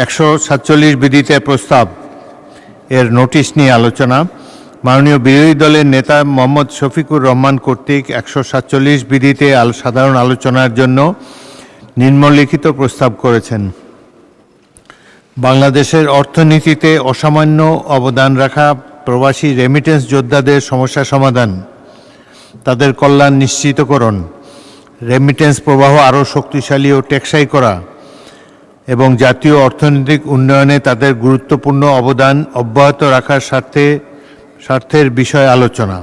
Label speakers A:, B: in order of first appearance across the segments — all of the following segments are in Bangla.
A: 147 বিধিতে প্রস্তাব এর নোটিশ নিয়ে আলোচনা। মাননীয় বিরোধী দলের নেতা মোহাম্মদ শফিকুর রহমান কর্তৃক 147 বিধিতে সাধারণ আলোচনার জন্য নিম্নলিখিত প্রস্তাব করেছেন। বাংলাদেশের অর্থনীতিতে অসামান্য অবদান রাখা প্রবাসী রেমিটেন্স যোদ্ধাদের সমস্যা সমাধান, তাদের কল্যাণ নিশ্চিতকরণ, রেমিটেন্স প্রবাহ আরও শক্তিশালী ও টেকসই করা এবং জাতীয় অর্থনৈতিক উন্নয়নে তাদের গুরুত্বপূর্ণ অবদান অব্যাহত রাখার স্বার্থের বিষয়ে আলোচনা।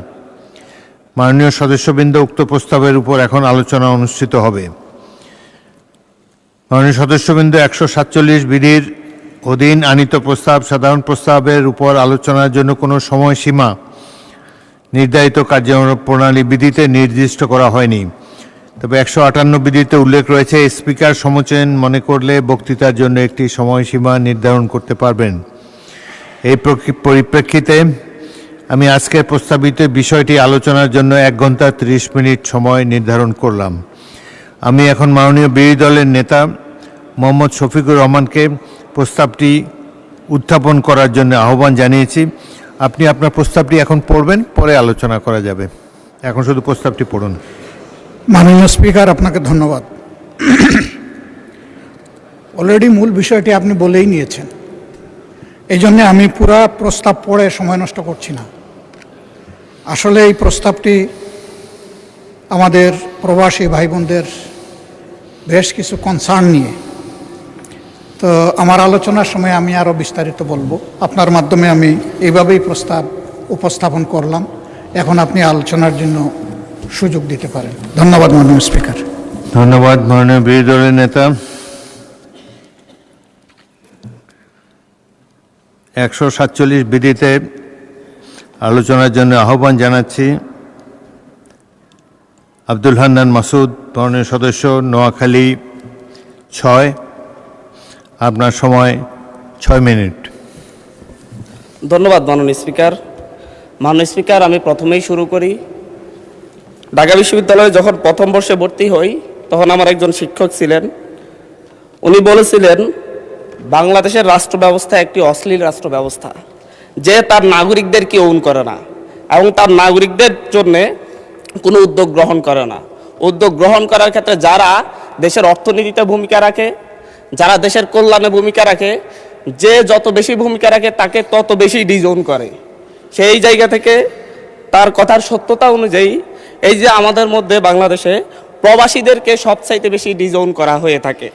A: মাননীয় সদস্যবৃন্দ, উক্ত প্রস্তাবের উপর এখন আলোচনা অনুষ্ঠিত হবে। মাননীয় সদস্যবৃন্দ, 147 বিধির অধীন আনীত প্রস্তাব সাধারণ প্রস্তাবের উপর আলোচনার জন্য কোনো সময়সীমা নির্ধারিত কার্যপ্রণালী বিধিতে নির্দিষ্ট করা হয়নি। তবে 158 বিধিতে উল্লেখ রয়েছে, স্পিকার সমচয়ন মনে করলে বক্তৃতার জন্য একটি সময়সীমা নির্ধারণ করতে পারবেন। এই পরিপ্রেক্ষিতে আমি আজকের প্রস্তাবিত বিষয়টি আলোচনার জন্য 1 ঘন্টা 30 মিনিট সময় নির্ধারণ করলাম। আমি এখন মাননীয় বিরোধী দলের নেতা মোহাম্মদ শফিকুর রহমানকে প্রস্তাবটি উত্থাপন করার জন্য আহ্বান জানিয়েছি। আপনি আপনার প্রস্তাবটি এখন পড়বেন, পরে আলোচনা করা যাবে। এখন শুধু প্রস্তাবটি পড়ুন।
B: মাননীয় স্পিকার, আপনাকে ধন্যবাদ। অলরেডি মূল বিষয়টি আপনি বলেই নিয়েছেন, এই জন্য আমি পুরা প্রস্তাব পড়ে সময় নষ্ট করছি না। আসলে এই প্রস্তাবটি আমাদের প্রবাসী ভাই বোনদের বেশ কিছু কনসার্ন নিয়ে, তো আমার আলোচনার সময় আমি আরও বিস্তারিত বলবো। আপনার মাধ্যমে আমি এইভাবেই প্রস্তাব উপস্থাপন করলাম। এখন আপনি আলোচনার জন্য সুযোগ দিতে পারেন। ধন্যবাদ মাননীয় স্পিকার।
A: ধন্যবাদ মাননীয় বিরোধী দলের নেতা। 147 বিধিতে আলোচনার জন্য আহ্বান জানাচ্ছি আব্দুল হান্নান মাসুদ, মাননীয় সদস্য, নোয়াখালী 6। আপনার সময় 6 মিনিট।
C: ধন্যবাদ মাননীয় স্পিকার। মাননীয় স্পিকার, আমি প্রথমেই শুরু করি। ঢাকা বিশ্ববিদ্যালয়ে যখন প্রথম বর্ষে ভর্তি হই, তখন আমার একজন শিক্ষক ছিলেন। উনি বলেছিলেন, বাংলাদেশের রাষ্ট্র ব্যবস্থা একটি অশ্লীল রাষ্ট্র ব্যবস্থা, যে তার নাগরিকদেরকে ওন করে না এবং তার নাগরিকদের জন্যে কোনো উদ্যোগ গ্রহণ করে না। উদ্যোগ গ্রহণ করার ক্ষেত্রে যারা দেশের অর্থনীতিতে ভূমিকা রাখে, যারা দেশের কল্যাণে ভূমিকা রাখে, যে যত বেশি ভূমিকা রাখে তাকে তত বেশি ডিজোন করে। সেই জায়গা থেকে তার কথার সত্যতা অনুযায়ী এই যে আমাদের মধ্যে বাংলাদেশে প্রবাসীদেরকে সবচাইতে বেশি ডিজোন করা হয়ে থাকে।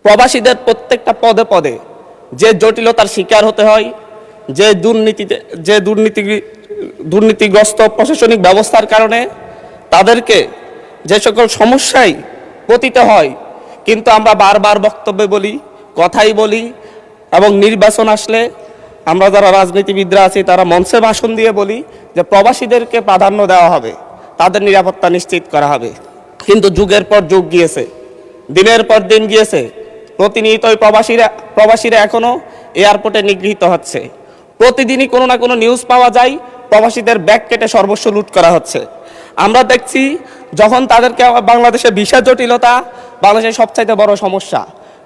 C: প্রবাসীদের প্রত্যেকটা পদে পদে যে জটিলতার শিকার হতে হয়, যে দুর্নীতিগ্রস্ত প্রশাসনিক ব্যবস্থার কারণে তাদেরকে যে সকল সমস্যায় পতিত হয়, কিন্তু আমরা বারবার বক্তব্যে বলি, কথাই বলি, এবং নির্বাচন আসলে আমরা যারা রাজনীতিবিদরা আছি তারা মঞ্চে ভাষণ দিয়ে বলি যে প্রবাসীদেরকে প্রাধান্য দেওয়া হবে, তাদের নিরাপত্তা নিশ্চিত করা হবে। কিন্তু যুগের পর যুগ গিয়েছে, দিনের পর দিন গিয়েছে, প্রতিনিয়তই প্রবাসীরা এখনও এয়ারপোর্টে নিগৃহীত হচ্ছে। প্রতিদিনই কোনো না কোনো নিউজ পাওয়া যায় প্রবাসীদের ব্যাগ কেটে সর্বস্ব লুট করা হচ্ছে। আমরা দেখছি যখন তাদেরকে বাংলাদেশে ভিসা জটিলতা বাংলাদেশের সবচাইতে বড় সমস্যা,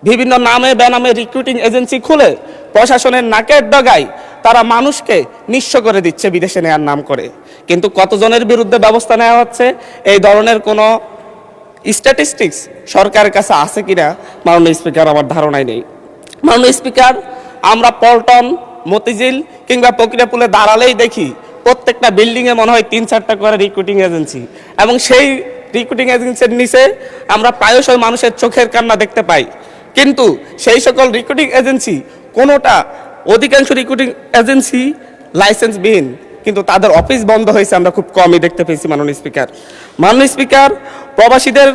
C: বিভিন্ন নামে বেনামে রিক্রুটিং এজেন্সি খুলে প্রশাসনের নাকের ডগায় তারা মানুষকে নিঃস্ব করে দিচ্ছে বিদেশে নেওয়ার নাম করে। কিন্তু কতজনের বিরুদ্ধে ব্যবস্থা নেওয়া হচ্ছে এই ধরনের কোনো স্ট্যাটিস্টিক্স সরকারের কাছে আছে কিনা মাননীয় স্পিকার আমার ধারণাই নেই। মাননীয় স্পিকার, আমরা পল্টন, মতিঝিল কিংবা প্রক্রিয়াপুলে দাঁড়ালেই দেখি প্রত্যেকটা বিল্ডিংয়ে মনে হয় 3-4টা করে রিক্রুটিং এজেন্সি, এবং সেই রিক্রুটিং এজেন্সির নিচে আমরা প্রায়শই মানুষের চোখের কান্না দেখতে পাই। কিন্তু সেই সকল রিক্রুটিং এজেন্সি কোনোটা, অধিকাংশ রিক্রুটিং এজেন্সি লাইসেন্সবিহীন, কিন্তু তাদের অফিস বন্ধ হয়েছে আমরা খুব কমই দেখতে পেয়েছি। মাননীয় স্পিকার, প্রবাসীদের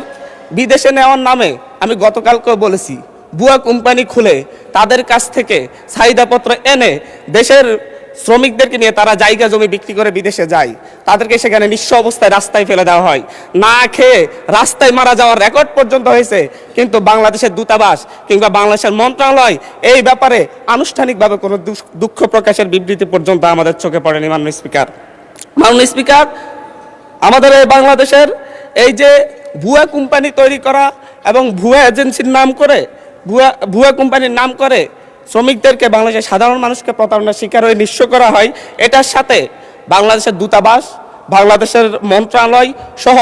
C: বিদেশে নেওয়ার নামে আমি গতকালকেও বলেছি, ভুয়া কোম্পানি খুলে তাদের কাছ থেকে চাহিদাপত্র এনে দেশের শ্রমিকদেরকে নিয়ে তারা জায়গা জমি বিক্রি করে বিদেশে যায়। তাদেরকে সেখানে নিঃস্ব অবস্থায় রাস্তায় ফেলে দেওয়া হয়, না খেয়ে রাস্তায় মারা যাওয়ার রেকর্ড পর্যন্ত হয়েছে। কিন্তু বাংলাদেশের দূতাবাস কিংবা বাংলাদেশের মন্ত্রণালয় এই ব্যাপারে আনুষ্ঠানিকভাবে কোনো দুঃখ প্রকাশের বিবৃতি পর্যন্ত আমাদের চোখে পড়েনি। মাননীয় স্পিকার, আমাদের এই বাংলাদেশের এই যে ভুয়া কোম্পানি তৈরি করা এবং ভুয়া এজেন্সির নাম করে ভুয়া কোম্পানির নাম করে শ্রমিকদেরকে, বাংলাদেশের সাধারণ মানুষকে প্রতারণার শিকার হয়ে নিঃস্ব করা হয়। এটার সাথে বাংলাদেশের দূতাবাস, বাংলাদেশের মন্ত্রণালয় সহ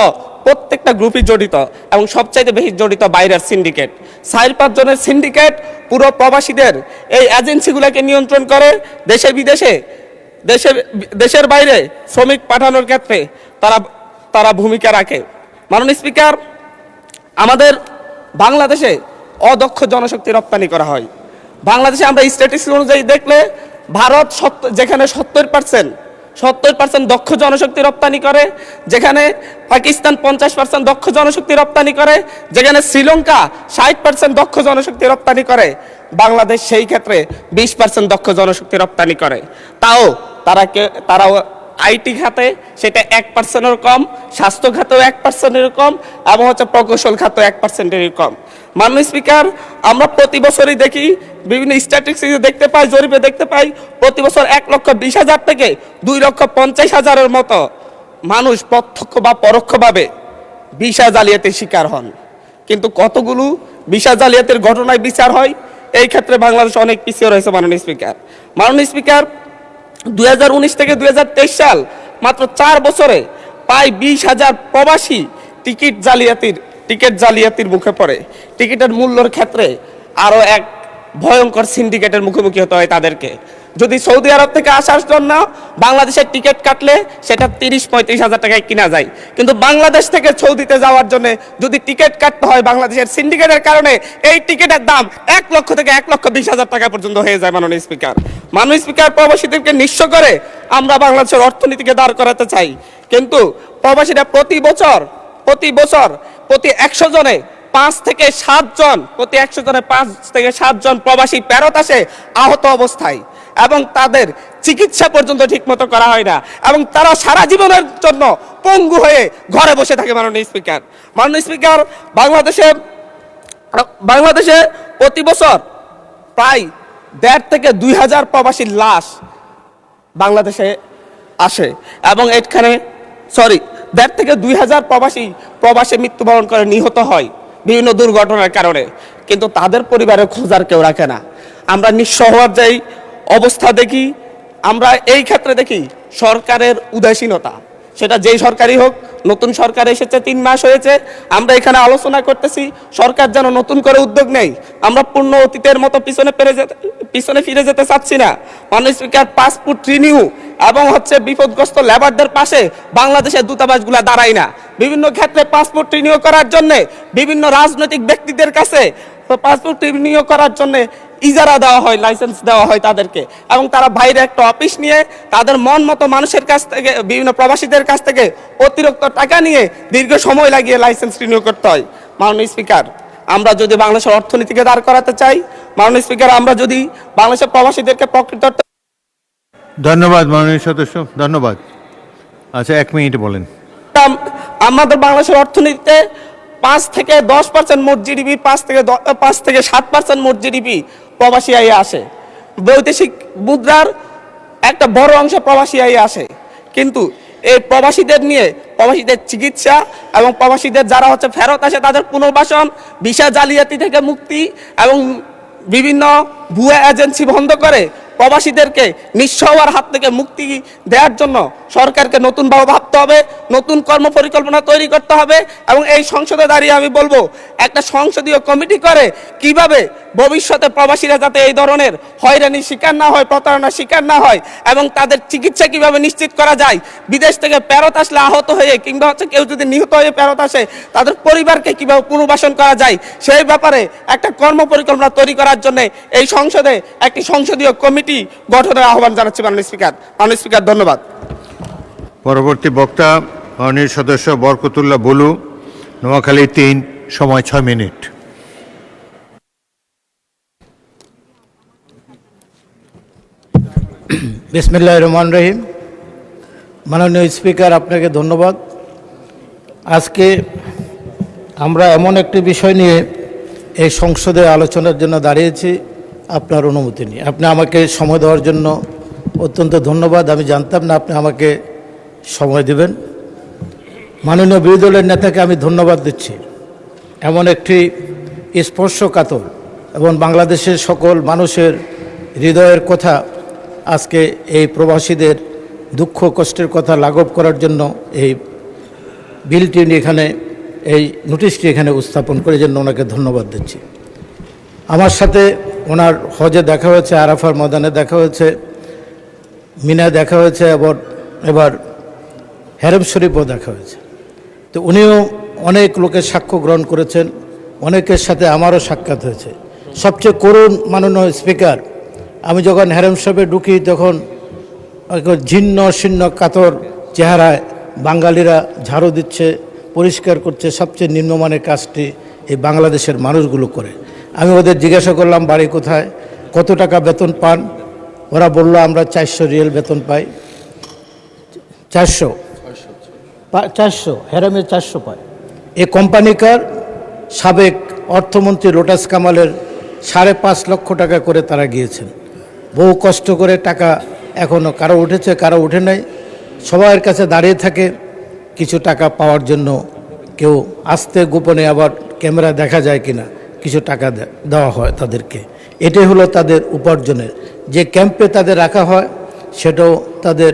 C: প্রত্যেকটা গ্রুপই জড়িত, এবং সবচাইতে বেশি জড়িত বাইরের সিন্ডিকেট। 4-5 জনের সিন্ডিকেট পুরো প্রবাসীদের এই এজেন্সিগুলোকে নিয়ন্ত্রণ করে। দেশে বিদেশে, দেশের বাইরে শ্রমিক পাঠানোর ক্ষেত্রে তারা ভূমিকা রাখে। মাননীয় স্পিকার, আমাদের বাংলাদেশে অদক্ষ জনশক্তি রপ্তানি করা হয়। বাংলাদেশে আমরা স্ট্যাটিস্টিক্স অনুযায়ী দেখলে ভারত যেখানে 70% দক্ষ জনশক্তি রপ্তানি করে, যেখানে পাকিস্তান 50% দক্ষ জনশক্তি রপ্তানি করে, যেখানে শ্রীলঙ্কা 60% দক্ষ জনশক্তি রপ্তানি করে, বাংলাদেশ সেই ক্ষেত্রে 20% দক্ষ জনশক্তি রপ্তানি করে। তারাও আইটি খাতে সেটা 1%-এর কম, স্বাস্থ্য খাতেও 1%-এর কম, এবং প্রকৌশল খাতেও 1%-এর কম। মাননীয় স্পিকার, আমরা প্রতি বছরই দেখি, বিভিন্ন স্ট্যাটিস্টিক্সে দেখতে পাই, জরিপে দেখতে পাই, প্রতি বছর 1,20,000 থেকে 2,50,000-এর মতো মানুষ প্রত্যক্ষ বা পরোক্ষভাবে ভিসা জালিয়াতির শিকার হন। কিন্তু কতগুলো ভিসা জালিয়াতির ঘটনায় বিচার হয়, এই ক্ষেত্রে বাংলাদেশ অনেক পিছিয়ে রয়েছে। মাননীয় স্পিকার, 2019 থেকে 2023 সাল মাত্র 4 বছরে প্রায় 20,000 প্রবাসী টিকিট জালিয়াতির মুখে পড়ে। টিকিটের মূল্যের ক্ষেত্রে আরও এক ভয়ঙ্কর সিন্ডিকেটের মুখোমুখি হতে হয় তাদেরকে। যদি সৌদি আরব থেকে আসার জন্য বাংলাদেশের টিকিট কাটলে সেটা 30-35,000 টাকায় কিনা যায়, কিন্তু বাংলাদেশ থেকে সৌদিতে যাওয়ার জন্য যদি টিকিট কাটতে হয় বাংলাদেশের সিন্ডিকেটের কারণে এই টিকিটের দাম 1 লক্ষ থেকে 1,20,000 টাকা পর্যন্ত হয়ে যায়। মাননীয় স্পিকার, প্রবাসীদেরকে নিঃস্ব করে আমরা বাংলাদেশের অর্থনীতিকে দাঁড় করাতে চাই, কিন্তু প্রবাসীরা প্রতি বছর প্রতি 100 জনে 5 থেকে 7 জন প্রবাসী ফেরত আসে আহত অবস্থায়, এবং তাদের চিকিৎসা পর্যন্ত ঠিকমতো করা হয় না, এবং তারা সারা জীবনের জন্য পঙ্গু হয়ে ঘরে বসে থাকে। মাননীয় স্পিকার, বাংলাদেশে প্রতি বছর প্রায় 1,500 থেকে 2,000 প্রবাসীর লাশ বাংলাদেশে আসে, এবং 1,500 থেকে 2,000 প্রবাসী মৃত্যুবরণ করে, নিহত হয় বিভিন্ন দুর্ঘটনার কারণে, কিন্তু তাদের পরিবারের খোঁজার কেউ রাখে না। আমরা নিঃস্ব হওয়ার যেই অবস্থা দেখি, আমরা এই ক্ষেত্রে দেখি সরকারের উদাসীনতা। সেটা যেই সরকারই হোক, নতুন সরকার এসেছে 3 মাস হয়েছে, আমরা এখানে আলোচনা করতেছি সরকার যেন নতুন করে উদ্যোগ নেই। আমরা পূর্ণ অতীতের মতো পিছনে ফিরে যেতে চাচ্ছি না। মাননীয় স্পিকার, পাসপোর্ট রিনিউ এবং বিপদগ্রস্ত লেবারদের পাশে বাংলাদেশের দূতাবাসগুলো দাঁড়ায় না। বিভিন্ন ক্ষেত্রে পাসপোর্ট রিনিউ করার জন্য বিভিন্ন রাজনৈতিক ব্যক্তিদের কাছে পাসপোর্ট রিনিউ করার জন্য ইজারা দেওয়া হয়, লাইসেন্স দেওয়া হয় তাদেরকে, এবং তারা বাইরে একটা অফিস নিয়ে তাদের মন মতো মানুষের কাছ থেকে, বিভিন্ন প্রবাসীদের কাছ থেকে অতিরিক্ত টাকা নিয়ে দীর্ঘ সময় লাগিয়ে লাইসেন্স রিনিউ করতে হয়। মাননীয় স্পিকার, আমরা যদি বাংলাদেশের অর্থনীতিকে দাঁড় করাতে চাই, মাননীয় স্পিকার, আমরা যদি বাংলাদেশের প্রবাসীদেরকে প্রকৃত।
A: ধন্যবাদ মাননীয় সদস্য, ধন্যবাদ। আচ্ছা, 1 মিনিট বলেন।
C: আমাদের বাংলাদেশের অর্থনীতিতে 5 থেকে 10% মোট জিডিপি, 5 থেকে 7% মোট জিডিপি প্রবাসী আয়ে আসে। বৈদেশিক মুদ্রার একটা বড় অংশ প্রবাসী আয়ে আসে, কিন্তু এই প্রবাসীদের চিকিৎসা এবং প্রবাসীদের যারা ফেরত আসে তাদের পুনর্বাসন, ভিসা জালিয়াতি থেকে মুক্তি, এবং বিভিন্ন ভুয়া এজেন্সি বন্ধ করে প্রবাসীদেরকে নিঃস্ব হওয়ার হাত থেকে মুক্তি দেওয়ার জন্য সরকারকে নতুনভাবে ভাবতে হবে, নতুন কর্মপরিকল্পনা তৈরি করতে হবে, এবং এই সংসদে দাঁড়িয়ে আমি বলবো একটা সংসদীয় কমিটি করে কিভাবে ভবিষ্যতে প্রবাসীরা যাতে এই ধরনের হয়রানির শিকার না হয়, প্রতারণার শিকার না হয়, এবং তাদের চিকিৎসা কিভাবে নিশ্চিত করা যায়, বিদেশ থেকে ফেরত আসলে আহত হয়ে কিংবা কেউ যদি নিহত হয়ে ফেরত আসে তাদের পরিবারকে কিভাবে পুনর্বাসন করা যায়, সেই ব্যাপারে একটা কর্মপরিকল্পনা তৈরি করার জন্য এই সংসদে একটি সংসদীয় কমিটি গঠনের আহ্বান জানাচ্ছি। মাননীয় স্পিকার, ধন্যবাদ।
A: পরবর্তী বক্তা মাননীয় সদস্য বরকতুল্লাহ বুলু, নোয়াখালী 3, সময় 6 মিনিট।
D: বিসমিল্লাহির রহমানির রহিম। মাননীয় স্পিকার, আপনাকে ধন্যবাদ। আজকে আমরা এমন একটি বিষয় নিয়ে এই সংসদে আলোচনার জন্য দাঁড়িয়েছি, আপনার অনুমতি নিয়ে। আপনি আমাকে সময় দেওয়ার জন্য অত্যন্ত ধন্যবাদ। আমি জানতাম না আপনি আমাকে সময় দেবেন। মাননীয় বিরোধী দলের নেতাকে আমি ধন্যবাদ দিচ্ছি। এমন একটি স্পর্শকাতর এবং বাংলাদেশের সকল মানুষের হৃদয়ের কথা আজকে এই প্রবাসীদের দুঃখ কষ্টের কথা লাঘব করার জন্য এই বিলটি এখানে এই নোটিশটি এখানে উপস্থাপন করে জন্য ওনাকে ধন্যবাদ দিচ্ছি। আমার সাথে ওনার হজে দেখা হয়েছে, আরাফার ময়দানে দেখা হয়েছে, মিনা দেখা হয়েছে, এবার হেরম শরীফও দেখা হয়েছে। তো উনিও অনেক লোকের সাক্ষ্য গ্রহণ করেছেন, অনেকের সাথে আমারও সাক্ষাৎ হয়েছে। সবচেয়ে করুণ মাননীয় স্পিকার, আমি যখন হেরম শরীফে ঢুকি তখন ঝিন্ন শীর্ণ কাতর চেহারায় বাঙালিরা ঝাড়ু দিচ্ছে, পরিষ্কার করছে। সবচেয়ে নিম্নমানের কাজটি এই বাংলাদেশের মানুষগুলো করে। আমি ওদের জিজ্ঞাসা করলাম বাড়ি কোথায়, কত টাকা বেতন পান। ওরা বললো আমরা 400 রিয়াল বেতন পাই। 400 হেরামে 400 পায়। এই কোম্পানিকার সাবেক অর্থমন্ত্রী লোটাস কামালের 5.5 লক্ষ টাকা করে তারা গিয়েছেন। বহু কষ্ট করে টাকা এখনও কারো উঠেছে কারো উঠে নাই। সবার কাছে দাঁড়িয়ে থাকে কিছু টাকা পাওয়ার জন্য। কেউ আস্তে গোপনে, আবার ক্যামেরা দেখা যায় কিনা, কিছু টাকা দেওয়া হয় তাদেরকে। এটাই হলো তাদের উপার্জনের। যে ক্যাম্পে তাদের রাখা হয় সেটাও তাদের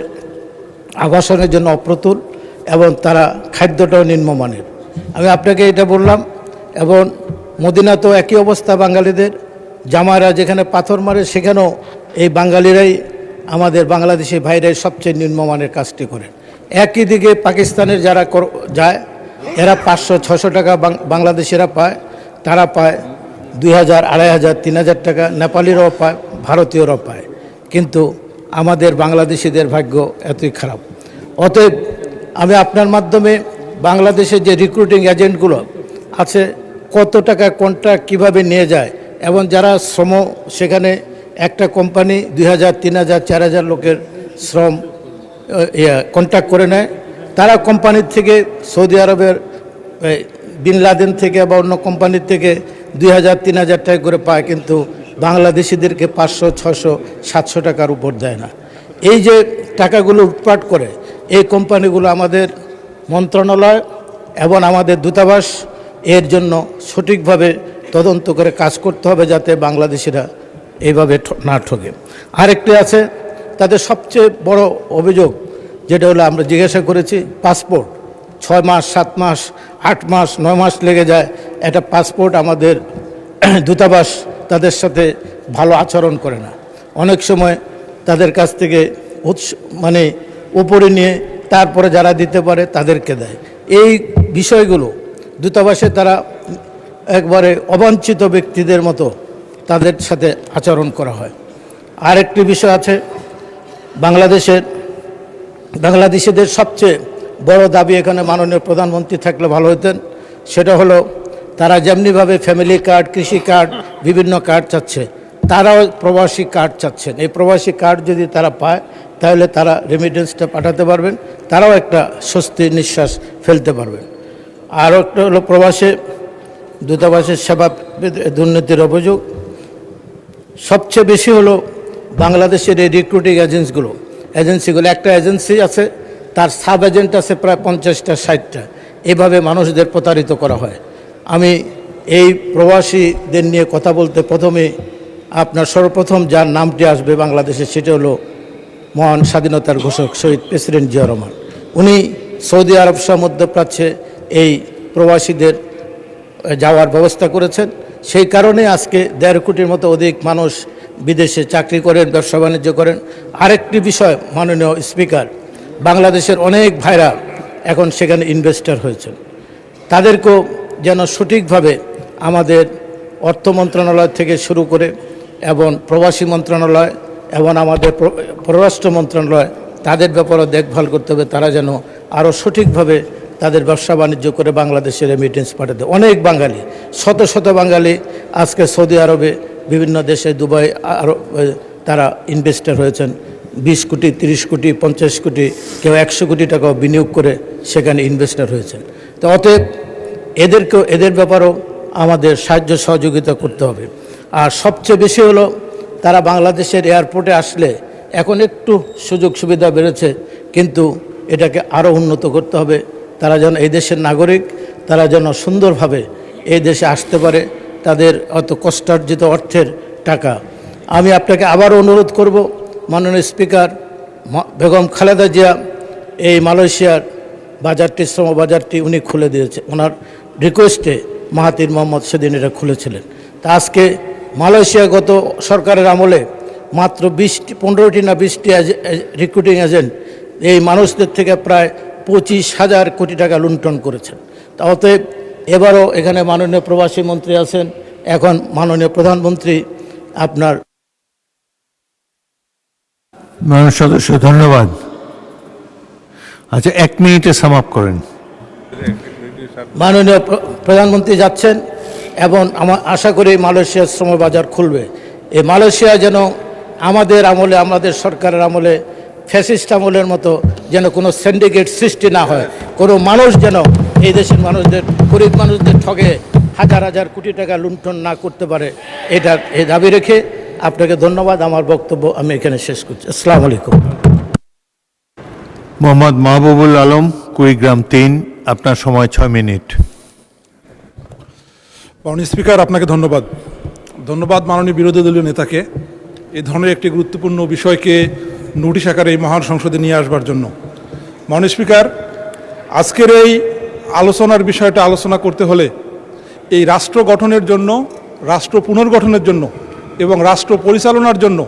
D: আবাসনের জন্য অপ্রতুল এবং তারা খাদ্যটাও নিম্নমানের। আমি আপনাকে এটা বললাম। এবং মদিনাতেও একই অবস্থা বাঙালিদের। জামাইরা যেখানে পাথর মারে সেখানেও এই বাঙালিরাই, আমাদের বাংলাদেশি ভাইরাই সবচেয়ে নিম্নমানের কাজটি করেন। একই দিকে পাকিস্তানের যারা যায় এরা 500-600 টাকা বাংলাদেশিরা পায়, তারা পায় 2000, 2500, 3000 টাকা। নেপালিরাও পায়, ভারতীয়রাও পায়। কিন্তু আমাদের বাংলাদেশিদের ভাগ্য এতই খারাপ। অতএব আমি আপনার মাধ্যমে বাংলাদেশের যে রিক্রুটিং এজেন্টগুলো আছে, কত টাকা কন্ট্রাক্ট কীভাবে নিয়ে যায়, এবং যারা শ্রম সেখানে একটা কোম্পানি 2000, 3000, 4000 লোকের শ্রম কন্ট্রাক্ট করে নেয়। তারা কোম্পানির থেকে, সৌদি আরবের বিন লাদেন থেকে বা অন্য কোম্পানির থেকে 2000, 3000 টাকা করে পায়, কিন্তু বাংলাদেশিদেরকে 500, 600, 700 টাকার উপর দেয় না। এই যে টাকাগুলো উৎপাট করে এই কোম্পানিগুলো, আমাদের মন্ত্রণালয় এবং আমাদের দূতাবাস এর জন্য সঠিকভাবে তদন্ত করে কাজ করতে হবে, যাতে বাংলাদেশিরা এইভাবে না ঠকে। আরেকটি আছে, তাদের সবচেয়ে বড় অভিযোগ যেটা হলো, আমরা জিজ্ঞাসা করেছি, পাসপোর্ট 6 মাস, 7 মাস, 8 মাস, 9 মাস লেগে যায় একটা পাসপোর্ট। আমাদের দূতাবাস তাদের সাথে ভালো আচরণ করে না। অনেক সময় তাদের কাছ থেকে মানে উপরে নিয়ে তারপরে যারা দিতে পারে তাদেরকে দেয়। এই বিষয়গুলো দূতাবাসে তারা একবারে অবাঞ্ছিত ব্যক্তিদের মতো তাদের সাথে আচরণ করা হয়। আরেকটি বিষয় আছে, বাংলাদেশিদের সবচেয়ে বড় দাবি, এখানে মাননীয় প্রধানমন্ত্রী থাকলে ভালো হতেন, সেটা হলো তারা যেমনিভাবে ফ্যামিলি কার্ড, কৃষি কার্ড, বিভিন্ন কার্ড চাচ্ছে, তারাও প্রবাসী কার্ড চাচ্ছেন। এই প্রবাসী কার্ড যদি তারা পায় তাহলে তারা রেমিটেন্সটা পাঠাতে পারবেন, তারাও একটা স্বস্তির নিঃশ্বাস ফেলতে পারবেন। আর একটা হলো প্রবাসে দূতাবাসের সেবা দুর্নীতির অভিযোগ। সবচেয়ে বেশি হলো বাংলাদেশের এই রিক্রুটিং এজেন্সিগুলো। একটা এজেন্সি আছে, তার সাব এজেন্ট আছে প্রায় 50টা 60টা। এভাবে মানুষদের প্রতারিত করা হয়। আমি এই প্রবাসীদের নিয়ে কথা বলতে প্রথমে আপনার সর্বপ্রথম যার নামটি আসবে বাংলাদেশে, সেটা হলো মহান স্বাধীনতার ঘোষক শহীদ প্রেসিডেন্ট জিয়া রহমান। উনি সৌদি আরব সহ মধ্যপ্রাচ্যে এই প্রবাসীদের যাওয়ার ব্যবস্থা করেছেন। সেই কারণে আজকে 1.5 কোটির মতো অধিক মানুষ বিদেশে চাকরি করেন, ব্যবসা বাণিজ্য করেন। আরেকটি বিষয় মাননীয় স্পিকার, বাংলাদেশের অনেক ভাইরা এখন সেখানে ইনভেস্টর হয়েছেন। তাদেরকেও যেন সঠিকভাবে আমাদের অর্থ মন্ত্রণালয় থেকে শুরু করে এবং প্রবাসী মন্ত্রণালয় এবং আমাদের পররাষ্ট্র মন্ত্রণালয়, তাদের ব্যাপারেও দেখভাল করতে হবে। তারা যেন আরও সঠিকভাবে তাদের ব্যবসা বাণিজ্য করে বাংলাদেশে রেমিটেন্স পাঠাতে। অনেক বাঙালি, শত শত বাঙালি আজকে সৌদি আরবে, বিভিন্ন দেশে, দুবাই, আরও তারা ইনভেস্টর হয়েছেন। 20 কোটি, 30 কোটি, 50 কোটি, কেউ 100 কোটি টাকাও বিনিয়োগ করে সেখানে ইনভেস্টর হয়েছেন। তো অতএব এদের ব্যাপারেও আমাদের সাহায্য সহযোগিতা করতে হবে। আর সবচেয়ে বেশি হলো, তারা বাংলাদেশের এয়ারপোর্টে আসলে এখন একটু সুযোগ সুবিধা বেড়েছে, কিন্তু এটাকে আরও উন্নত করতে হবে। তারা যেন এই দেশের নাগরিক, তারা যেন সুন্দরভাবে এই দেশে আসতে পারে। তাদের অত কষ্টার্জিত অর্থের টাকা। আমি আপনাকে আবারও অনুরোধ করব, মাননীয় স্পিকার বেগম খালেদা জিয়া এই মালয়েশিয়ার বাজারটি, শ্রম বাজারটি উনি খুলে দিয়েছে, ওনার রিকোয়েস্টে মাহাথির মোহাম্মদ সেদিন এটা খুলেছিলেন। তা আজকে মালয়েশিয়া গত সরকারের আমলে মাত্র 15টি না 20টি রিক্রুটিং এজেন্ট এই মানুষদের থেকে প্রায় 25,000 কোটি টাকা লুণ্ঠন করেছেন। তা অতএব এবারও এখানে মাননীয় প্রবাসী মন্ত্রী আছেন, এখন মাননীয় প্রধানমন্ত্রী আপনার
A: মাননীয় সদস্য, ধন্যবাদ। আচ্ছা, 1 মিনিটে সাম আপ করেন।
D: মাননীয় প্রধানমন্ত্রী যাচ্ছেন এবং আমার আশা করি মালয়েশিয়ার শ্রম বাজার খুলবে। এই মালয়েশিয়া যেন আমাদের আমলে, আমাদের সরকারের আমলে, ফ্যাসিস্ট আমলের মতো যেন কোনো সিন্ডিকেট সৃষ্টি না হয়, কোনো মানুষ যেন এই দেশের মানুষদের, গরিব মানুষদের ঠগে হাজার হাজার কোটি টাকা লুণ্ঠন না করতে পারে, এটা এই দাবি রেখে আপনাকে ধন্যবাদ। আমার বক্তব্য আমি এখানে শেষ করছি। আসসালামু আলাইকুম।
A: মোহাম্মদ মাহবুবুল আলম, কুড়িগ্রাম 3, আপনার সময় 6 মিনিট।
E: মাননীয় স্পিকার, আপনাকে ধন্যবাদ। ধন্যবাদ মাননীয় বিরোধী দলীয় নেতাকে এই ধরনের একটি গুরুত্বপূর্ণ বিষয়কে নোটিশ আকারে এই মহান সংসদে নিয়ে আসবার জন্য। মাননীয় স্পিকার, আজকের এই আলোচনার বিষয়টা আলোচনা করতে হলে এই রাষ্ট্র গঠনের জন্য, রাষ্ট্র পুনর্গঠনের জন্য এবং রাষ্ট্র পরিচালনার জন্য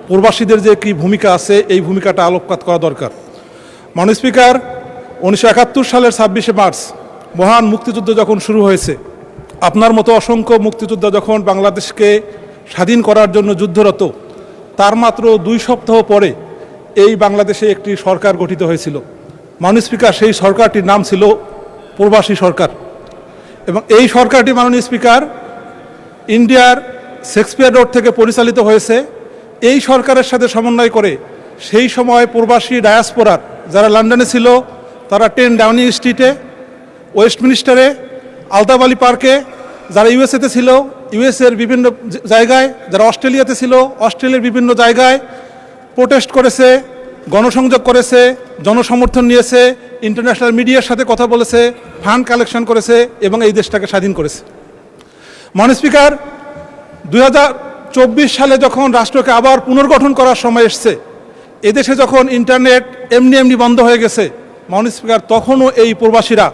E: প্রবাসীদের যে কী ভূমিকা আছে, এই ভূমিকাটা আলোকপাত করা দরকার। মাননীয় স্পিকার, 1971 সালের 26শে মার্চ মহান মুক্তিযুদ্ধ যখন শুরু হয়েছে, আপনার মতো অসংখ্য মুক্তিযোদ্ধা যখন বাংলাদেশকে স্বাধীন করার জন্য যুদ্ধরত, তার মাত্র 2 সপ্তাহ পরে এই বাংলাদেশে একটি সরকার গঠিত হয়েছিল। মাননীয় স্পিকার, সেই সরকারটির নাম ছিল প্রবাসী সরকার। এবং এই সরকারটি মাননীয় স্পিকার ইন্ডিয়ার শেক্সপিয়ার রোড থেকে পরিচালিত হয়েছে। এই সরকারের সাথে সমন্বয় করে সেই সময় প্রবাসী ডায়াসপোরার যারা লন্ডনে ছিল, তারা 10 ডাউনিং স্ট্রিটে, ওয়েস্টমিনিস্টারে, আলতাফ আলী পার্কে, যারা ইউএসএতে ছিল ইউএসএর বিভিন্ন জায়গায়, যারা অস্ট্রেলিয়াতে ছিল অস্ট্রেলিয়ার বিভিন্ন জায়গায় প্রোটেস্ট করেছে, গণসংযোগ করেছে, জনসমর্থন নিয়েছে, ইন্টারন্যাশনাল মিডিয়ার সাথে কথা বলেছে, ফান্ড কালেকশন করেছে এবং এই দেশটাকে স্বাধীন করেছে। মাননীয় স্পিকার, 2024 সালে যখন রাষ্ট্রকে আবার পুনর্গঠন করার সময় এসছে, এদেশে যখন ইন্টারনেট এমনি বন্ধ হয়ে গেছে, মাননীয় স্পিকার, তখনও এই প্রবাসীরা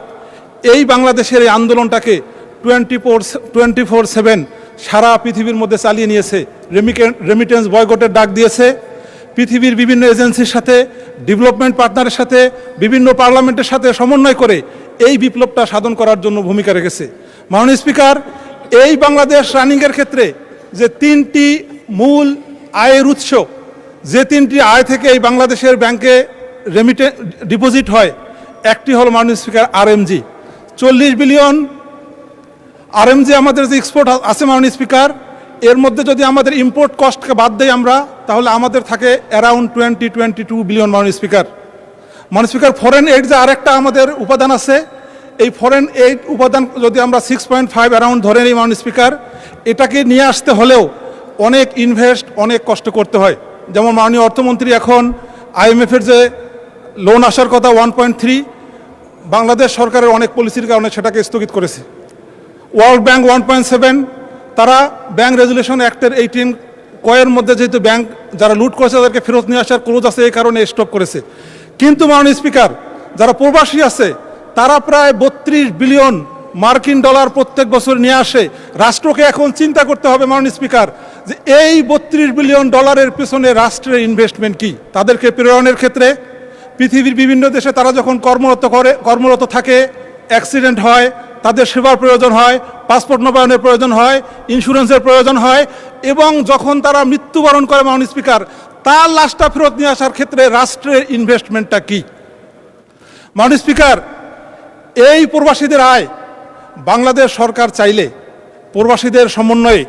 E: এই বাংলাদেশের এই আন্দোলনটাকে 24/7 সারা পৃথিবীর মধ্যে চালিয়ে নিয়েছে। রেমিটেন্স বয়কটের ডাক দিয়েছে, পৃথিবীর বিভিন্ন এজেন্সির সাথে, ডেভেলপমেন্ট পার্টনারের সাথে, বিভিন্ন পার্লামেন্টের সাথে সমন্বয় করে এই বিপ্লবটা সাধন করার জন্য ভূমিকা রেখেছে। মাননীয় স্পিকার, এই বাংলাদেশ রানিংয়ের ক্ষেত্রে যে 3টি মূল আয়ের উৎস, যে 3টি আয় থেকে এই বাংলাদেশের ব্যাংকে ডিপোজিট হয়, একটি হল মাননীয় স্পিকার আরএমজি। 40 বিলিয়ন আরএমজি আমাদের যে এক্সপোর্ট আছে মাননীয় স্পিকার, এর মধ্যে যদি আমাদের ইম্পোর্ট কস্টকে বাদ দেই আমরা, তাহলে আমাদের থাকে অ্যারাউন্ড 22 বিলিয়ন মাননীয় স্পিকার। মাননীয় স্পিকার, ফরেন এইড যে আরেকটা আমাদের উপাদান আছে, এই ফরেন এইড উপাদান যদি আমরা 6.5 অ্যারাউন্ড ধরে নিই মাননীয় স্পিকার, এটাকে নিয়ে আসতে হলেও অনেক ইনভেস্ট, অনেক কষ্ট করতে হয়। যেমন মাননীয় অর্থমন্ত্রী এখন আইএমএফের যে লোন আসার কথা 1.3, বাংলাদেশ সরকারের অনেক পলিসির কারণে সেটাকে স্থগিত করেছে। ওয়ার্ল্ড ব্যাংক 1.7, তারা ব্যাংক রেজুলেশন অ্যাক্টের 18 কয়ের মধ্যে যেহেতু ব্যাংক যারা লুট করেছে তাদেরকে ফেরত নিয়ে আসার ক্লোজ আছে, এই কারণে স্টপ করেছে। কিন্তু মাননীয় স্পিকার, যারা প্রবাসী আছে তারা প্রায় 32 বিলিয়ন মার্কিন ডলার প্রত্যেক বছর নিয়ে আসে। রাষ্ট্রকে এখন চিন্তা করতে হবে মাননীয় স্পিকার, যে এই 32 বিলিয়ন ডলারের পেছনে রাষ্ট্রের ইনভেস্টমেন্ট কি। তাদেরকে প্রেরণের ক্ষেত্রে পৃথিবীর বিভিন্ন দেশে তারা যখন কর্মরত থাকে, অ্যাক্সিডেন্ট হয়, তাদের সেবার প্রয়োজন হয়, পাসপোর্ট নবায়নের প্রয়োজন হয়, ইন্স্যুরেন্সের প্রয়োজন হয়, এবং যখন তারা মৃত্যুবরণ করে মাননীয় স্পিকার, তার লাশটা ফেরত নিয়ে আসার ক্ষেত্রে রাষ্ট্রের ইনভেস্টমেন্টটা কি। মাননীয় স্পিকার, এই প্রবাসীদের আয় বাংলাদেশ সরকার চাইলে প্রবাসীদের সমন্বয়ে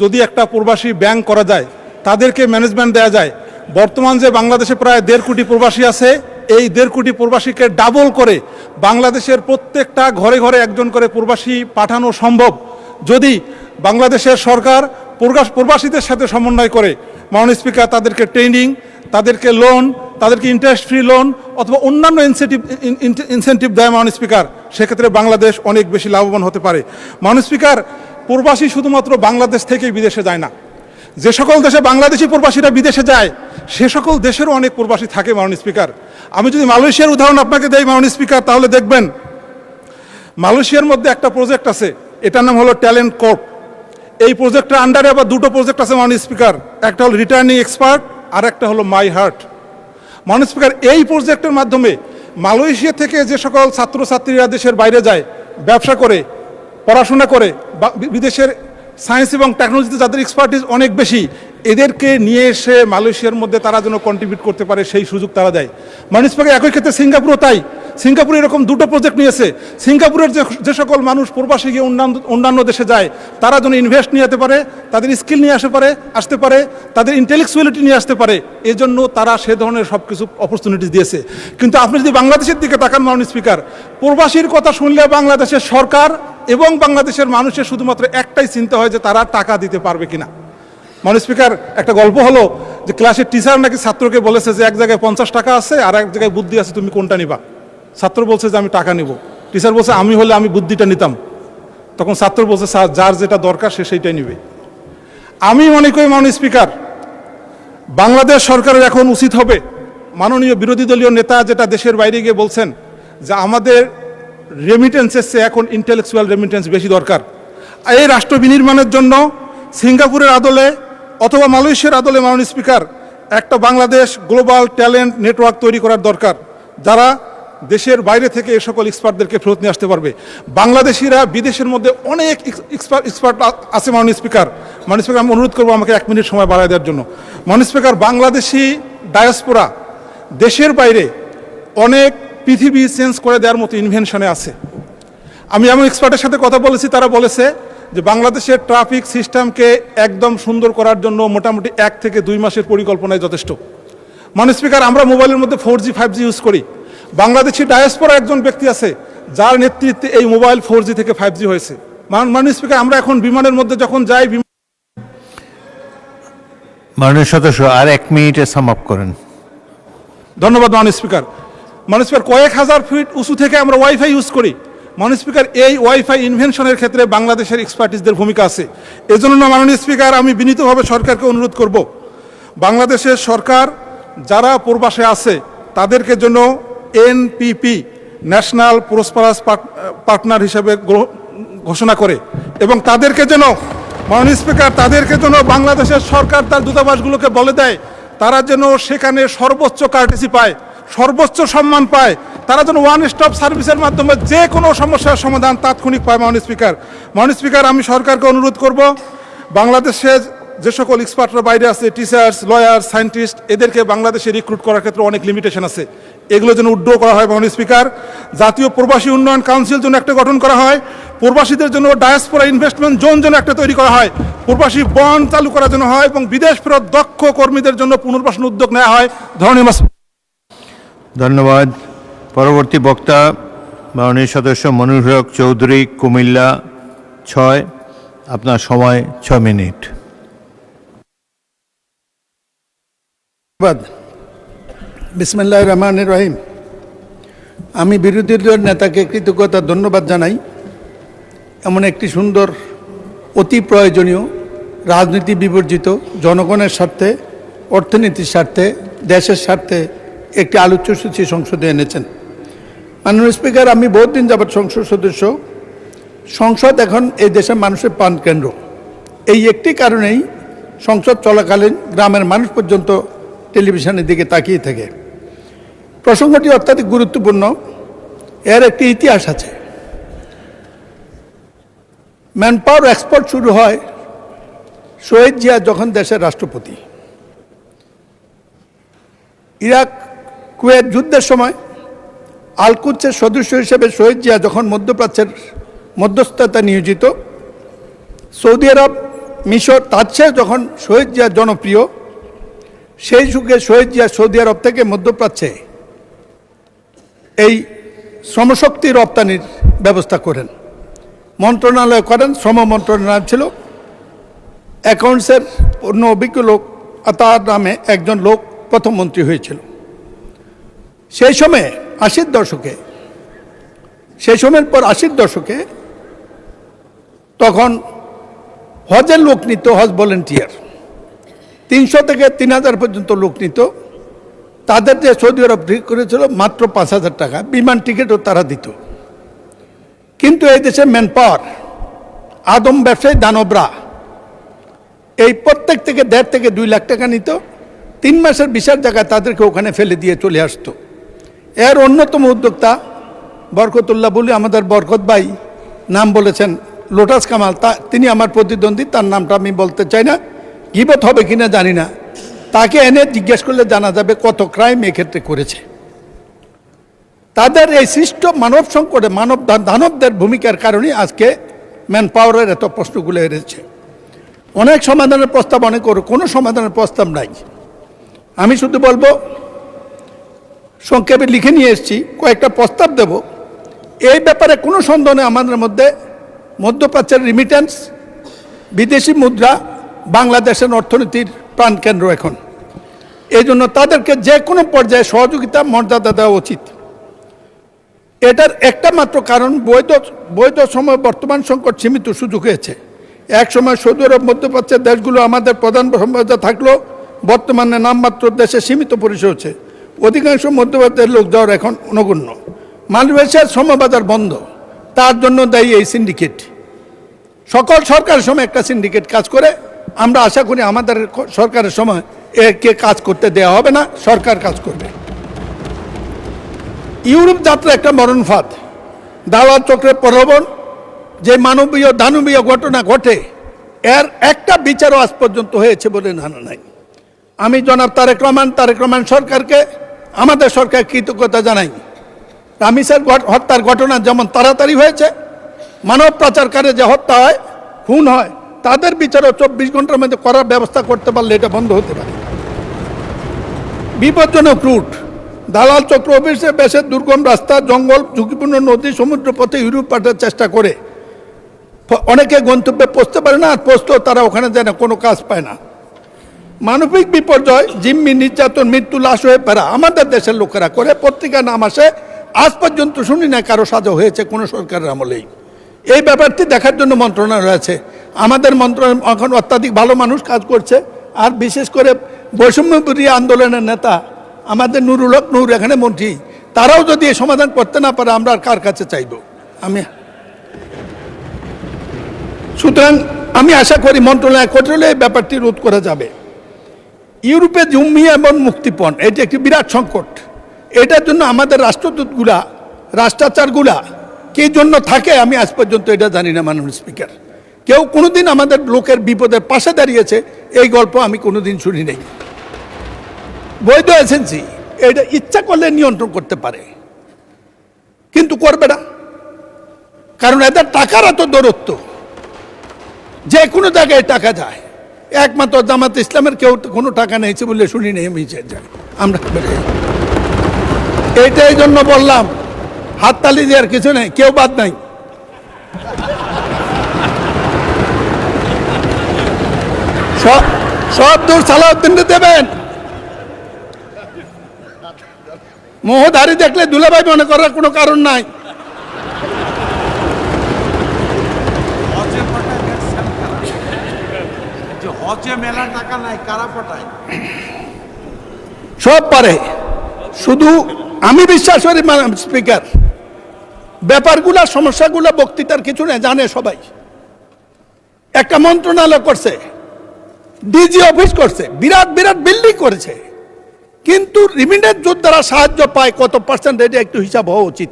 E: যদি একটা প্রবাসী ব্যাংক করা যায়, তাদেরকে ম্যানেজমেন্ট দেওয়া যায়, বর্তমান যে বাংলাদেশে প্রায় 1.5 কোটি প্রবাসী আছে, এই 1.5 কোটি প্রবাসীকে ডাবল করে বাংলাদেশের প্রত্যেকটা ঘরে ঘরে একজন করে প্রবাসী পাঠানো সম্ভব যদি বাংলাদেশের সরকার প্রবাসীদের সাথে সমন্বয় করে। মাননীয় স্পিকার, তাদেরকে ট্রেনিং, তাদেরকে লোন, তাদেরকে ইন্টারেস্ট ফ্রি লোন অথবা অন্যান্য ইনসেন্টিভ দেয় মাননীয় স্পিকার, সেক্ষেত্রে বাংলাদেশ অনেক বেশি লাভবান হতে পারে। মাননীয় স্পিকার, প্রবাসী শুধুমাত্র বাংলাদেশ থেকেই বিদেশে যায় না, যে সকল দেশে বাংলাদেশি প্রবাসীরা বিদেশে যায় সে সকল দেশেরও অনেক প্রবাসী থাকে মাননীয় স্পিকার। আমি যদি মালয়েশিয়ার উদাহরণ আপনাকে দেই মাননীয় স্পিকার, তাহলে দেখবেন মালয়েশিয়ার মধ্যে একটা প্রজেক্ট আছে, এটার নাম হলো ট্যালেন্ট কোর্ট। এই প্রজেক্টের আন্ডারে আবার দুটো প্রজেক্ট আছে মাননীয় স্পিকার, একটা হলো রিটার্নিং এক্সপার্ট আর একটা হলো মাই হার্ট। মাননীয় স্পিকার, এই প্রজেক্টের মাধ্যমে মালয়েশিয়া থেকে যে সকল ছাত্রছাত্রীরা দেশের বাইরে যায়, ব্যবসা করে, পড়াশোনা করে, বিদেশের সায়েন্স এবং টেকনোলজিতে যাদের এক্সপার্টিস অনেক বেশি, এদেরকে নিয়ে এসে মালয়েশিয়ার মধ্যে তারা যেন কন্ট্রিবিউট করতে পারে সেই সুযোগ তারা দেয়। মাননীয় স্পিকার, একই ক্ষেত্রে সিঙ্গাপুরও তাই। সিঙ্গাপুরে এরকম দুটো প্রজেক্ট নিয়েছে। সিঙ্গাপুরের যে সকল মানুষ প্রবাসী গিয়ে অন্যান্য দেশে যায় তারা যেন ইনভেস্ট নিয়ে যেতে পারে, তাদের স্কিল নিয়ে আসতে পারে, তাদের ইন্টেলেকচুয়ালিটি নিয়ে আসতে পারে, এই জন্য তারা সে ধরনের সব কিছু অপরচুনিটিস দিয়েছে। কিন্তু আপনি যদি বাংলাদেশের দিকে তাকান মাননীয় স্পিকার, প্রবাসীর কথা শুনলে বাংলাদেশের সরকার এবং বাংলাদেশের মানুষের শুধুমাত্র একটাই চিন্তা হয় যে তারা টাকা দিতে পারবে কিনা। মাননীয় স্পিকার, একটা গল্প হলো যে ক্লাসের টিচার নাকি ছাত্রকে বলেছে যে এক জায়গায় 50 টাকা আছে আর এক জায়গায় বুদ্ধি আছে, তুমি কোনটা নিবা? ছাত্র বলছে যে আমি টাকা নিব। টিচার বলছে আমি হলে আমি বুদ্ধিটা নিতাম। তখন ছাত্র বলছে স্যার, যার যেটা দরকার সে সেইটাই নিবে। আমি মনে করি মাননীয় স্পিকার, বাংলাদেশ সরকারের এখন উচিত হবে, মাননীয় বিরোধী দলীয় নেতা যেটা দেশের বাইরে গিয়ে বলছেন যে আমাদের রেমিটেন্সের চেয়ে এখন ইন্টেলেকচুয়াল রেমিটেন্স বেশি দরকার। এই রাষ্ট্র বিনির্মাণের জন্য সিঙ্গাপুরের আদলে অথবা মালয়েশিয়ার আদলে মাননীয় স্পিকার একটা বাংলাদেশ গ্লোবাল ট্যালেন্ট নেটওয়ার্ক তৈরি করার দরকার, যারা দেশের বাইরে থেকে এ সকল এক্সপার্টদেরকে ফেরত নিয়ে আসতে পারবে। বাংলাদেশিরা বিদেশের মধ্যে অনেক এক্সপার্ট আছে মাননীয় স্পিকার। মাননীয় স্পিকার, আমি অনুরোধ করবো আমাকে 1 মিনিট সময় বাড়ায় দেওয়ার জন্য। মাননীয় স্পিকার, বাংলাদেশি ডায়াসপোরা দেশের বাইরে অনেক পৃথিবী চেঞ্জ করে দেওয়ার মতো ইনভেনশনে আছে। আমি এমন এক্সপার্টের সাথে কথা বলেছি, তারা বলেছে যে বাংলাদেশের ট্রাফিক সিস্টেমকে একদম সুন্দর করার জন্য মোটামুটি 1 থেকে 2 মাসের পরিকল্পনায় যথেষ্ট। মাননীয় স্পিকার, আমরা মোবাইলের মধ্যে 4G 5G ইউজ করি। বাংলাদেশি ডায়াসপোরা একজন ব্যক্তি আছে যার নেতৃত্বে এই মোবাইল 4G থেকে 5G হয়েছে। মাননীয় স্পিকার, আমরা এখন বিমানের মধ্যে যখন যাই,
A: মাননীয় সদস্য আর 1 মিনিটে সাম আপ করেন।
E: ধন্যবাদ মাননীয় স্পিকার। মাননীয় স্পিকার, কয়েক হাজার ফিট উঁচু থেকে আমরা ওয়াইফাই ইউজ করি। মাননীয় স্পিকার, এই ওয়াইফাই ইনভেনশনের ক্ষেত্রে বাংলাদেশের এক্সপার্টিসদের ভূমিকা আছে। এজন্য মাননীয় স্পিকার, আমি বিনীতভাবে সরকারকে অনুরোধ করব, বাংলাদেশের সরকার যারা প্রবাসে আছে তাদেরকে জন্য এনপিপি ন্যাশনাল প্রসপারাস পার্টনার হিসেবে ঘোষণা করে এবং তাদেরকে যেন মাননীয় স্পিকার, তাদেরকে যেন বাংলাদেশের সরকার তার দূতাবাসগুলোকে বলে দেয় তারা যেন সেখানে সর্বোচ্চ কার্টেসি পায়, সর্বোচ্চ সম্মান পায়, তারা যেন ওয়ান স্টপ সার্ভিসের মাধ্যমে যে কোনো সমস্যার সমাধান তাৎক্ষণিক পায়। মাননীয় স্পিকার, আমি সরকারকে অনুরোধ করব, বাংলাদেশের যে সকল এক্সপার্টরা বাইরে আছে, টিচার্স, লয়ার, সায়েন্টিস্ট, এদেরকে বাংলাদেশে রিক্রুট করার ক্ষেত্রে অনেক লিমিটেশন আছে, এগুলো যেন উইথড্র করা হয়। মাননীয় স্পিকার, জাতীয় প্রবাসী উন্নয়ন কাউন্সিল যেন একটা গঠন করা হয়, প্রবাসীদের জন্য ডায়াসপোরা ইনভেস্টমেন্ট জোন যেন একটা তৈরি করা হয়, প্রবাসী বন্ড চালু করা যেন হয় এবং বিদেশ ফেরত দক্ষ কর্মীদের জন্য পুনর্বাসন উদ্যোগ নেওয়া হয়।
A: ধন্যবাদ। পরবর্তী বক্তা মাননীয় সদস্য মনির হক চৌধুরী, কুমিল্লা 6। আপনার সময় 6 মিনিট।
B: বিসমিল্লাহির রহমানির রহিম। আমি বিরোধী দলের নেতাকে কৃতজ্ঞতা ধন্যবাদ জানাই, এমন একটি সুন্দর, অতি প্রয়োজনীয়, রাজনীতি বিবর্জিত, জনগণের স্বার্থে, অর্থনীতির স্বার্থে, দেশের স্বার্থে একটি আলোচ্যসূচি সংসদে এনেছেন। মাননীয় স্পিকার, আমি বহুদিন যাবৎ সংসদ সদস্য। সংসদ এখন এই দেশের মানুষের প্রাণকেন্দ্র। এই একটি কারণেই সংসদ চলাকালীন গ্রামের মানুষ পর্যন্ত টেলিভিশনের দিকে তাকিয়ে থাকে। প্রসঙ্গটি অত্যাধিক গুরুত্বপূর্ণ, এর একটি ইতিহাস আছে। ম্যান পাওয়ার এক্সপোর্ট শুরু হয় শহীদ জিয়া যখন দেশের রাষ্ট্রপতি। ইরাক কুয়েত যুদ্ধের সময় আল-কুদসের সদস্য হিসেবে শহীদ জিয়া যখন মধ্যপ্রাচ্যের মধ্যস্থতা নিয়োজিত, সৌদি আরব, মিশর, তার চেয়ে যখন শহীদ জিয়া জনপ্রিয়, সেই যুগে শহীদ জিয়া সৌদি আরব থেকে মধ্যপ্রাচ্যে এই শ্রমশক্তি রপ্তানির ব্যবস্থা করেন, মন্ত্রণালয় করেন। শ্রম মন্ত্রণালয় ছিল, অ্যাকাউন্টসের অন্য অভিজ্ঞ লোক তার নামে একজন লোক প্রথম মন্ত্রী হয়েছিল। সেই সময়ে 80-র দশকে, সেই সময়ের পর 80-র দশকে তখন
F: হজের লোক নিত, হজ ভলেন্টিয়ার 300 থেকে 3000 পর্যন্ত লোক নিত। তাদের যে সৌদি আরব ঠিক করেছিল মাত্র 5000 টাকা, বিমান টিকিটও তারা দিত। কিন্তু এই দেশে ম্যান পাওয়ার, আদম ব্যবসায়ী দানবরা এই প্রত্যেক থেকে 1.5 থেকে 2 লাখ টাকা নিত। 3 মাসের ভিসার জায়গায় তাদেরকে ওখানে ফেলে দিয়ে চলে আসতো। এর অন্যতম উদ্যোক্তা বরকতুল্লাহ বলি, আমাদের বরকত ভাই নাম বলেছেন, লোটাস কামাল, তিনি আমার প্রতিদ্বন্দ্বী, তার নামটা আমি বলতে চাই না, গীবত হবে কিনা জানি না। তাকে এনে জিজ্ঞেস করলে জানা যাবে কত ক্রাইম এক্ষেত্রে করেছে। তাদের এই সৃষ্ট মানব সংকটে দানবদের ভূমিকার কারণে আজকে ম্যান পাওয়ারের এত প্রশ্নগুলো এসেছে। অনেক সমাধানের প্রস্তাব অনেক কোনো সমাধানের প্রস্তাব নাই। আমি শুধু বলবো, সংক্ষেপে লিখে নিয়ে এসেছি, কয়েকটা প্রস্তাব দেব। এই ব্যাপারে কোনো সন্দেহ নেই, আমাদের মধ্যে মধ্যপ্রাচ্যের রিমিটেন্স, বিদেশি মুদ্রা বাংলাদেশের অর্থনীতির প্রাণকেন্দ্র এখন। এই জন্য তাদেরকে যে কোনো পর্যায়ে সহযোগিতা মর্যাদা দেওয়া উচিত। এটার একটা মাত্র কারণ, বৈধ সময় বর্তমান সংকট সীমিত সুযোগ হয়েছে। এক সময় সৌদি আরব মধ্যপ্রাচ্যের দেশগুলো আমাদের প্রধান সম্ভাব্যতা থাকলেও বর্তমানে নামমাত্র দেশে সীমিত পরিসর হচ্ছে। অধিকাংশ মধ্যপ্রাচ্যের লোক যাওয়ার এখন নগণ্য। মালয়েশিয়ার শ্রমবাজার বন্ধ, তার জন্য দায়ী এই সিন্ডিকেট। সকল সরকারের সময় একটা সিন্ডিকেট কাজ করে। আমরা আশা করি আমাদের সরকারের সময় একে কাজ করতে দেওয়া হবে না, সরকার কাজ করবে। ইউরোপ যাত্রা একটা মরণ ফাঁদ, দালাল চক্রের প্রলোভন, যে মানবীয় দানবীয় ঘটনা ঘটে, এর একটা বিচারও আজ পর্যন্ত হয়েছে বলে জানা নাই। আমি জনাব তারেক রহমান সরকারকে, আমাদের সরকার কৃতজ্ঞতা জানাই। রামিসের হত্যার ঘটনা যেমন তাড়াতাড়ি হয়েছে, মানব পাচারকারী যে হত্যা হয়, খুন হয়, তাদের বিচারও 24 ঘন্টার মধ্যে করার ব্যবস্থা করতে পারলে এটা বন্ধ হতে পারে। বিপজ্জনক রুট, দালাল চক্র অফিসে বেশে দুর্গম রাস্তা, জঙ্গল, ঝুঁকিপূর্ণ নদী, সমুদ্র পথে ইউরোপ পাঠার চেষ্টা করে। অনেকে গন্তব্যে পৌঁছতে পারে না, আর পৌঁছতেও তারা ওখানে যায় না, কোনো কাজ পায় না। মানবিক বিপর্যয়, জিম্মি, নির্যাতন, মৃত্যু, লাশ হয়ে পেরা আমাদের দেশের লোকেরা করে। পত্রিকা নাম আসে, আজ পর্যন্ত শুনি না কারো সাজা হয়েছে কোনো সরকারের আমলেই। এই ব্যাপারটি দেখার জন্য মন্ত্রণালয় রয়েছে। আমাদের মন্ত্রণালয় এখন অত্যাধিক ভালো মানুষ কাজ করছে। আর বিশেষ করে বৈষম্যবিরোধী আন্দোলনের নেতা আমাদের নুরুল হক নূর, এখানে মন্ত্রী, তারাও যদি এই সমাধান করতে না পারে, আমরা আর কার কাছে চাইব? সুতরাং আমি আশা করি মন্ত্রণালয় করলে এই ব্যাপারটি রোধ করা যাবে। ইউরোপে জমি এবং মুক্তিপণ, এটি একটি বিরাট সংকট। এটার জন্য আমাদের রাষ্ট্রদূতগুলা, রাষ্ট্রাচারগুলা কি জন্য থাকে আমি আজ পর্যন্ত এটা জানি না। মাননীয় স্পিকার, কেউ কোনোদিন আমাদের লোকের বিপদের পাশে দাঁড়িয়েছে এই গল্প আমি কোনোদিন শুনি নাই। বৈধ এজেন্সি এটা ইচ্ছা করলে নিয়ন্ত্রণ করতে পারে, কিন্তু করবে না, কারণ এদের টাকার এত দৌরত্ব, যে কোনো জায়গায় টাকা যায়। একমাত্র জামাত ইসলামের কেউ কোনো টাকা নিয়েছে বলে শুনি নেই আমি, আমরা এইটাই জন্য বললাম, হাততালি দেওয়ার কিছু নেই, কেউ বাদ নাই। সব দূর সালাউদ্দিন দেবেন। মোহধারী দেখলে দুলাভাই মনে করার কোনো কারণ নাই। সব পারে, শুধু আমি বিশ্বাস করি স্পিকার, ব্যাপারগুলা সমস্যাগুলো বক্তৃতার কিছু নেই, জানে সবাই। একটা মন্ত্রণালয় করছে, ডিজি অফিস করছে, বিরাট বিরাট বিল্ডিং করেছে, কিন্তু রিমিটেন্স যোদ্ধারা সাহায্য পায় কত পার্সেন্ট, এটা একটু হিসাব হওয়া উচিত।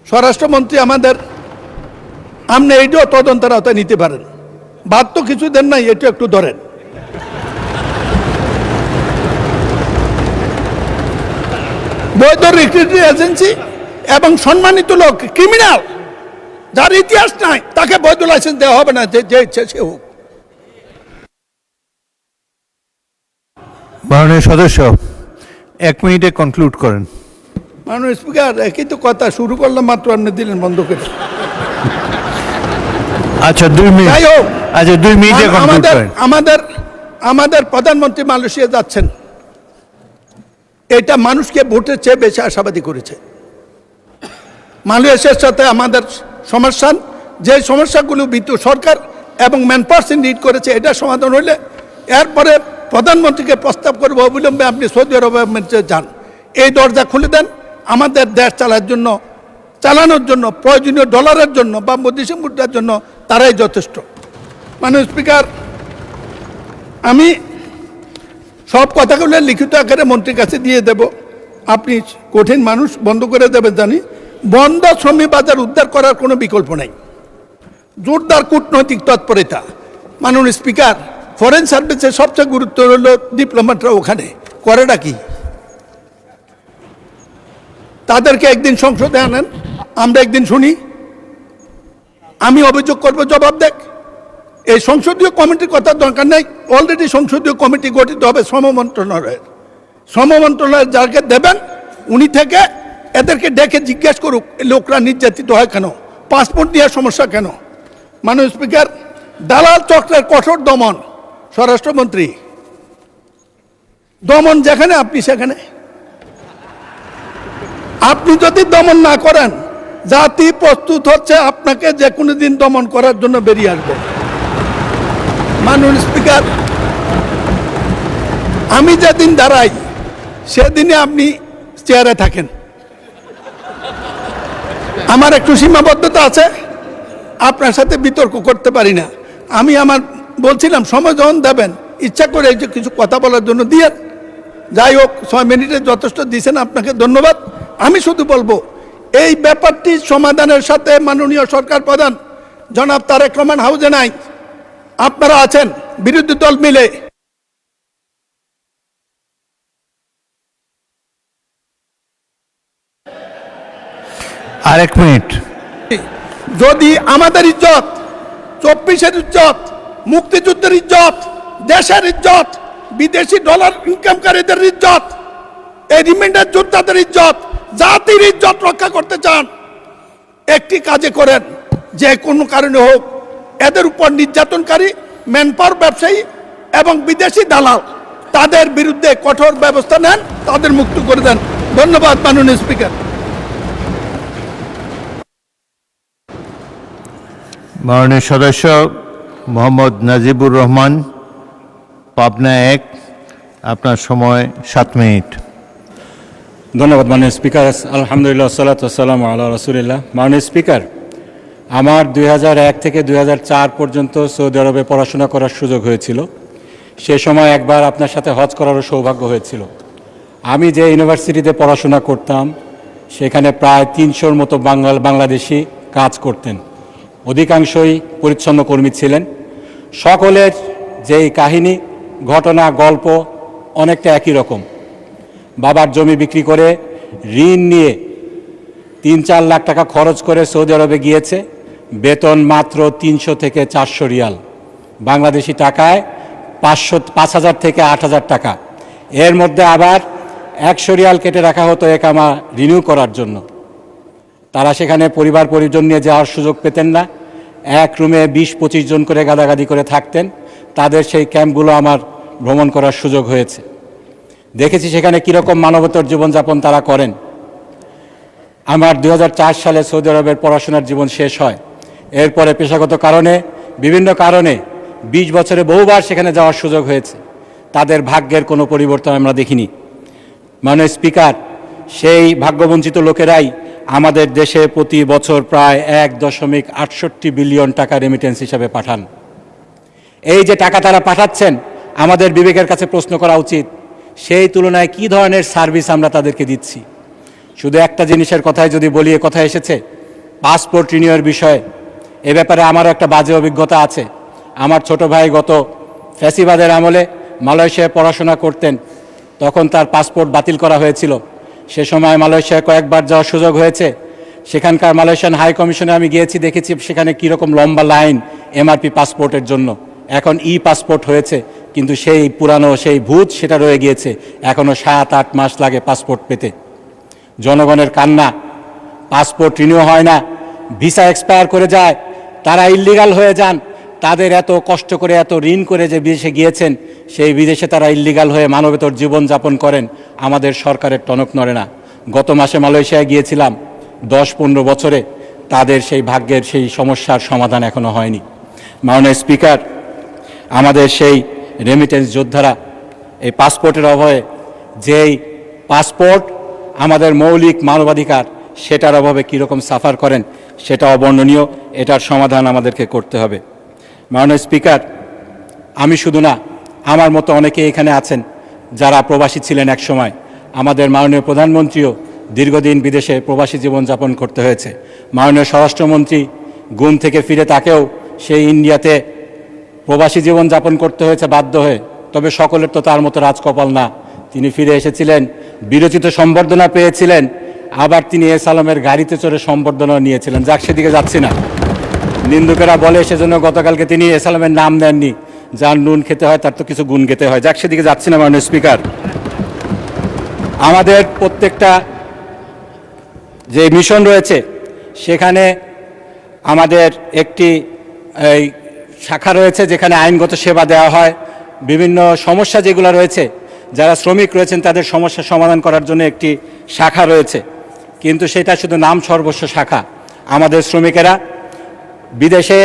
F: স্বরাষ্ট্রমন্ত্রী আমাদের, আপনি এইটাও তদন্তের আওতায় নিতে পারেন। বাদ তো কিছু দেন নাই, এটা একটু ধরেন। বৈধ রিক্রুটিং এজেন্সি এবং সম্মানিত লোক, ক্রিমিনাল যার ইতিহাস নাই, তাকে বৈধ লাইসেন্স দেওয়া হবে না, যে ইচ্ছে সে হোক।
A: মাননীয় সদস্য, 1 মিনিটে কনক্লুড করেন।
F: মাননীয় স্পিকার, একই তো কথা শুরু করলাম মাত্র, আপনি দিলেন বন্ধ করে।
A: আচ্ছা 2 মিনিট,
F: যাই হোক,
A: আচ্ছা 2 মিনিটে কনক্লুড করেন।
F: আমাদের প্রধানমন্ত্রী মালয়েশিয়া যাচ্ছেন, এটা মানুষকে ভোটের চেয়ে বেশি আশাবাদী করেছে। মালয়েশিয়ার সাথে আমাদের সমস্যা, যে সমস্যাগুলো সরকার এবং ম্যান পার্সন নিড করেছে, এটা সমাধান হইলে এরপরে প্রধানমন্ত্রীকে প্রস্তাব করবো অবিলম্বে আপনি সৌদি আরবে যান, এই দরজা খুলে দেন আমাদের দেশ চালানোর জন্য প্রয়োজনীয় ডলারের জন্য বা বৈদেশিক মুদ্রার জন্য তারাই যথেষ্ট। মাননীয় স্পিকার, আমি সব কথাগুলো লিখিত আকারে মন্ত্রীর কাছে দিয়ে দেব, আপনি কঠিন মানুষ, বন্ধ করে দেবেন জানি। বন্ধ শ্রমিক বাজার উদ্ধার করার কোনো বিকল্প নাই, জোরদার কূটনৈতিক তৎপরতা। মাননীয় স্পিকার, ফরেন সার্ভিসের সবচেয়ে গুরুত্ব হলো ডিপ্লোম্যাটরা ওখানে করেটা কি, তাদেরকে একদিন সংসদে আনেন, আমরা একদিন শুনি, আমি অভিযোগ করব, জবাব দেখ। এই সংসদীয় কমিটির কথা দরকার নেই, অলরেডি সংসদীয় কমিটি গঠিত হবে শ্রম মন্ত্রণালয়ের যাকে দেবেন উনি থেকে এদেরকে ডেকে জিজ্ঞেস করুক লোকরা নির্যাতিত হয় কেন, পাসপোর্ট দেওয়ার সমস্যা কেন। মাননীয় স্পিকার, দালাল চক্রের কঠোর দমন, স্বরাষ্ট্রমন্ত্রী, দমন যেখানে আপনি সেখানে। আপনি যদি দমন না করেন, জাতি প্রস্তুত হচ্ছে আপনাকে যে কোনো দিন দমন করার জন্য বেরিয়ে আসবে। মাননীয় স্পিকার, আমি যেদিন দাঁড়াই সেদিনে আপনি চেয়ারে থাকেন, আমার একটু সীমাবদ্ধতা আছে, আপনার সাথে বিতর্ক করতে পারি না। আমি বলছিলাম সময় যখন দেবেন ইচ্ছা করে এই যে কিছু কথা বলার জন্য দিয়ে, যাই হোক 6 মিনিটে যথেষ্ট দিয়েছেন, আপনাকে ধন্যবাদ। আমি শুধু বলবো এই ব্যাপারটি সমাধানের সাথে মাননীয় সরকার প্রধান জনাব তারেক রহমান হাউজে নাই, আপনারা আছেন বিরোধী দল মিলে।
A: আরেক মিনিট।
F: যদি আমাদের ইজ্জত, 24-এর ইজ্জত, মুক্তিযুদ্ধের ইজ্জত, দেশের ইজ্জত, বিদেশি ডলার ইনকামকারীদের ইজ্জত, এই রিমাইন্ডার যোদ্ধাদের ইজ্জত, জাতির ইজ্জত রক্ষা করতে চান, একটি কাজে করেন, যে কোনো কারণে হোক এদের উপর নির্যাতনকারী ম্যানপাওয়ার ব্যবসায়ী এবং বিদেশি দালাল তাদের বিরুদ্ধে কঠোর ব্যবস্থা নেন, তাদের মুক্ত করে দেন। ধন্যবাদ মাননীয় স্পিকার।
A: মাননীয় সদস্য মোহাম্মদ নাজিবুর রহমান, পাবনা 1, আপনার সময় 7 মিনিট।
G: ধন্যবাদ মাননীয় স্পিকার। আলহামদুলিল্লাহ, সালাতু ওয়াসসালামু আলা রাসূলিল্লাহ। মাননীয় স্পিকার, আমার 2001 থেকে 2004 পর্যন্ত সৌদি আরবে পড়াশোনা করার সুযোগ হয়েছিল। সে সময় একবার আপনার সাথে হজ করারও সৌভাগ্য হয়েছিল। আমি যে ইউনিভার্সিটিতে পড়াশোনা করতাম সেখানে প্রায় 300-র মতো বাংলাদেশি কাজ করতেন, অধিকাংশই পরিচ্ছন্ন কর্মী ছিলেন। সকলের যেই কাহিনী, ঘটনা, গল্প অনেকটা একই রকম। বাবার জমি বিক্রি করে ঋণ নিয়ে 3-4 লাখ টাকা খরচ করে সৌদি আরবে গিয়েছে, বেতন মাত্র 300 থেকে 400 রিয়াল, বাংলাদেশি টাকায় 5,000 থেকে 8,000 টাকা। এর মধ্যে আবার 100 রিয়াল কেটে রাখা হতো একামা রিনিউ করার জন্য। তারা সেখানে পরিবার পরিজন নিয়ে যাওয়ার সুযোগ পেতেন না, এক রুমে 20-25 জন করে গাদাগাদি করে থাকতেন। তাদের সেই ক্যাম্পগুলো আমার ভ্রমণ করার সুযোগ হয়েছে, দেখেছি সেখানে কীরকম মানবতার জীবনযাপন তারা করেন। আমার 2004 সালে সৌদি আরবের পড়াশোনার জীবন শেষ হয়। এরপরে পেশাগত কারণে, বিভিন্ন কারণে 20 বছরে বহুবার সেখানে যাওয়ার সুযোগ হয়েছে। তাদের ভাগ্যের কোনো পরিবর্তন আমরা দেখিনি। মাননীয় স্পিকার, সেই ভাগ্যবঞ্চিত লোকেরাই আমাদের দেশে প্রতি বছর প্রায় 1.68 বিলিয়ন টাকা রেমিটেন্স হিসাবে পাঠান। এই যে টাকা তারা পাঠাচ্ছেন, আমাদের বিবেকের কাছে প্রশ্ন করা উচিত, সেই তুলনায় কী ধরনের সার্ভিস আমরা তাদেরকে দিচ্ছি। শুধু একটা জিনিসের কথাই যদি বলি, কথা এসেছে পাসপোর্ট রিনিউয়ের বিষয়ে। এ ব্যাপারে আমারও একটা বাজে অভিজ্ঞতা আছে। আমার ছোট ভাই গত ফ্যাসিবাদের আমলে মালয়েশিয়ায় পড়াশোনা করতেন, তখন তার পাসপোর্ট বাতিল করা হয়েছিল। সে সময় মালয়েশিয়ায় কয়েকবার যাওয়ার সুযোগ হয়েছে। সেখানকার মালয়েশিয়ান হাই কমিশনে আমি গিয়েছি, দেখেছি সেখানে কীরকম লম্বা লাইন এমআরপি পাসপোর্টের জন্য। এখন পাসপোর্ট হয়েছে, কিন্তু সেই পুরানো সেই ভূত সেটা রয়ে গিয়েছে। এখনও 7-8 মাস লাগে পাসপোর্ট পেতে। জনগণের কান্না, পাসপোর্ট রিনিউ হয় না, ভিসা এক্সপায়ার করে যায়, তারা ইল্লিগাল হয়ে যান। তাদের এত কষ্ট করে, এত ঋণ করে যে বিদেশে গিয়েছেন, সেই বিদেশে তারা ইল্লিগাল হয়ে মানবেতর জীবনযাপন করেন। আমাদের সরকারের টনক নড়ে না। গত মাসে মালয়েশিয়ায় গিয়েছিলাম, 10-15 বছরে তাদের সেই ভাগ্যের সেই সমস্যার সমাধান এখনো হয়নি। মাননীয় স্পিকার, আমাদের সেই রেমিটেন্স যোদ্ধারা এই পাসপোর্টের অভাবে, যেই পাসপোর্ট আমাদের মৌলিক মানবাধিকার, সেটার অভাবে কীরকম সাফার করেন সেটা অবর্ণনীয়। এটার সমাধান আমাদেরকে করতে হবে। মাননীয় স্পিকার, আমি শুধু না, আমার মতো অনেকে এখানে আছেন যারা প্রবাসী ছিলেন এক সময়। আমাদের মাননীয় প্রধানমন্ত্রীও দীর্ঘদিন বিদেশে প্রবাসী জীবনযাপন করতে হয়েছে। মাননীয় স্বরাষ্ট্রমন্ত্রী গুম থেকে ফিরে তাকেও সেই ইন্ডিয়াতে প্রবাসী জীবনযাপন করতে হয়েছে বাধ্য হয়ে। তবে সকলের তো তার মতো রাজকপাল না। তিনি ফিরে এসেছিলেন, বিরচিত সম্বর্ধনা পেয়েছিলেন, আবার তিনি এস আলমের গাড়িতে চড়ে সম্বর্ধনা নিয়েছিলেন। যাক, সেদিকে যাচ্ছি না। নিন্দুকেরা বলে সেজন্য গতকালকে তিনি এস আলমের নাম নেননি। যার নুন খেতে হয় তার তো কিছু গুণ খেতে হয়। যাক, সেদিকে যাচ্ছি না। মাননীয় স্পিকার, আমাদের প্রত্যেকটা যে মিশন রয়েছে সেখানে আমাদের একটি এই শাখা রয়েছে যেখানে আইনগত সেবা দেওয়া হয়। বিভিন্ন সমস্যা যেগুলো রয়েছে, যারা শ্রমিক রয়েছেন তাদের সমস্যা সমাধান করার জন্য একটি শাখা রয়েছে, কিন্তু সেটা শুধু নাম সর্বস্ব শাখা। আমাদের শ্রমিকেরা বিদেশে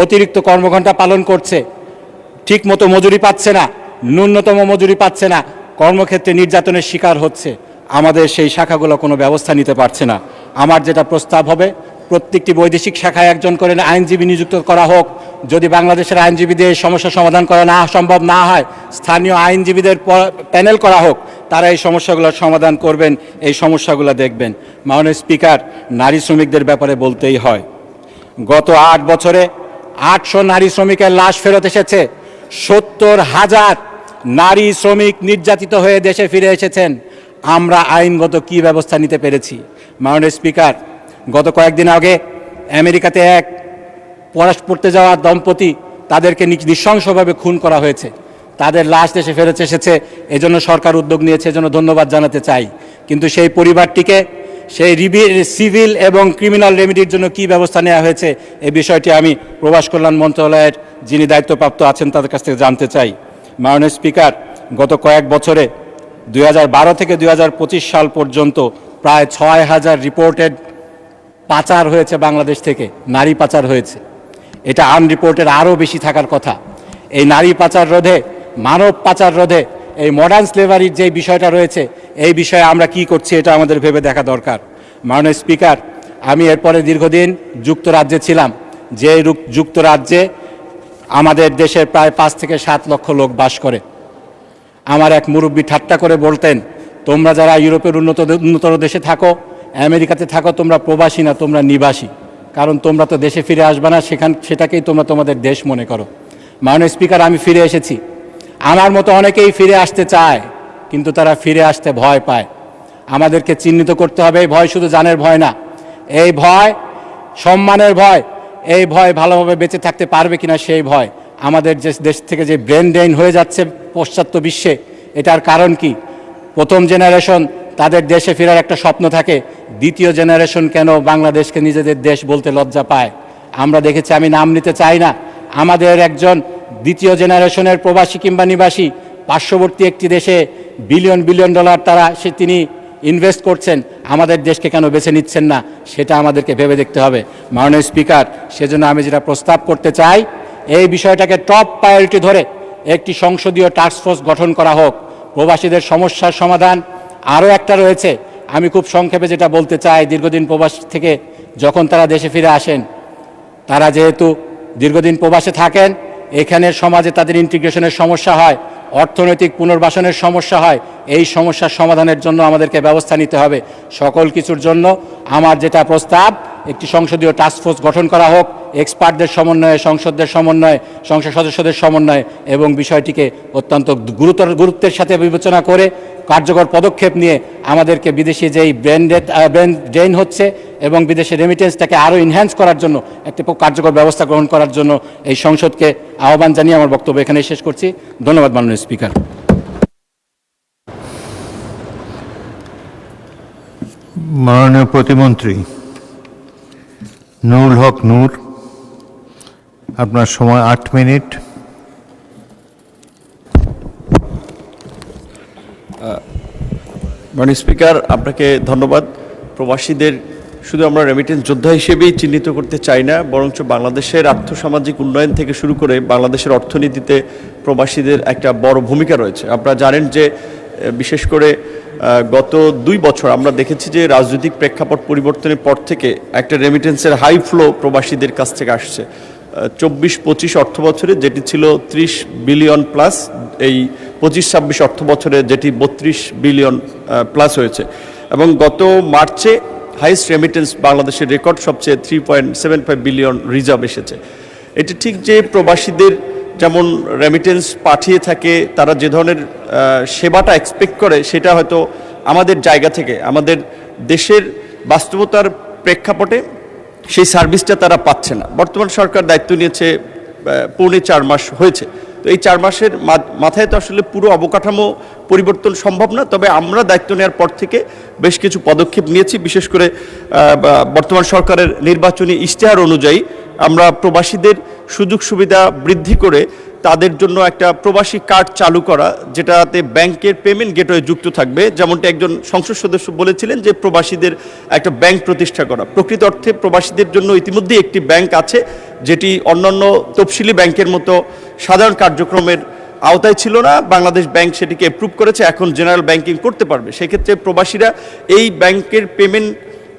G: অতিরিক্ত কর্মঘণ্টা পালন করছে, ঠিকমতো মজুরি পাচ্ছে না, ন্যূনতম মজুরি পাচ্ছে না, কর্মক্ষেত্রে নির্যাতনের শিকার হচ্ছে। আমাদের সেই শাখাগুলো কোনো ব্যবস্থা নিতে পারছে না। আমার যেটা প্রস্তাব হবে, প্রত্যেকটি বৈদেশিক শাখায় একজন করে আইনজীবী নিযুক্ত করা হোক। যদি বাংলাদেশের আইনজীবীদের সমস্যা সমাধান করা সম্ভব না হয়, স্থানীয় আইনজীবীদের প্যানেল করা হোক, তারা এই সমস্যাগুলোর সমাধান করবেন, এই সমস্যাগুলো দেখবেন। মাননীয় স্পিকার, নারী শ্রমিকদের ব্যাপারে বলতেই হয়, গত 8 বছরে 800 নারী শ্রমিকের লাশ ফেরত এসেছে। 70,000 নারী শ্রমিক নির্যাতিত হয়ে দেশে ফিরে এসেছেন। আমরা আইনগত কি ব্যবস্থা নিতে পেরেছি? মাননীয় স্পিকার, গত কয়েকদিন আগে আমেরিকাতে এক পড়তে যাওয়া দম্পতি, তাদেরকে নৃশংসভাবে খুন করা হয়েছে। তাদের লাশ দেশে ফেরত এসেছে, এজন্য সরকার উদ্যোগ নিয়েছে, এজন্য ধন্যবাদ জানাতে চাই। কিন্তু সেই পরিবারটিকে সেই সিভিল এবং ক্রিমিনাল রেমিডির জন্য কি ব্যবস্থা নেওয়া হয়েছে, এই বিষয়টি আমি প্রবাস কল্যাণ মন্ত্রণালয়ের যিনি দায়িত্বপ্রাপ্ত আছেন তাদের কাছ থেকে জানতে চাই। মাননীয় স্পিকার, গত কয়েক বছরে 2012 থেকে 2025 সাল পর্যন্ত প্রায় 6,000 রিপোর্টেড পাচার হয়েছে বাংলাদেশ থেকে, নারী পাচার হয়েছে। এটা আনরিপোর্টেড আরও বেশি থাকার কথা। এই নারী পাচার রোধে, মানব পাচার রোধে, এই মডার্ন স্লেভারির যে বিষয়টা রয়েছে, এই বিষয়ে আমরা কি করছি এটা আমাদের ভেবে দেখা দরকার। মাননীয় স্পিকার, আমি এরপরে দীর্ঘদিন যুক্তরাজ্যে ছিলাম, যে যুক্তরাজ্যে আমাদের দেশের প্রায় 5 থেকে 7 লক্ষ লোক বাস করে। আমার এক মুরব্বী ঠাট্টা করে বলতেন, তোমরা যারা ইউরোপের উন্নতর দেশে থাকো, আমেরিকাতে থাকো, তোমরা প্রবাসী না, তোমরা নিবাসী। কারণ তোমরা তো দেশে ফিরে আসবে না, সেটাকেই তোমরা তোমাদের দেশ মনে করো। মাননীয় স্পিকার, আমি ফিরে এসেছি। আমার মতো অনেকেই ফিরে আসতে চায়, কিন্তু তারা ফিরে আসতে ভয় পায়। আমাদেরকে চিহ্নিত করতে হবে, এই ভয় শুধু জানের ভয় না, এই ভয় সম্মানের ভয়, এই ভয় ভালোভাবে বেঁচে থাকতে পারবে কিনা সেই ভয়। আমাদের যে দেশ থেকে যে ব্রেন ড্রেন হয়ে যাচ্ছে পাশ্চাত্য বিশ্বে, এটার কারণ কি? প্রথম জেনারেশন তাদের দেশে ফেরার একটা স্বপ্ন থাকে, দ্বিতীয় জেনারেশন কেন বাংলাদেশকে নিজেদের দেশ বলতে লজ্জা পায়। আমরা দেখেছি, আমি নাম নিতে চাই না, আমাদের একজন দ্বিতীয় জেনারেশনের প্রবাসী কিংবা নিবাসী পার্শ্ববর্তী একটি দেশে বিলিয়ন বিলিয়ন ডলার তিনি ইনভেস্ট করছেন। আমাদের দেশকে কেন বেছে নিচ্ছেন না, সেটা আমাদেরকে ভেবে দেখতে হবে। মাননীয় স্পিকার, সেজন্য আমি যেটা প্রস্তাব করতে চাই, এই বিষয়টাকে টপ প্রায়োরিটি ধরে একটি সংসদীয় টাস্কফোর্স গঠন করা হোক। প্রবাসীদের সমস্যার সমাধান আরও একটা রয়েছে, আমি খুব সংক্ষেপে যেটা বলতে চাই। দীর্ঘদিন প্রবাস থেকে যখন তারা দেশে ফিরে আসেন, তারা যেহেতু দীর্ঘদিন প্রবাসে থাকেন, এখানের সমাজে তাদের ইন্টিগ্রেশনের সমস্যা হয়, অর্থনৈতিক পুনর্বাসনের সমস্যা হয়। এই সমস্যার সমাধানের জন্য আমাদেরকে ব্যবস্থা নিতে হবে। সকল কিছুর জন্য আমার যেটা প্রস্তাব, একটি সংসদীয় টাস্কফোর্স গঠন করা হোক, এক্সপার্টদের সমন্বয়ে, সংসদের সমন্বয়ে, সংসদ সদস্যদের সমন্বয়ে, এবং বিষয়টিকে অত্যন্ত গুরুত্বের সাথে বিবেচনা করে কার্যকর পদক্ষেপ নিয়ে আমাদেরকে বিদেশি যেই ব্রেন ড্রেন হচ্ছে এবং বিদেশি রেমিটেন্সটাকে আরও এনহ্যান্স করার জন্য একটি কার্যকর ব্যবস্থা গ্রহণ করার জন্য এই সংসদকে আহ্বান জানিয়ে আমার বক্তব্য এখানে শেষ করছি। ধন্যবাদ মাননীয় স্পিকার।
A: মাননীয় প্রতিমন্ত্রী নুরুল হক নূর, আপনার সময় 8 মিনিট।
H: মাননীয় স্পিকার, আপনাকে ধন্যবাদ। প্রবাসীদের শুধু আমরা রেমিটেন্স যোদ্ধা হিসেবেই চিহ্নিত করতে চাই না, বরঞ্চ বাংলাদেশের আর্থসামাজিক উন্নয়ন থেকে শুরু করে বাংলাদেশের অর্থনীতিতে প্রবাসীদের একটা বড় ভূমিকা রয়েছে। আপনারা জানেন যে বিশেষ করে গত 2 বছর আমরা দেখেছি যে রাজনৈতিক প্রেক্ষাপট পরিবর্তনের পর থেকে একটা রেমিটেন্সের হাই ফ্লো প্রবাসীদের কাছ থেকে আসছে। 24-25 অর্থ বছরে যেটি ছিল 30 বিলিয়ন প্লাস, এই 25-26 অর্থ বছরে যেটি 32 বিলিয়ন প্লাস হয়েছে, এবং গত মার্চে হাইস্ট রেমিটেন্স বাংলাদেশের রেকর্ড সবচেয়ে 3.75 বিলিয়ন রিজার্ভ এসেছে। এটি ঠিক যে প্রবাসীদের যেমন রেমিটেন্স পাঠিয়ে থাকে, তারা যে ধরনের সেবাটা এক্সপেক্ট করে সেটা হয়তো আমাদের জায়গা থেকে আমাদের দেশের বাস্তবতার প্রেক্ষাপটে সেই সার্ভিসটা তারা পাচ্ছে না। বর্তমান সরকার দায়িত্ব নিয়েছে 4.5 মাস হয়েছে, তো এই 4 মাসের মাথায় তো আসলে পুরো অবকাঠামো পরিবর্তন সম্ভব না। তবে আমরা দায়িত্ব নেওয়ার পর থেকে বেশ কিছু পদক্ষেপ নিয়েছি। বিশেষ করে বর্তমান সরকারের নির্বাচনী ইশতেহার অনুযায়ী আমরা প্রবাসীদের সুযোগ সুবিধা বৃদ্ধি করে তাদের জন্য একটা প্রবাসী কার্ড চালু করা, যেটাতে ব্যাংকের পেমেন্ট গেটওয়ে যুক্ত থাকবে। যেমনটি একজন সংসদ সদস্য বলেছিলেন যে প্রবাসীদের একটা ব্যাংক প্রতিষ্ঠা করা। প্রকৃত অর্থে প্রবাসীদের জন্য ইতিমধ্যেই একটি ব্যাংক আছে, যেটি অন্যান্য তফসিলি ব্যাংকের মতো সাধারণ কার্যক্রমের আওতায় ছিল না। বাংলাদেশ ব্যাংক সেটিকে অ্যাপ্রুভ করেছে, এখন জেনারেল ব্যাংকিং করতে পারবে। সেক্ষেত্রে প্রবাসীরা এই ব্যাংকের পেমেন্ট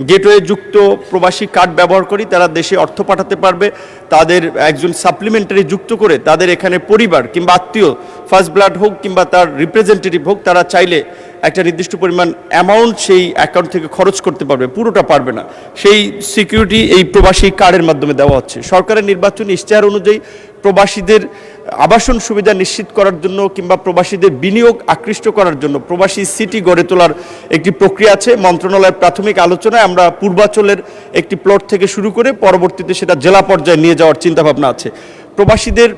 H: গেটওয়ে যুক্ত প্রবাসী কার্ড ব্যবহার করি তারা দেশে অর্থ পাঠাতে পারবে। তাদের একজন সাপ্লিমেন্টারি যুক্ত করে তাদের এখানে পরিবার কিংবা আত্মীয়, ফার্স্ট ব্লাড হোক কিংবা তার রিপ্রেজেন্টেটিভ হোক, তারা চাইলে একটা নির্দিষ্ট পরিমাণ অ্যামাউন্ট সেই অ্যাকাউন্ট থেকে খরচ করতে পারবে, পুরোটা পারবে না। সেই সিকিউরিটি এই প্রবাসী কার্ডের মাধ্যমে দেওয়া হচ্ছে। সরকারের নির্বাচনী ইশতেহার অনুযায়ী প্রবাসীদের আবাসন সুবিধা নিশ্চিত করার জন্য কিংবা প্রবাসীদের বিনিয়োগ আকৃষ্ট করার জন্য প্রবাসী সিটি গড়ে তোলার একটি প্রক্রিয়া আছে। মন্ত্রণালয়ের প্রাথমিক আলোচনায় আমরা পূর্বাঞ্চলের একটি প্লট থেকে শুরু করে পরবর্তীতে সেটা জেলা পর্যায়ে নিয়ে যাওয়ার চিন্তাভাবনা আছে। প্রবাসীদের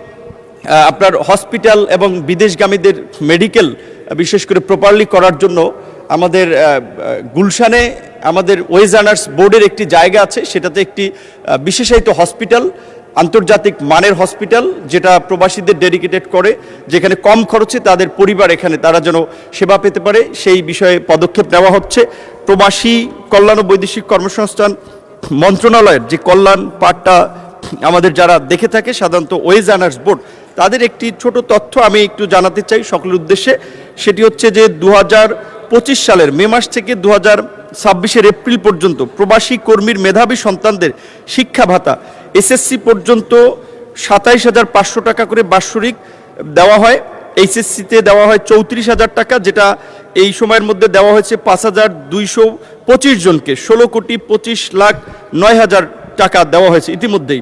H: আপনার হসপিটাল এবং বিদেশগামীদের মেডিকেল বিশেষ করে প্রপারলি করার জন্য আমাদের গুলশানে আমাদের ওয়েজ আর্নার্স বোর্ডের একটি জায়গা আছে, সেটাতে একটি বিশেষায়িত হসপিটাল, আন্তর্জাতিক মানের হসপিটাল, যেটা প্রবাসীদের ডেডিকেটেড করে, যেখানে কম খরচে তাদের পরিবার এখানে তারা যেন সেবা পেতে পারে, সেই বিষয়ে পদক্ষেপ নেওয়া হচ্ছে। প্রবাসী কল্যাণ ও বৈদেশিক কর্মসংস্থান মন্ত্রণালয়ের যে কল্যাণ পার্টটা আমাদের যারা দেখে থাকে, সাধারণত ওয়েজ আর্নার্স বোর্ড, তাদের একটি ছোট তথ্য আমি একটু জানাতে চাই সকলের উদ্দেশ্যে। সেটি হচ্ছে যে 2025 সালের মে মাস থেকে 2026 এপ্রিল পর্যন্ত প্রবাসী কর্মীর মেধাবী সন্তানদের শিক্ষা ভাতা এসএসসি পর্যন্ত 27,500 টাকা করে বাৎসরিক দেওয়া হয়। এইচএসসিতে দেওয়া হয় 34,000 টাকা, যেটা এই সময়ের মধ্যে দেওয়া হয়েছে 5,225 জনকে। 16,25,09,000 টাকা দেওয়া হয়েছে ইতিমধ্যেই।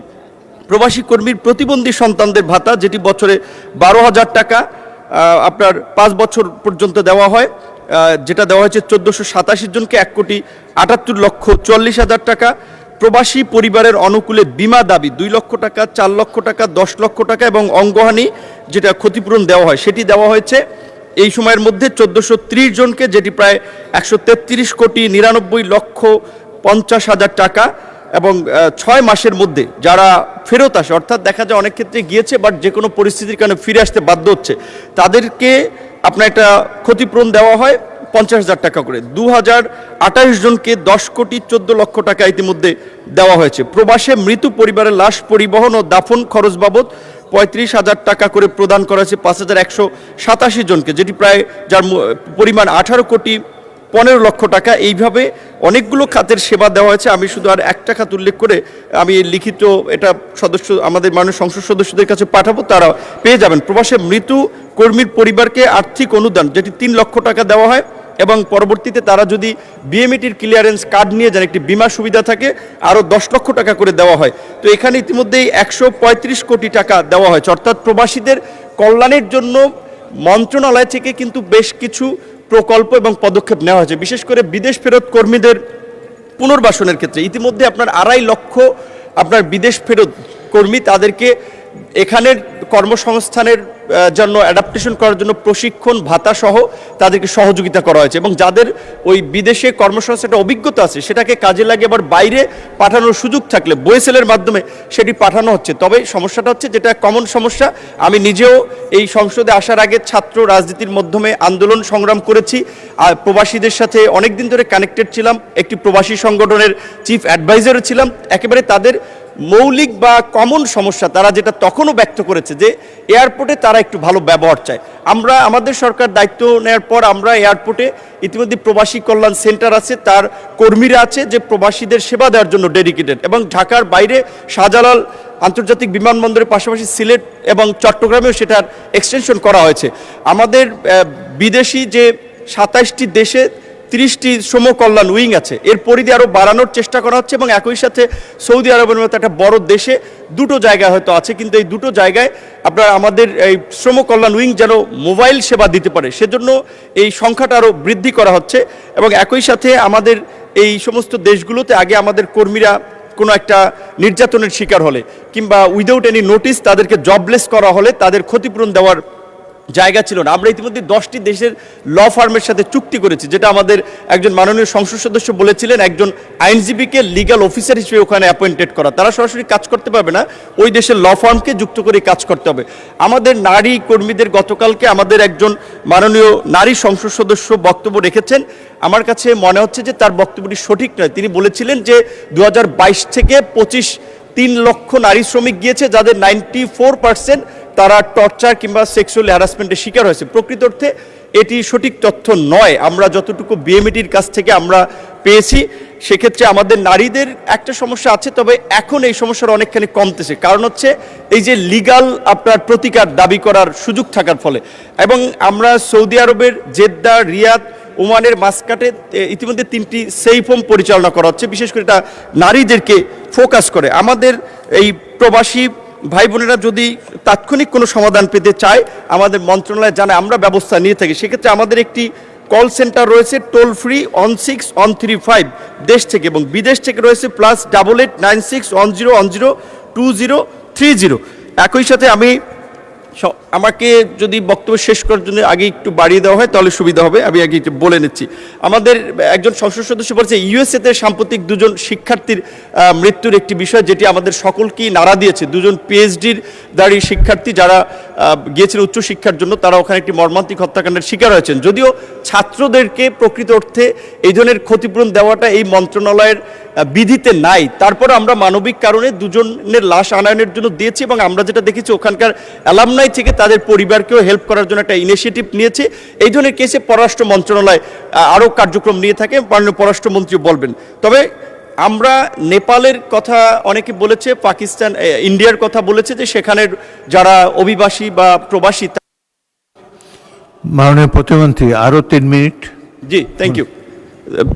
H: প্রবাসী কর্মীর প্রতিবন্ধী সন্তানদের ভাতা, যেটি বছরে 12,000 টাকা আপনার 5 বছর পর্যন্ত দেওয়া হয়, যেটা দেওয়া হয়েছে 1,487 জনকে, 1,78,40,00,000 টাকা। প্রবাসী পরিবারের অনুকূলে বিমা দাবি 2 লক্ষ টাকা, 4 লক্ষ টাকা, 10 লক্ষ টাকা এবং অঙ্গহানি যেটা ক্ষতিপূরণ দেওয়া হয় সেটি দেওয়া হয়েছে এই সময়ের মধ্যে 1,430 জনকে, যেটি প্রায় 133,99,50,000 টাকা। এবং 6 মাসের মধ্যে যারা ফেরত আসে, অর্থাৎ দেখা যায় অনেক ক্ষেত্রে গিয়েছে বাট যে কোনো পরিস্থিতির কারণে ফিরে আসতে বাধ্য হচ্ছে, তাদেরকে আপনার একটা ক্ষতিপূরণ দেওয়া হয় 50,000 টাকা করে। 2,028 জনকে 10,14,00,000 টাকা ইতিমধ্যে দেওয়া হয়েছে। প্রবাসে মৃত পরিবারের লাশ পরিবহন ও দাফন খরচ বাবদ 35,000 টাকা করে প্রদান করা হয়েছে 5,187 জনকে, যেটি প্রায় যার পরিমাণ 18,15,00,000 টাকা। এইভাবে অনেকগুলো খাতের সেবা দেওয়া হয়েছে। আমি শুধু আর একটা খাত উল্লেখ করে আমি লিখিত এটা আমাদের মাননীয় সংসদ সদস্যদের কাছে পাঠাবো, তারা পেয়ে যাবেন। প্রবাসে মৃত কর্মীর পরিবারকে আর্থিক অনুদান, যেটি 3 লক্ষ টাকা দেওয়া হয়, এবং পরবর্তীতে তারা যদি বিএমইটির ক্লিয়ারেন্স কার্ড নিয়ে যান, একটি বিমা সুবিধা থাকে, আরও 10 লক্ষ টাকা করে দেওয়া হয়। তো এখানে ইতিমধ্যেই 135 কোটি টাকা দেওয়া হয়েছে। অর্থাৎ প্রবাসীদের কল্যাণের জন্য মন্ত্রণালয় থেকে কিন্তু বেশ কিছু প্রকল্প এবং পদক্ষেপ নেওয়া হয়েছে। বিশেষ করে বিদেশ ফেরত কর্মীদের পুনর্বাসনের ক্ষেত্রে ইতিমধ্যে আপনার 2.5 লক্ষ আপনার বিদেশ ফেরত কর্মী, তাদেরকে এখানের কর্মসংস্থানের জন্য অ্যাডাপ্টেশন করার জন্য প্রশিক্ষণ ভাতা সহ তাদেরকে সহযোগিতা করা হয়েছে এবং যাদের ওই বিদেশে কর্মসংস্থানের অভিজ্ঞতা আছে সেটাকে কাজে লাগিয়ে আবার বাইরে পাঠানোর সুযোগ থাকলে বয়েসেলের মাধ্যমে সেটি পাঠানো হচ্ছে। তবে সমস্যাটা হচ্ছে যেটা কমন সমস্যা, আমি নিজেও এই সংসদে আসার আগে ছাত্র রাজনীতির মাধ্যমে আন্দোলন সংগ্রাম করেছি আর প্রবাসীদের সাথে অনেক দিন ধরে কানেক্টেড ছিলাম, একটি প্রবাসী সংগঠনের চিফ অ্যাডভাইজারও ছিলাম। একেবারে তাদের মৌলিক বা কমন সমস্যা তারা যেটা তখনও ব্যক্ত করেছে যে এয়ারপোর্টে তারা একটু ভালো ব্যবহার চায়। আমরা আমাদের সরকার দায়িত্ব নেওয়ার পর আমরা এয়ারপোর্টে ইতিমধ্যে প্রবাসী কল্যাণ সেন্টার আছে, তার কর্মীরা আছে যে প্রবাসীদের সেবা দেওয়ার জন্য ডেডিকেটেড, এবং ঢাকার বাইরে শাহজালাল আন্তর্জাতিক বিমানবন্দরের পাশাপাশি সিলেট এবং চট্টগ্রামেও সেটার এক্সটেনশন করা হয়েছে। আমাদের বিদেশি যে 27টি দেশে 30টি শ্রম কল্যাণ উইং আছে, এর পরিধি আরও বাড়ানোর চেষ্টা করা হচ্ছে এবং একই সাথে সৌদি আরবের মতো একটা বড় দেশে দুটো জায়গা হয়তো আছে, কিন্তু এই দুটো জায়গায় আপনার আমাদের এই শ্রম কল্যাণ উইং যেন মোবাইল সেবা দিতে পারে সেজন্য এই সংখ্যাটা আরও বৃদ্ধি করা হচ্ছে। এবং একই সাথে আমাদের এই সমস্ত দেশগুলোতে আগে আমাদের কর্মীরা কোনো একটা নির্যাতনের শিকার হলে কিংবা উইদাউট এনি নোটিস তাদেরকে জবলেস করা হলে তাদের ক্ষতিপূরণ দেওয়ার জায়গা ছিল না। আমরা ইতিমধ্যে 10টি দেশের ল ফার্মের সাথে চুক্তি করেছি, যেটা আমাদের একজন মাননীয় সংসদ সদস্য বলেছিলেন একজন আইনজীবীকে লিগ্যাল অফিসার হিসেবে ওখানে অ্যাপয়েন্টেড করা। তারা সরাসরি কাজ করতে পারবে না, ওই দেশের ল ফার্মকে যুক্ত করে কাজ করতে হবে। আমাদের নারী কর্মীদের গতকালকে আমাদের একজন মাননীয় নারী সংসদ সদস্য বক্তব্য রেখেছেন, আমার কাছে মনে হচ্ছে যে তার বক্তব্যটি সঠিক নয়। তিনি বলেছিলেন যে 2022 থেকে 25 3 লক্ষ নারী শ্রমিক গিয়েছে, যাদের 94% তারা টর্চার কিংবা সেক্সুয়াল হ্যারাসমেন্টের শিকার হয়েছে। প্রকৃত অর্থে এটি সঠিক তথ্য নয়। আমরা যতটুকু বিএমইটির কাছ থেকে আমরা পেয়েছি সেক্ষেত্রে আমাদের নারীদের একটা সমস্যা আছে, তবে এখন এই সমস্যার অনেকখানি কমতেছে। কারণ হচ্ছে এই যে লিগাল আপনার প্রতিকার দাবি করার সুযোগ থাকার ফলে, এবং আমরা সৌদি আরবের জেদ্দা, রিয়াদ, ওমানের মাসকাটে ইতিমধ্যে 3টি সেফ হোম পরিচালনা করা হচ্ছে, বিশেষ করে এটা নারীদেরকে ফোকাস করে। আমাদের এই প্রবাসী ভাই বোনেরা যদি তাৎক্ষণিক কোনো সমাধান পেতে চায় আমাদের মন্ত্রণালয় জানায়, আমরা ব্যবস্থা নিয়ে থাকি। সেক্ষেত্রে আমাদের একটি কল সেন্টার রয়েছে টোল ফ্রি 16135 দেশ থেকে, এবং বিদেশ থেকে রয়েছে +88 96 10 10 2030। একই সাথে আমাকে যদি বক্তব্য শেষ করার জন্য আগে একটু বাড়িয়ে দেওয়া হয় তাহলে সুবিধা হবে, আমি আগে একটু বলে নিচ্ছি। আমাদের একজন সংসদ সদস্য বলছে ইউএসএতে সাম্প্রতিক 2জন শিক্ষার্থীর মৃত্যুর একটি বিষয়, যেটি আমাদের সকলকেই নাড়া দিয়েছে। 2জন পিএইচডির দাঁড়ি শিক্ষার্থী যারা গিয়েছিলেন উচ্চশিক্ষার জন্য, তারা ওখানে একটি মর্মান্তিক হত্যাকাণ্ডের শিকার হয়েছেন। যদিও ছাত্রদেরকে প্রকৃত অর্থে এই ধরনের ক্ষতিপূরণ দেওয়াটা এই মন্ত্রণালয়ের বিধিতে নাই, তারপর আমরা মানবিক কারণে 2জনের লাশ আনয়নের জন্য দিয়েছি, এবং আমরা যেটা দেখেছি ওখানকার অ্যালামনাই থেকে তাদের পরিবারকেও হেল্প করার জন্য একটা ইনিশিয়েটিভ নিয়েছে। এই ধরনের কেসে পররাষ্ট্র মন্ত্রণালয় আরও কার্যক্রম নিয়ে থাকে, মাননীয় পররাষ্ট্রমন্ত্রী বলবেন। তবে আমরা নেপালের কথা অনেকে বলেছে, পাকিস্তান, ইন্ডিয়ার কথা বলেছে যে সেখানের যারা অভিবাসী বা প্রবাসী।
A: মাননীয় প্রতিমন্ত্রী আরও 3 মিনিট।
H: G, thank you.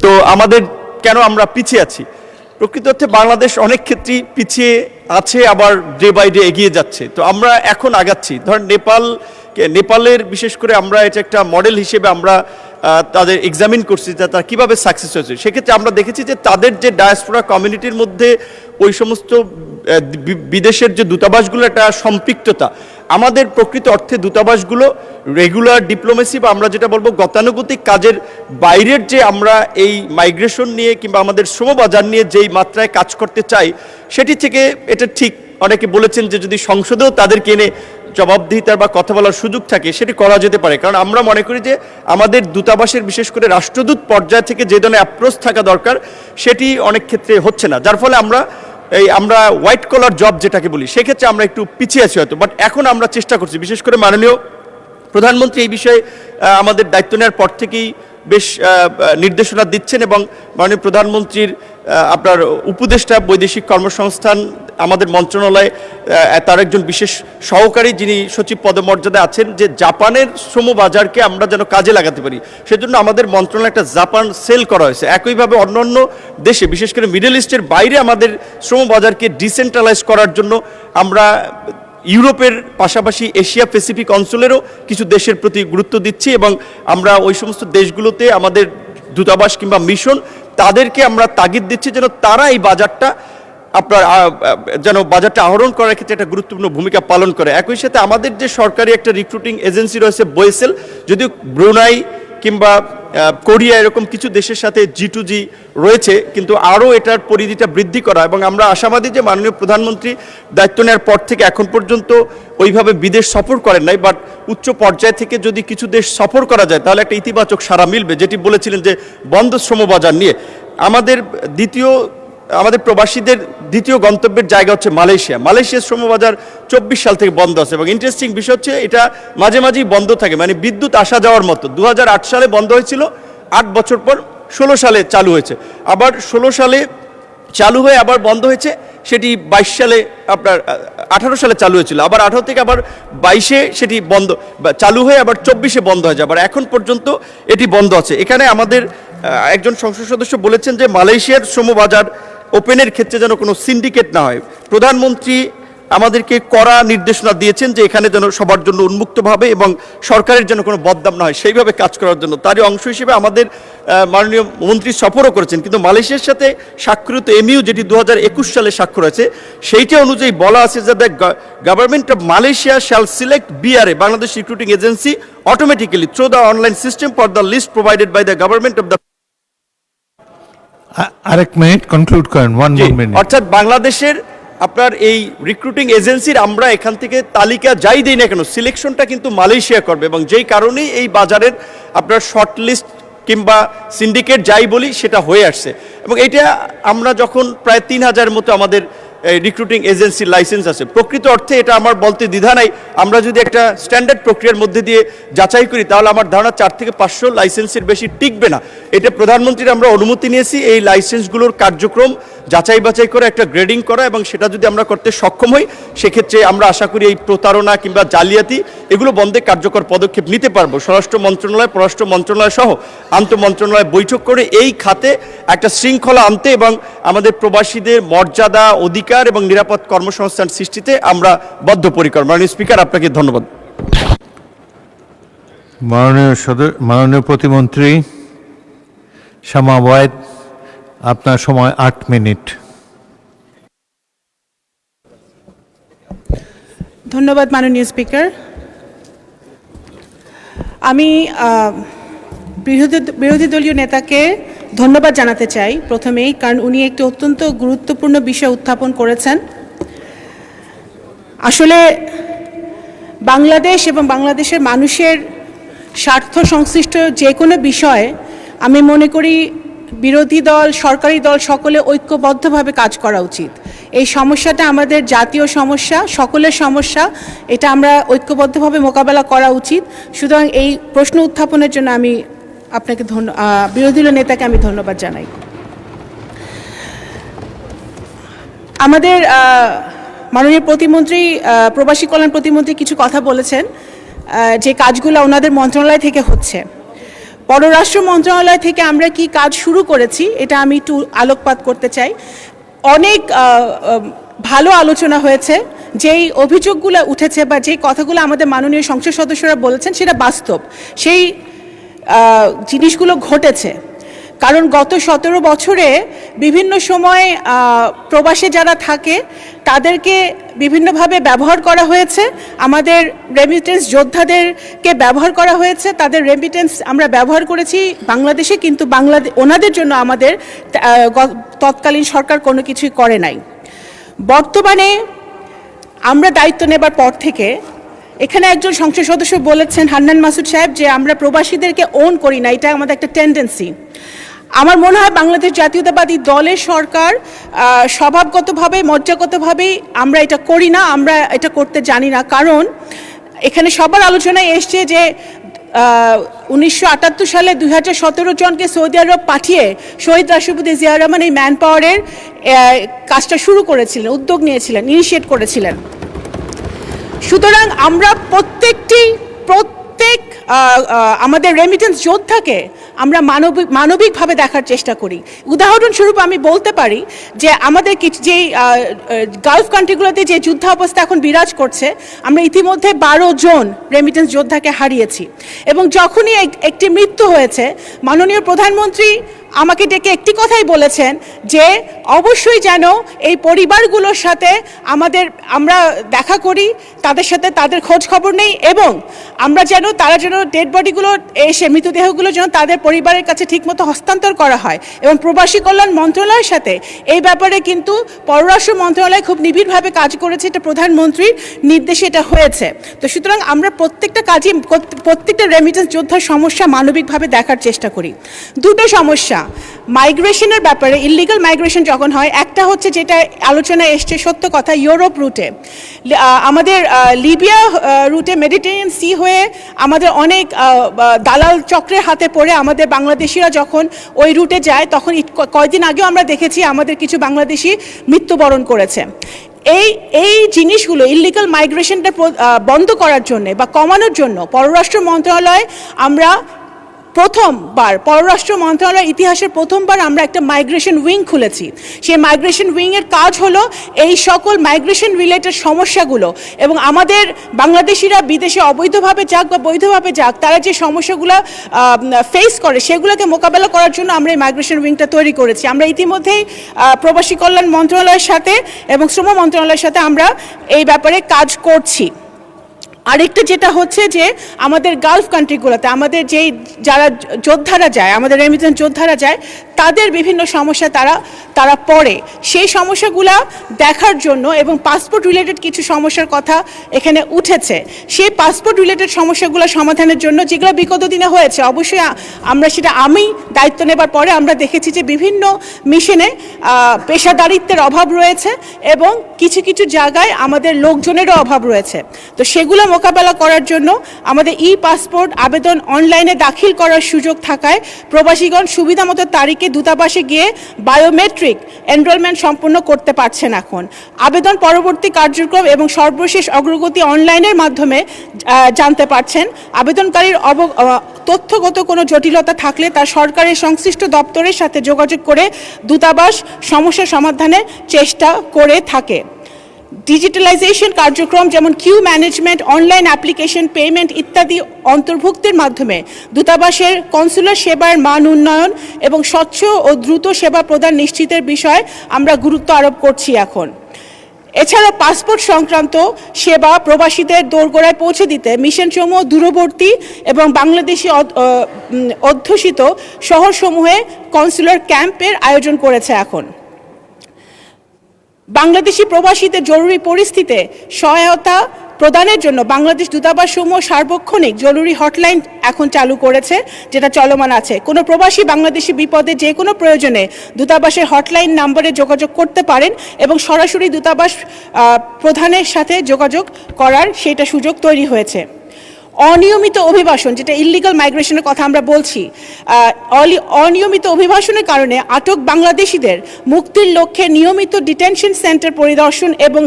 H: তো আমাদের কেন আমরা পিছিয়ে আছি? প্রকৃত অর্থে বাংলাদেশ অনেক ক্ষেত্রেই পিছিয়ে আছে, আবার ডে বাই ডে এগিয়ে যাচ্ছে। তো আমরা এখন আগাচ্ছি। ধরেন নেপালের বিশেষ করে আমরা এটা একটা মডেল হিসেবে আমরা তাদের এক্সামিন করছি যে তারা কীভাবে সাকসেস হয়েছে। সেক্ষেত্রে আমরা দেখেছি যে তাদের যে ডায়াসপোরা কমিউনিটির মধ্যে ওই সমস্ত বিদেশের যে দূতাবাসগুলো একটা সম্পৃক্ততা, আমাদের প্রকৃত অর্থে দূতাবাসগুলো রেগুলার ডিপ্লোমেসি বা আমরা যেটা বলবো গতানুগতিক কাজের বাইরের যে আমরা এই মাইগ্রেশন নিয়ে কিংবা আমাদের শ্রমবাজার নিয়ে যেই মাত্রায় কাজ করতে চাই সেটি থেকে এটা ঠিক। অনেকে বলেছেন যে যদি সংসদেও তাদেরকে এনে জবাবদিহিতার বা কথা বলার সুযোগ থাকে সেটি করা যেতে পারে, কারণ আমরা মনে করি যে আমাদের দূতাবাসের বিশেষ করে রাষ্ট্রদূত পর্যায় থেকে যে ধরনের অ্যাপ্রোচ থাকা দরকার সেটি অনেক ক্ষেত্রে হচ্ছে না, যার ফলে আমরা হোয়াইট কলার জব যেটাকে বলি সেক্ষেত্রে আমরা একটু পিছিয়ে আছি হয়তো। বাট এখন আমরা চেষ্টা করছি, বিশেষ করে মাননীয় প্রধানমন্ত্রী এই বিষয়ে আমাদের দায়িত্ব নেওয়ার পর থেকেই বেশ নির্দেশনা দিচ্ছেন, এবং মাননীয় প্রধানমন্ত্রীর আপনার উপদেষ্টা বৈদেশিক কর্মসংস্থান আমাদের মন্ত্রণালয়ে তার একজন বিশেষ সহকারী যিনি সচিব পদমর্যাদায় আছেন, যে জাপানের শ্রমবাজারকে আমরা যেন কাজে লাগাতে পারি সেজন্য আমাদের মন্ত্রণালয়ে একটা জাপান সেল করা হয়েছে। একইভাবে অন্যান্য দেশে বিশেষ করে মিডল ইস্টের বাইরে আমাদের শ্রমবাজারকে ডিসেন্ট্রালাইজ করার জন্য আমরা ইউরোপের পাশাপাশি এশিয়া প্যাসিফিক অঞ্চলেরও কিছু দেশের প্রতি গুরুত্ব দিচ্ছি, এবং আমরা ওই সমস্ত দেশগুলোতে আমাদের দূতাবাস কিংবা মিশন তাদেরকে আমরা তাগিদ দিচ্ছি যেন তারা এই বাজারটা আপনার যেন বাজারটা আহরণ করার ক্ষেত্রে একটা গুরুত্বপূর্ণ ভূমিকা পালন করে। একই সাথে আমাদের যে সরকারি একটা রিক্রুটিং এজেন্সি রয়েছে বোয়েসেল, যদিও ব্রুনাই কিংবা কোরিয়া এরকম কিছু দেশের সাথে G2G রয়েছে, কিন্তু আরও এটার পরিধিটা বৃদ্ধি করা, এবং আমরা আশাবাদী যে মাননীয় প্রধানমন্ত্রী দায়িত্ব নেওয়ার পর থেকে এখন পর্যন্ত ওইভাবে বিদেশ সফর করেন নাই, বাট উচ্চ পর্যায় থেকে যদি কিছু দেশ সফর করা যায় তাহলে একটা ইতিবাচক সাড়া মিলবে, যেটি বলেছিলেন যে বন্ধ শ্রমবাজার নিয়ে। আমাদের প্রবাসীদের দ্বিতীয় গন্তব্যের জায়গা হচ্ছে মালয়েশিয়া। মালয়েশিয়ার শ্রমবাজার 24 সাল থেকে বন্ধ আছে, এবং ইন্টারেস্টিং বিষয় হচ্ছে এটা মাঝে মাঝেই বন্ধ থাকে, মানে বিদ্যুৎ আসা যাওয়ার মতো। 2008 সালে বন্ধ হয়েছিল, 8 বছর পর 16 সালে চালু হয়েছে, আবার 16 সালে চালু হয়ে আবার বন্ধ হয়েছে, সেটি 22 সালে আপনার 18 সালে চালু হয়েছিল, আবার 18 থেকে আবার 22-এ সেটি বন্ধ চালু হয়ে আবার 24-এ বন্ধ হয়ে যায়, আবার এখন পর্যন্ত এটি বন্ধ আছে। এখানে আমাদের একজন সংসদ সদস্য বলেছেন যে মালয়েশিয়ার শ্রমবাজার ওপেনের ক্ষেত্রে যেন কোনো সিন্ডিকেট না হয়। প্রধানমন্ত্রী আমাদেরকে কড়া নির্দেশনা দিয়েছেন যে এখানে যেন সবার জন্য উন্মুক্তভাবে এবং সরকারের যেন কোনো বদনাম না হয় সেইভাবে কাজ করার জন্য। তারই অংশ হিসেবে আমাদের মাননীয় মন্ত্রী সফরও করেছেন, কিন্তু মালয়েশিয়ার সাথে স্বাক্ষরিত MOU যেটি 2021 সালে স্বাক্ষর আছে, সেইটা অনুযায়ী বলা আছে যে the government of Malaysia shall select BRA, Bangladesh recruiting agency, automatically through the online system for the list provided by the government of the.
A: আরেক মিনিট কনক্লুড করেন, 1 মিনিট।
H: অর্থাৎ বাংলাদেশের আপনার এই রিক্রুটিং এজেন্সির আমরা এখান থেকে তালিকা যাই দিই না কেন, সিলেকশনটা কিন্তু মালয়েশিয়া করবে, এবং যেই কারণেই এই বাজারের আপনার শর্ট লিস্ট কিংবা সিন্ডিকেট যাই বলি সেটা হয়ে আসছে। এবং এটা আমরা যখন প্রায় 3000 মতো আমাদের রিক্রুটিং এজেন্সির লাইসেন্স আছে, প্রকৃত অর্থে এটা আমার বলতে দ্বিধা নাই, আমরা যদি একটা স্ট্যান্ডার্ড প্রক্রিয়ার মধ্যে দিয়ে যাচাই করি তাহলে আমার ধারণা 4 থেকে 500 লাইসেন্সের বেশি টিকবে না। এটা প্রধানমন্ত্রীর আমরা অনুমতি নিয়েছি এই লাইসেন্সগুলোর কার্যক্রম যাচাই বাছাই করে একটা গ্রেডিং করা, এবং সেটা যদি আমরা করতে সক্ষম হই সেক্ষেত্রে আমরা আশা করি এই প্রতারণা কিংবা জালিয়াতি এগুলো বন্ধে কার্যকর পদক্ষেপ নিতে পারবো। স্বরাষ্ট্র মন্ত্রণালয়, পররাষ্ট্র মন্ত্রণালয় সহ আন্তঃমন্ত্রণালয় বৈঠক করে এই খাতে একটা শৃঙ্খলা আনতে এবং আমাদের প্রবাসীদের মর্যাদা, অধিকার এবং নিরাপদ কর্মসংস্থান সৃষ্টিতে আমরা বদ্ধপরিকর। মাননীয় স্পিকার, আপনাকে ধন্যবাদ।
A: মাননীয় প্রতিমন্ত্রী শামা ওয়াহিদ, আপনার সময় 8 মিনিট।
I: ধন্যবাদ মাননীয় স্পিকার। আমি বিরোধী দলীয় নেতাকে ধন্যবাদ জানাতে চাই প্রথমেই, কারণ উনি একটি অত্যন্ত গুরুত্বপূর্ণ বিষয় উত্থাপন করেছেন। আসলে বাংলাদেশ এবং বাংলাদেশের মানুষের স্বার্থ সংশ্লিষ্ট যে কোনো বিষয়ে আমি মনে করি বিরোধী দল, সরকারি দল সকলে ঐক্যবদ্ধভাবে কাজ করা উচিত। এই সমস্যাটা আমাদের জাতীয় সমস্যা, সকলের সমস্যা, এটা আমরা ঐক্যবদ্ধভাবে মোকাবেলা করা উচিত। সুতরাং এই প্রশ্ন উত্থাপনের জন্য আমি আপনাকে বিরোধী দলীয় নেতাকে আমি ধন্যবাদ জানাই। আমাদের মাননীয় প্রতিমন্ত্রী, প্রবাসী কল্যাণ প্রতিমন্ত্রী কিছু কথা বলেছেন যে কাজগুলো ওনাদের মন্ত্রণালয় থেকে হচ্ছে। পররাষ্ট্র মন্ত্রণালয় থেকে আমরা কি কাজ শুরু করেছি এটা আমি একটু আলোকপাত করতে চাই। অনেক ভালো আলোচনা হয়েছে, যেই অভিযোগগুলো উঠেছে বা যেই কথাগুলো আমাদের মাননীয় সংসদ সদস্যরা বলেছেন সেটা বাস্তব, সেই জিনিসগুলো ঘটেছে। কারণ গত 17 বছরে বিভিন্ন সময় প্রবাসে যারা থাকে তাদেরকে বিভিন্নভাবে ব্যবহার করা হয়েছে, আমাদের রেমিটেন্স যোদ্ধাদেরকে ব্যবহার করা হয়েছে, তাদের রেমিটেন্স আমরা ব্যবহার করেছি বাংলাদেশে, কিন্তু ওনাদের জন্য আমাদের তৎকালীন সরকার কোনো কিছুই করে নাই। বর্তমানে আমরা দায়িত্ব নেবার পর থেকে এখানে একজন সংসদ সদস্য বলেছেন, হান্নান মাসুদ সাহেব, যে আমরা প্রবাসীদেরকে ওন করি না, এটা আমাদের একটা টেন্ডেন্সি। আমার মনে হয় বাংলাদেশ জাতীয়তাবাদী দলের সরকার স্বভাবগতভাবে, মজ্জাগতভাবেই আমরা এটা করি না, আমরা এটা করতে জানি না। কারণ এখানে সবার আলোচনায় এসছে যে 1978 সালে 2017 জনকে সৌদি আরব পাঠিয়ে শহীদ রাষ্ট্রপতি জিয়া রহমান এই ম্যান পাওয়ারের কাজটা শুরু করেছিলেন, উদ্যোগ নিয়েছিলেন, ইনিশিয়েট করেছিলেন। সুতরাং আমরা প্রত্যেক আমাদের রেমিটেন্স যোদ্ধাকে আমরা মানবিকভাবে দেখার চেষ্টা করি। উদাহরণস্বরূপ আমি বলতে পারি যে আমাদের যেই গালফ কান্ট্রিগুলোতে যে যুদ্ধাবস্থা এখন বিরাজ করছে, আমরা ইতিমধ্যে 12 জন রেমিটেন্স যোদ্ধাকে হারিয়েছি এবং যখনই একটি মৃত্যু হয়েছে মাননীয় প্রধানমন্ত্রী আমাকে ডেকে একটি কথাই বলেছেন যে অবশ্যই যেন এই পরিবারগুলোর সাথে আমরা দেখা করি, তাদের সাথে তাদের খোঁজ খবর নেই এবং আমরা তারা যেন ডেড বডিগুলো এসে মৃতদেহগুলো যেন তাদের পরিবারের কাছে ঠিকমতো হস্তান্তর করা হয়। এবং প্রবাসী কল্যাণ মন্ত্রণালয়ের সাথে এই ব্যাপারে কিন্তু পররাষ্ট্র মন্ত্রণালয় খুব নিবিড়ভাবে কাজ করেছে, এটা প্রধানমন্ত্রীর নির্দেশে এটা হয়েছে। তো সুতরাং আমরা প্রত্যেকটা রেমিটেন্স যোদ্ধার সমস্যা মানবিকভাবে দেখার চেষ্টা করি। দুটো সমস্যা মাইগ্রেশনের ব্যাপারে, ইলিগাল মাইগ্রেশন যখন হয়, একটা হচ্ছে যেটা আলোচনায় এসছে সত্য কথা, ইউরোপ রুটে আমাদের লিবিয়া রুটে মেডিটেরিয়ান সি হয়ে আমাদের অনেক দালাল চক্রের হাতে পড়ে আমাদের বাংলাদেশিরা যখন ওই রুটে যায় তখন কয়েকদিন আগেও আমরা দেখেছি আমাদের কিছু বাংলাদেশি মৃত্যুবরণ করেছে। এই জিনিসগুলো ইলিগাল মাইগ্রেশনটা বন্ধ করার জন্য বা কমানোর জন্য পররাষ্ট্র মন্ত্রণালয় পররাষ্ট্র মন্ত্রণালয়ের ইতিহাসের প্রথমবার আমরা একটা মাইগ্রেশন উইং খুলেছি। সেই মাইগ্রেশন উইংয়ের কাজ হলো এই সকল মাইগ্রেশন রিলেটেড সমস্যাগুলো এবং আমাদের বাংলাদেশিরা বিদেশে অবৈধভাবে যাক বা বৈধভাবে যাক তারা যে সমস্যাগুলো ফেস করে সেগুলোকে মোকাবেলা করার জন্য আমরা এই মাইগ্রেশন উইংটা তৈরি করেছি। আমরা ইতিমধ্যেই প্রবাসী কল্যাণ মন্ত্রণালয়ের সাথে এবং শ্রম মন্ত্রণালয়ের সাথে আমরা এই ব্যাপারে কাজ করছি। আরেকটা যেটা হচ্ছে যে আমাদের গালফ কান্ট্রিগুলোতে আমাদের যারা যোদ্ধারা যায়, আমাদের রেমিটেন্স যোদ্ধারা যায়, তাদের বিভিন্ন সমস্যা তারা পড়ে, সেই সমস্যাগুলো দেখার জন্য এবং পাসপোর্ট রিলেটেড কিছু সমস্যার কথা এখানে উঠেছে, সেই পাসপোর্ট রিলেটেড সমস্যাগুলো সমাধানের জন্য যেগুলো বিগত দিনে হয়েছে অবশ্যই আমি দায়িত্ব নেবার পরে আমরা দেখেছি যে বিভিন্ন মিশনে পেশাদারিত্বের অভাব রয়েছে এবং কিছু কিছু জায়গায় আমাদের লোকজনেরও অভাব রয়েছে। তো সেগুলো মোকাবেলা করার জন্য আমাদের পাসপোর্ট আবেদন অনলাইনে দাখিল করার সুযোগ থাকায় প্রবাসীগণ সুবিধামতো তারিখে দূতাবাসে গিয়ে বায়োমেট্রিক এনরোলমেন্ট সম্পন্ন করতে পারছেন। এখন আবেদন পরবর্তী কার্যক্রম এবং সর্বশেষ অগ্রগতি অনলাইনের মাধ্যমে জানতে পারছেন। আবেদনকারীর তথ্যগত কোনো জটিলতা থাকলে তার সরকারের সংশ্লিষ্ট দপ্তরের সাথে যোগাযোগ করে দূতাবাস সমস্যা সমাধানের চেষ্টা করে থাকে। ডিজিটালাইজেশন কার্যক্রম যেমন queue management, online application, payment ইত্যাদি অন্তর্ভুক্তির মাধ্যমে দূতাবাসের কনসুলার সেবার মান উন্নয়ন এবং স্বচ্ছ ও দ্রুত সেবা প্রদান নিশ্চিতের বিষয়ে আমরা গুরুত্ব আরোপ করছি এখন। এছাড়া পাসপোর্ট সংক্রান্ত সেবা প্রবাসীদের দোরগোড়ায় পৌঁছে দিতে মিশনসমূহ দূরবর্তী এবং বাংলাদেশি অধ্যুষিত শহরসমূহে কনসুলার ক্যাম্পের আয়োজন করেছে। এখন বাংলাদেশি প্রবাসীদের জরুরি পরিস্থিতিতে সহায়তা প্রদানের জন্য বাংলাদেশ দূতাবাসসমূহ সার্বক্ষণিক জরুরি হটলাইন এখন চালু করেছে, যেটা চলমান আছে। কোনো প্রবাসী বাংলাদেশি বিপদে যে কোনো প্রয়োজনে দূতাবাসের হটলাইন নম্বরে যোগাযোগ করতে পারেন এবং সরাসরি দূতাবাস প্রধানের সাথে যোগাযোগ করার সেটা সুযোগ তৈরি হয়েছে। অনিয়মিত অভিবাসন, যেটা ইলিগাল মাইগ্রেশনের কথা আমরা বলছি, অনিয়মিত অভিবাসনের কারণে আটক বাংলাদেশিদের মুক্তির লক্ষ্যে নিয়মিত ডিটেনশন সেন্টার পরিদর্শন এবং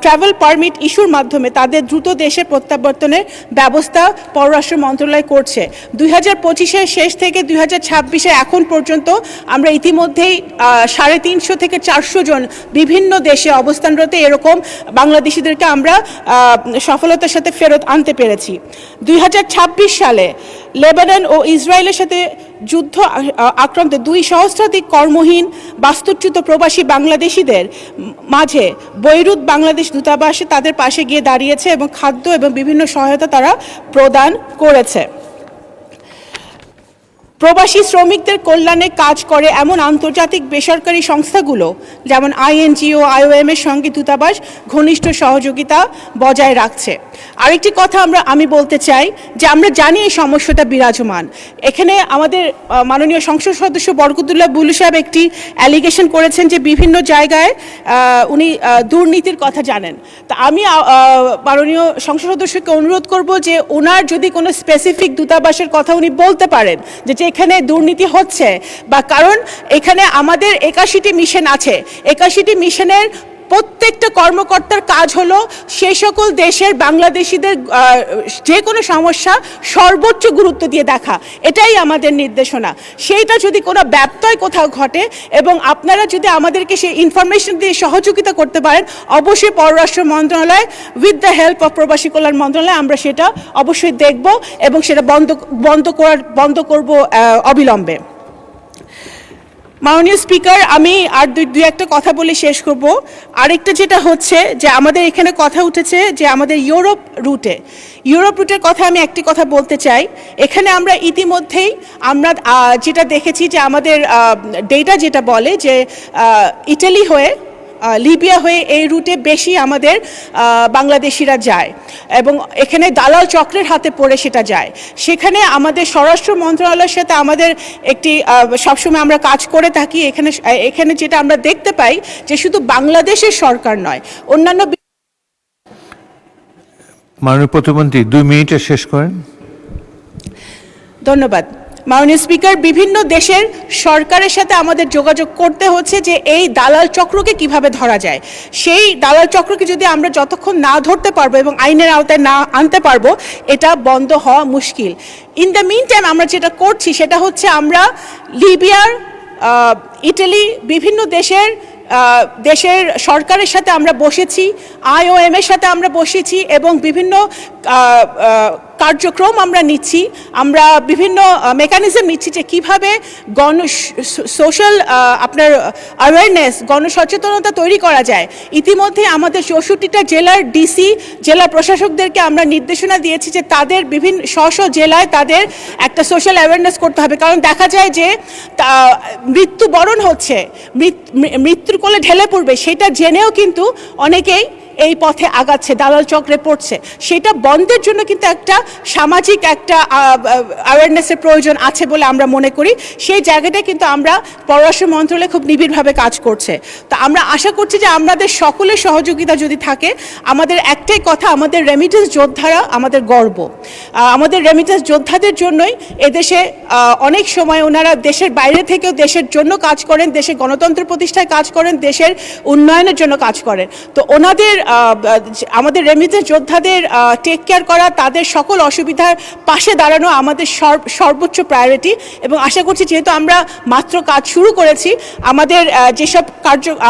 I: ট্রাভেল পারমিট ইস্যুর মাধ্যমে তাদের দ্রুত দেশে প্রত্যাবর্তনের ব্যবস্থা পররাষ্ট্র মন্ত্রণালয় করছে। 2025-এর শেষ থেকে 2026-এ এখন পর্যন্ত আমরা ইতিমধ্যেই 350 থেকে 400 জন বিভিন্ন দেশে অবস্থানরত এরকম বাংলাদেশিদেরকে আমরা সফলতার সাথে ফেরত আনতে পেরেছি। 2026 সালে লেবানন ও ইসরায়েলের সাথে যুদ্ধ আক্রান্ত 2 সহস্রাধিক কর্মহীন বাস্তুচ্যুত প্রবাসী বাংলাদেশিদের মাঝে বৈরুত বাংলাদেশ দূতাবাসে তাদের পাশে গিয়ে দাঁড়িয়েছে এবং খাদ্য এবং বিভিন্ন সহায়তা তারা প্রদান করেছে। প্রবাসী শ্রমিকদের কল্যাণে কাজ করে এমন আন্তর্জাতিক বেসরকারি সংস্থাগুলো যেমন INGO, IOM এর সঙ্গে দূতাবাস ঘনিষ্ঠ সহযোগিতা বজায় রাখছে। আরেকটি কথা আমি বলতে চাই যে আমরা জানি এই সমস্যাটা বিরাজমান। এখানে আমাদের মাননীয় সংসদ সদস্য বরকতুল্লাহ বুলু সাহেব একটি অ্যালিগেশন করেছেন যে বিভিন্ন জায়গায় উনি দুর্নীতির কথা জানেন। তা আমি মাননীয় সংসদ সদস্যকে অনুরোধ করব যে ওনার যদি কোনো স্পেসিফিক দূতাবাসের কথা উনি বলতে পারেন যে এখানে দুর্নীতি হচ্ছে, বা কারণ এখানে আমাদের 81টি মিশন আছে, 81টি মিশনের প্রত্যেকটা কর্মকর্তার কাজ হলো সেই সকল দেশের বাংলাদেশিদের যে কোনো সমস্যা সর্বোচ্চ গুরুত্ব দিয়ে দেখা, এটাই আমাদের নির্দেশনা। সেইটা যদি কোনো ব্যত্যয় কোথাও ঘটে এবং আপনারা যদি আমাদেরকে সেই ইনফরমেশন দিয়ে সহযোগিতা করতে পারেন, অবশ্যই পররাষ্ট্র মন্ত্রণালয় উইথ দ্য হেল্প অফ প্রবাসী কল্যাণ মন্ত্রণালয় আমরা সেটা অবশ্যই দেখব এবং সেটা বন্ধ করব অবিলম্বে। মাননীয় স্পিকার, আমি আর দুই একটা কথা বলে শেষ করব। আরেকটা যেটা হচ্ছে যে আমাদের এখানে কথা উঠেছে যে আমাদের ইউরোপ রুটের কথা আমি একটি কথা বলতে চাই। এখানে আমরা ইতিমধ্যেই আমরা যেটা দেখেছি যে আমাদের ডেটা যেটা বলে যে ইটালি হয়ে লিবিয়া হয়ে এই রুটে বেশি আমাদের বাংলাদেশিরা যায় এবং এখানে দালাল চক্রের হাতে পড়ে সেটা যায়। সেখানে আমাদের স্বরাষ্ট্র মন্ত্রণালয়ের সাথে আমাদের একটি সবসময় আমরা কাজ করে থাকি। এখানে যেটা আমরা দেখতে পাই যে শুধু বাংলাদেশের সরকার নয়, অন্যান্য
A: মাননীয় প্রতিমন্ত্রী 2 মিনিটে শেষ করেন।
I: ধন্যবাদ মাননীয় স্পিকার। বিভিন্ন দেশের সরকারের সাথে আমাদের যোগাযোগ করতে হচ্ছে যে এই দালাল চক্রকে কিভাবে ধরা যায়। সেই দালাল চক্রকে যদি আমরা যতক্ষণ না ধরতে পারবো এবং আইনের আওতায় না আনতে পারবো, এটা বন্ধ হওয়া মুশকিল। ইন দ্য মিন টাইম আমরা যেটা করছি সেটা হচ্ছে আমরা লিবিয়ার, ইটালি, বিভিন্ন দেশের সরকারের সাথে আমরা বসেছি, IOM এর সাথে আমরা বসেছি এবং বিভিন্ন কার্যক্রম আমরা নিচ্ছি, আমরা বিভিন্ন মেকানিজম নিচ্ছি যে কীভাবে সোশ্যাল আপনার অ্যাওয়ারনেস, গণসচেতনতা তৈরি করা যায়। ইতিমধ্যে আমাদের 64টা জেলার ডিসি, জেলা প্রশাসকদেরকে আমরা নির্দেশনা দিয়েছি যে তাদের বিভিন্ন স্ব জেলায় তাদের একটা সোশ্যাল অ্যাওয়ারনেস করতে হবে। কারণ দেখা যায় যে মৃত্যুবরণ হচ্ছে, মৃত্যুর কোলে ঢেলে পড়বে, সেটা জেনেও কিন্তু অনেকেই এই পথে আগাচ্ছে, দালাল চক্রে পড়ছে। সেটা বন্ধের জন্য কিন্তু একটা সামাজিক একটা অ্যাওয়ারনেসের প্রয়োজন আছে বলে আমরা মনে করি। সেই জায়গাটা কিন্তু আমরা পররাষ্ট্র মন্ত্রণালয় খুব নিবিড়ভাবে কাজ করছে। তো আমরা আশা করছি যে আমাদের সকলের সহযোগিতা যদি থাকে, আমাদের একটাই কথা, আমাদের রেমিটেন্স যোদ্ধারা আমাদের গর্ব। আমাদের রেমিটেন্স যোদ্ধাদের জন্যই এদেশে অনেক সময় ওনারা দেশের বাইরে থেকেও দেশের জন্য কাজ করেন, দেশের গণতন্ত্র প্রতিষ্ঠায় কাজ করেন, দেশের উন্নয়নের জন্য কাজ করেন। তো ওনাদের আমাদের রেমিটেন্স যোদ্ধাদের টেক কেয়ার করা, তাদের সকল অসুবিধার পাশে দাঁড়ানো আমাদের সর্বোচ্চ প্রায়োরিটি। এবং আশা করছি যেহেতু আমরা মাত্র কাজ শুরু করেছি, আমাদের যেসব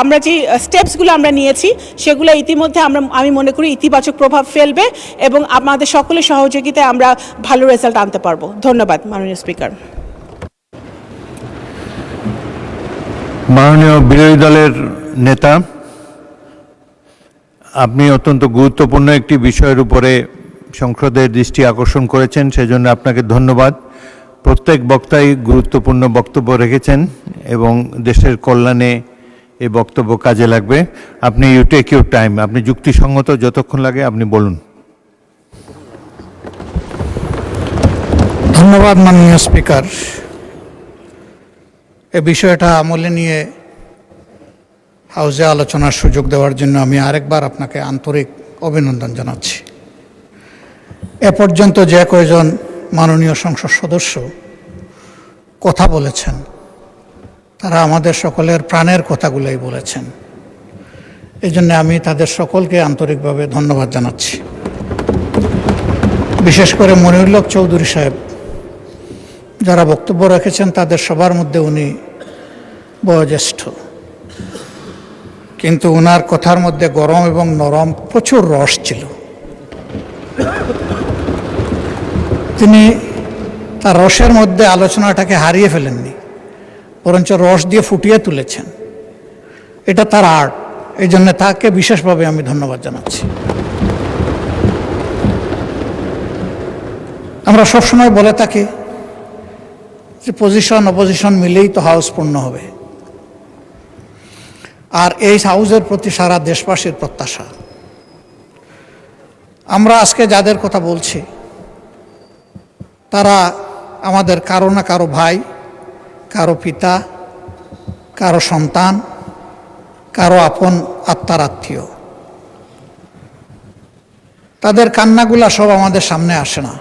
I: আমরা যে স্টেপসগুলো আমরা নিয়েছি সেগুলো ইতিমধ্যে আমি মনে করি ইতিবাচক প্রভাব ফেলবে এবং আমাদের সকলের সহযোগিতায় আমরা ভালো রেজাল্ট আনতে পারবো। ধন্যবাদ মাননীয় স্পিকার।
A: মাননীয় বিরোধী দলের নেতা, আপনি অত্যন্ত গুরুত্বপূর্ণ একটি বিষয়ের উপরে সংসদের দৃষ্টি আকর্ষণ করেছেন, সেজন্য আপনাকে ধন্যবাদ। প্রত্যেক বক্তাই গুরুত্বপূর্ণ বক্তব্য রেখেছেন এবং দেশের কল্যাণে এই বক্তব্য কাজে লাগবে। আপনি ইউ টেক ইউর টাইম, আপনি যুক্তিসঙ্গত যতক্ষণ লাগে আপনি বলুন।
B: ধন্যবাদ মাননীয় স্পিকার। এ বিষয়টা আমলে নিয়ে হাউজে আলোচনার সুযোগ দেওয়ার জন্য আমি আরেকবার আপনাকে আন্তরিক অভিনন্দন জানাচ্ছি। এ পর্যন্ত যে কয়জন মাননীয় সংসদ সদস্য কথা বলেছেন তারা আমাদের সকলের প্রাণের কথাগুলোই বলেছেন। এই জন্য আমি তাদের সকলকে আন্তরিকভাবে ধন্যবাদ জানাচ্ছি। বিশেষ করে মনিরুল চৌধুরী সাহেব যারা বক্তব্য রেখেছেন তাদের সবার মধ্যে উনি বয়োজ্যেষ্ঠ, কিন্তু ওনার কথার মধ্যে গরম এবং নরম প্রচুর রস ছিল। তিনি তার রসের মধ্যে আলোচনাটাকে হারিয়ে ফেলেননি, বরঞ্চ রস দিয়ে ফুটিয়ে তুলেছেন। এটা তার আর্ট, এই জন্য তাকে বিশেষভাবে আমি ধন্যবাদ জানাচ্ছি। আমরা সবসময় বলে থাকি যে পজিশন অপোজিশন মিলেই তো হাউস পূর্ণ হবে, আর এই হাউসের প্রতি সারা দেশবাসীর প্রত্যাশা। আমরা আজকে যাদের কথা বলছি তারা আমাদের কারো না কারো ভাই, কারো পিতা, কারো সন্তান, কারো আপন আত্মার আত্মীয়। তাদের কান্নাগুলা সব আমাদের সামনে আসে না,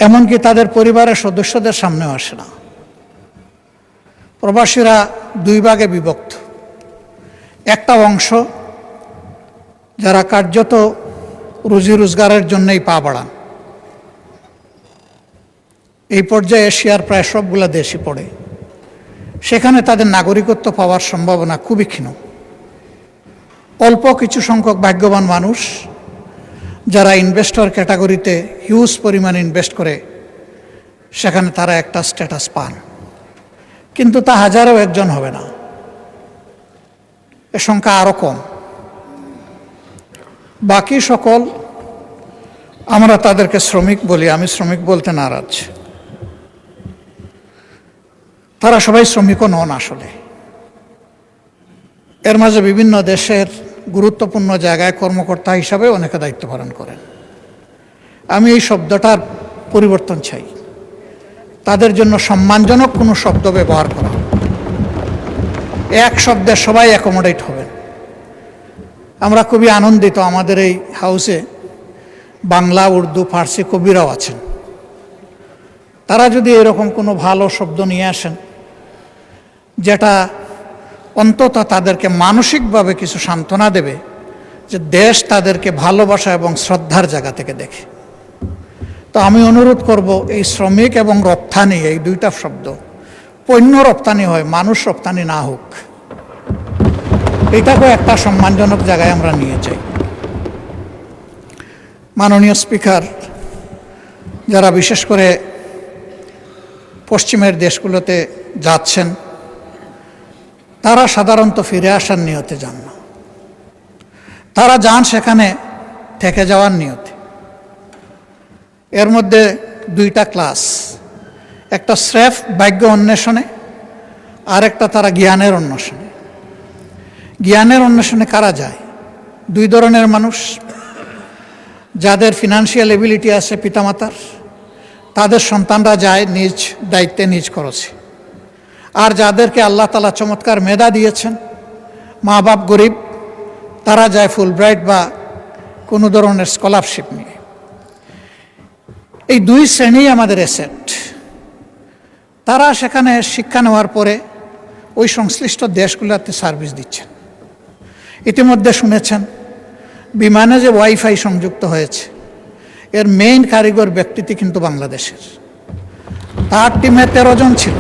B: এমনকি তাদের পরিবারের সদস্যদের সামনেও আসে না। প্রবাসীরা দুই ভাগে বিভক্ত। একটা অংশ যারা কার্যত রুজি রোজগারের জন্যই পা বাড়ান। এই পর্যায়ে এশিয়ার প্রায় সবগুলো দেশই পড়ে, সেখানে তাদের নাগরিকত্ব পাওয়ার সম্ভাবনা খুবই ক্ষীণ। অল্প কিছু সংখ্যক ভাগ্যবান মানুষ যারা ইনভেস্টর ক্যাটাগরিতে হিউজ পরিমাণ ইনভেস্ট করে, সেখানে তারা একটা স্ট্যাটাস পান, কিন্তু তা হাজারেও একজন হবে না, এ সংখ্যা আরও কম। বাকি সকল আমরা তাদেরকে শ্রমিক বলি, আমি শ্রমিক বলতে নারাজ। তারা সবাই শ্রমিকও নন আসলে। এর মাঝে বিভিন্ন দেশের গুরুত্বপূর্ণ জায়গায় কর্মকর্তা হিসাবে অনেকে দায়িত্ব পালন করেন। আমি এই শব্দটার পরিবর্তন চাই, তাদের জন্য সম্মানজনক কোনো শব্দ ব্যবহার করা। এক শব্দে সবাই অ্যাকোমোডেট হবেন। আমরা খুবই আনন্দিত আমাদের এই হাউসে বাংলা, উর্দু, ফার্সি কবিরাও আছেন। তারা যদি এরকম কোনো ভালো শব্দ নিয়ে আসেন যেটা অন্তত তাদেরকে মানসিকভাবে কিছু সান্ত্বনা দেবে, যে দেশ তাদেরকে ভালোবাসা এবং শ্রদ্ধার জায়গা থেকে দেখে, তো আমি অনুরোধ করব এই শ্রমিক এবং রপ্তানি, এই দুইটা শব্দ পণ্য রপ্তানি হয়, মানুষ রপ্তানি না হোক। এটাকেও একটা সম্মানজনক জায়গায় আমরা নিয়ে যাই। মাননীয় স্পিকার, যারা বিশেষ করে পশ্চিমের দেশগুলোতে যাচ্ছেন, তারা সাধারণত ফিরে আসার নিয়তে যান না, তারা যান সেখানে থেকে যাওয়ার নিয়তে। এর মধ্যে দুইটা ক্লাস, একটা স্রেফ ভাগ্য অন্বেষণে, আর একটা তারা জ্ঞানের অন্বেষণে। জ্ঞানের অন্বেষণে কারা যায়? দুই ধরনের মানুষ। যাদের ফিনান্সিয়াল এবিলিটি আছে পিতামাতার, তাদের সন্তানরা যায় নিজ দায়িত্বে নিজ খরচে। আর যাদেরকে আল্লাহ তাআলা চমৎকার মেধা দিয়েছেন, মা বাপ গরিব, তারা যায় ফুলব্রাইট বা কোনো ধরনের স্কলারশিপ নিয়ে। এই দুই শ্রেণী আমাদের অ্যাসেট। তারা সেখানে শিক্ষা নেওয়ার পরে ওই সংশ্লিষ্ট দেশগুলোতে সার্ভিস দিচ্ছেন। ইতিমধ্যে শুনেছেন বিমানে যে ওয়াইফাই সংযুক্ত হয়েছে, এর মেইন কারিগর ব্যক্তিটি কিন্তু বাংলাদেশের। তার টিমে 13 জন ছিল,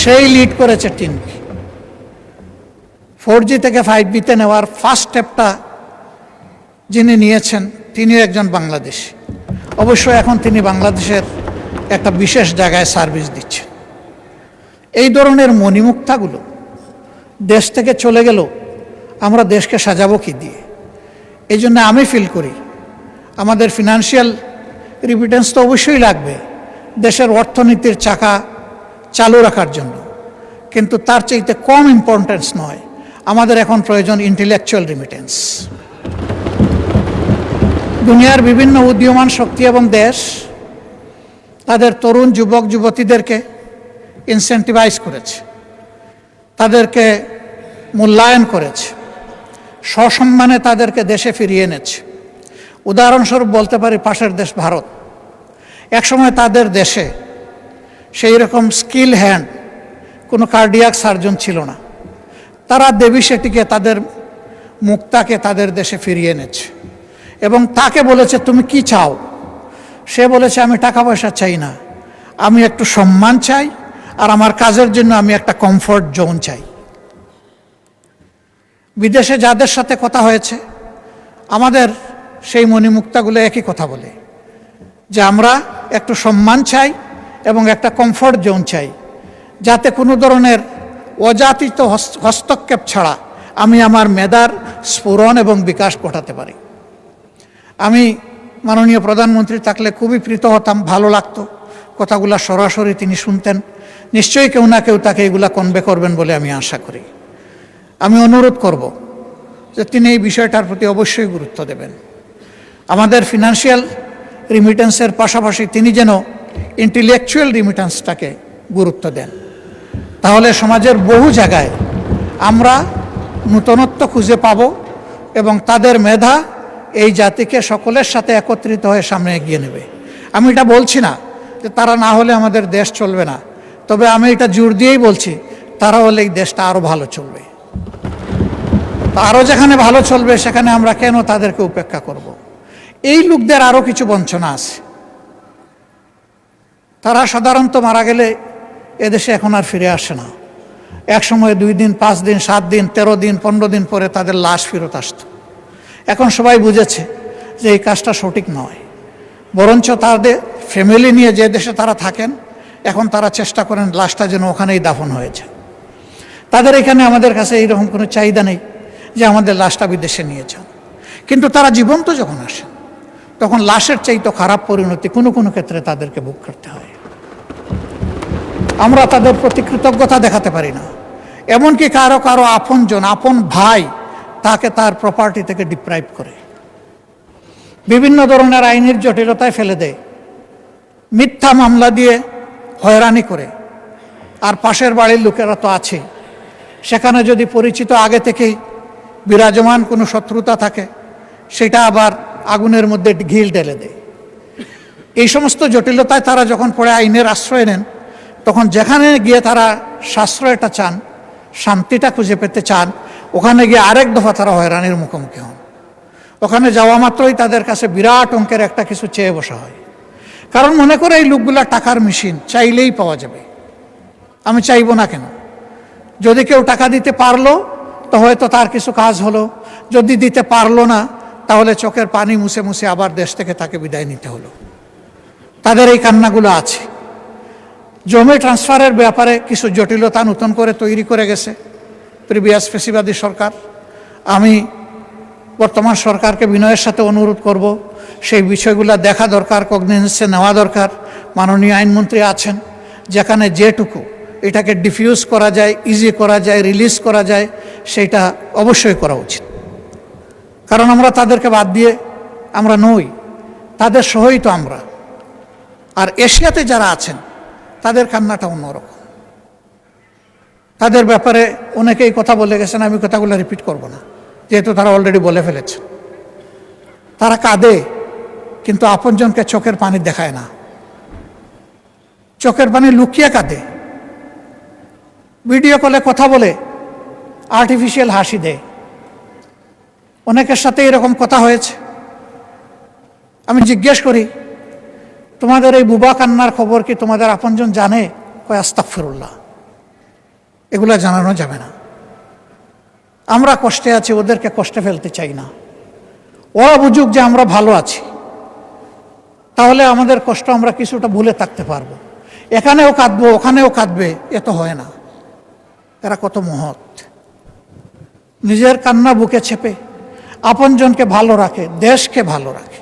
B: সেই লিড করেছে টিমকে। 4G থেকে 5Gতে নেওয়ার ফার্স্ট স্টেপটা যিনি নিয়েছেন, তিনিও একজন বাংলাদেশী। অবশ্য এখন তিনি বাংলাদেশের একটা বিশেষ জায়গায় সার্ভিস দিচ্ছেন। এই ধরনের মণিমুক্তাগুলো দেশ থেকে চলে গেল, আমরা দেশকে সাজাবো কি দিয়ে? এই জন্য আমি ফিল করি আমাদের ফিনান্সিয়াল রিমিটেন্স তো অবশ্যই লাগবে দেশের অর্থনীতির চাকা চালু রাখার জন্য, কিন্তু তার চাইতে কম ইম্পর্টেন্স নয়, আমাদের এখন প্রয়োজন ইন্টেলেকচুয়াল রিমিটেন্স। দুনিয়ার বিভিন্ন উদীয়মান শক্তি এবং দেশ তাদের তরুণ যুবক যুবতীদেরকে ইনসেন্টিভাইজ করেছে, তাদেরকে মূল্যায়ন করেছে, সসম্মানে তাদেরকে দেশে ফিরিয়ে এনেছে। উদাহরণস্বরূপ বলতে পারি পাশের দেশ ভারত। একসময় তাদের দেশে সেই রকম স্কিল হ্যান্ড কোনো কার্ডিয়াক সার্জন ছিল না। তারা দেবী সেটিকে, তাদের মুক্তাকে তাদের দেশে ফিরিয়ে এনেছে এবং তাকে বলেছে তুমি কি চাও? সে বলেছে আমি টাকা পয়সা চাই না, আমি একটু সম্মান চাই, আর আমার কাজের জন্য আমি একটা কমফোর্ট জোন চাই। বিদেশে যাদের সাথে কথা হয়েছে, আমাদের সেই মণিমুক্তাগুলো একই কথা বলে যে আমরা একটু সম্মান চাই এবং একটা কমফোর্ট জোন চাই, যাতে কোনো ধরনের অযাচিত হস্তক্ষেপ ছাড়া আমি আমার মেধার স্ফুরণ এবং বিকাশ ঘটাতে পারি। আমি মাননীয় প্রধানমন্ত্রী থাকলে খুবই প্রীত হতাম, ভালো লাগতো কথাগুলো সরাসরি তিনি শুনতেন। নিশ্চয়ই কেউ না কেউ তাকে এগুলা কনভে করবেন বলে আমি আশা করি। আমি অনুরোধ করব যে তিনি এই বিষয়টার প্রতি অবশ্যই গুরুত্ব দেবেন। আমাদের ফিনান্সিয়াল রিমিটেন্সের পাশাপাশি তিনি যেন ইন্টেলেকচুয়াল রিমিটেন্সটাকে গুরুত্ব দেন। তাহলে সমাজের বহু জায়গায় আমরা নূতনত্ব খুঁজে পাব এবং তাদের মেধা এই জাতিকে সকলের সাথে একত্রিত হয়ে সামনে এগিয়ে নেবে। আমি এটা বলছি না যে তারা না হলে আমাদের দেশ চলবে না, তবে আমি এটা জোর দিয়েই বলছি তারা হলে এই দেশটা আরও ভালো চলবে। তো আরও যেখানে ভালো চলবে সেখানে আমরা কেন তাদেরকে উপেক্ষা করব। এই লোকদের আরও কিছু বঞ্চনা আছে। তারা সাধারণত মারা গেলে এদেশে এখন আর ফিরে আসে না। এক সময় 2 দিন, 5 দিন, 7 দিন, 13 দিন, 15 দিন পরে তাদের লাশ ফেরত আসত। এখন সবাই বুঝেছে যে এই কাজটা সঠিক নয়, বরঞ্চ তাদের ফ্যামিলি নিয়ে যে দেশে তারা থাকেন এখন তারা চেষ্টা করেন লাশটা যেন ওখানেই দাফন হয়ে যায়। তাদের এখানে আমাদের কাছে এইরকম কোনো চাহিদা নেই যে আমাদের লাশটা বিদেশে নিয়ে যান, কিন্তু তারা জীবন্ত যখন আসে তখন লাশের চাইতে খারাপ পরিণতি কোনো কোনো ক্ষেত্রে তাদেরকে ভোগ করতে হয়। আমরা তাদের প্রতি কৃতজ্ঞতা দেখাতে পারি না। এমনকি কারো কারো আপনজন, আপন ভাই তাকে তার প্রপার্টি থেকে ডিপ্রাইভ করে, বিভিন্ন ধরনের আইনের জটিলতায় ফেলে দেয়, মিথ্যা মামলা দিয়ে হয়রানি করে। আর পাশের বাড়ির লোকেরা তো আছে, সেখানে যদি পরিচিত আগে থেকেই বিরাজমান কোনো শত্রুতা থাকে সেটা আবার আগুনের মধ্যে ঘিল ঢেলে দেয়। এই সমস্ত জটিলতায় তারা যখন পরে আইনের আশ্রয় নেন, তখন যেখানে গিয়ে তারা সাশ্রয়টা চান, শান্তিটা খুঁজে পেতে চান, ওখানে গিয়ে আরেক দফা তারা হয়রানির মুখোমুখি হন। ওখানে যাওয়া মাত্রই তাদের কাছে বিরাট অঙ্কের একটা কিছু চেয়ে বসা হয়, কারণ মনে করে এই লোকগুলা টাকার মেশিন, চাইলেই পাওয়া যাবে। আমি চাইবো না কেন? যদি কেউ টাকা দিতে পারলো তো হয়তো তার কিছু কাজ হলো, যদি দিতে পারলো না তাহলে চোখের পানি মুছে মুছে আবার দেশ থেকে তাকে বিদায় নিতে হলো। তাদের এই কান্নাগুলো আছে। জমি ট্রান্সফারের ব্যাপারে কিছু জটিলতা নতুন করে তৈরি করে গেছে প্রিভিয়াস ফেসিবাদী সরকার। আমি বর্তমান সরকারকে বিনয়ের সাথে অনুরোধ করব, সেই বিষয়গুলো দেখা দরকার, কগনিজেন্সে নেওয়া দরকার। মাননীয় আইনমন্ত্রী আছেন, যেখানে যেটুকু এটাকে ডিফিউজ করা যায়, ইজি করা যায়, রিলিজ করা যায়, সেইটা অবশ্যই করা উচিত। কারণ আমরা তাদেরকে বাদ দিয়ে আমরা নই, তাদের সহই তো আমরা। আর এশিয়াতে যারা আছেন তাদের কান্নাটা অন্যরকম। তাদের ব্যাপারে অনেকেই কথা বলে গেছেন, আমি কথাগুলো রিপিট করব না, যেহেতু তারা অলরেডি বলে ফেলেছে। তারা কাঁদে, কিন্তু আপনজনকে চোখের পানি দেখায় না, চোখের পানি লুকিয়ে কাঁদে। ভিডিও কলে কথা বলে আর্টিফিশিয়াল হাসি দেয়। অনেকের সাথে এরকম কথা হয়েছে। আমি জিজ্ঞেস করি, তোমাদের এই বুবা কান্নার খবর কি তোমাদের আপনজন জানে? কয় আস্তাগফিরুল্লাহ, এগুলা জানানো যাবে না। আমরা কষ্টে আছি, ওদেরকে কষ্টে ফেলতে চাই না। ওরা বুঝুক যে আমরা ভালো আছি, তাহলে আমাদের কষ্ট আমরা কিছুটা ভুলে থাকতে পারবো। এখানেও কাঁদবো, ওখানেও কাঁদবে, এ তো হয় না। এরা কত মহৎ, নিজের কান্না বুকে চেপে আপনজনকে ভালো রাখে, দেশকে ভালো রাখে।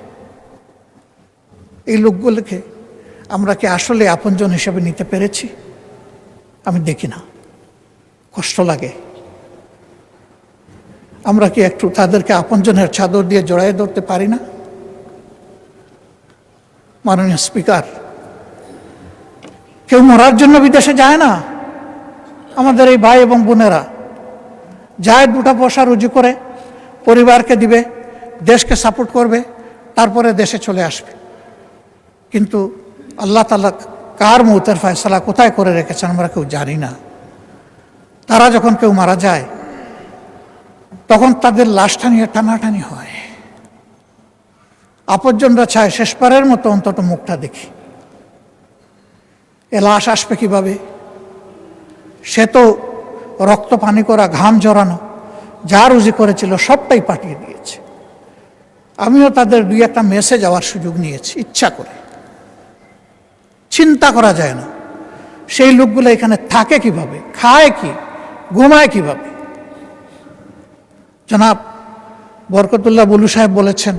B: এই লোকগুলোকে আমরা কি আসলে আপনজন হিসেবে নিতে পেরেছি? আমি দেখি না, কষ্ট লাগে। আমরা কি একটু তাদেরকে আপনজনের চাদর দিয়ে জড়াই ধরতে পারি না? মাননীয় স্পিকার, কেউ মরার জন্য বিদেশে যায় না। আমাদের এই ভাই এবং বোনেরা যায়, 2টা পয়সা রুজি করে পরিবারকে দিবে, দেশকে সাপোর্ট করবে, তারপরে দেশে চলে আসবে। কিন্তু আল্লাহ তাআলা কার মৌতের ফয়সালা কোথায় করে রেখেছেন আমরা কেউ জানি না। তারা যখন কেউ মারা যায় তখন তাদের লাশটা নিয়ে টানাটানি হয়। আপনজনরা চায় শেষবারের মতো অন্তত মুখটা দেখি। এ লাশ আসবে কিভাবে? সে তো রক্ত পানি করা, ঘাম জড়ানো, যা রুজি করেছিল সবটাই পাঠিয়ে দিয়েছে। আমিও তাদের 2-1টা মেসে যাওয়ার সুযোগ নিয়েছি ইচ্ছা করে। চিন্তা করা যায় না সেই লোকগুলো এখানে থাকে কিভাবে, খায় কি, ঘুমায় কিভাবে। জনাব বরকতুল্লাহ বুলু সাহেব বলেছেন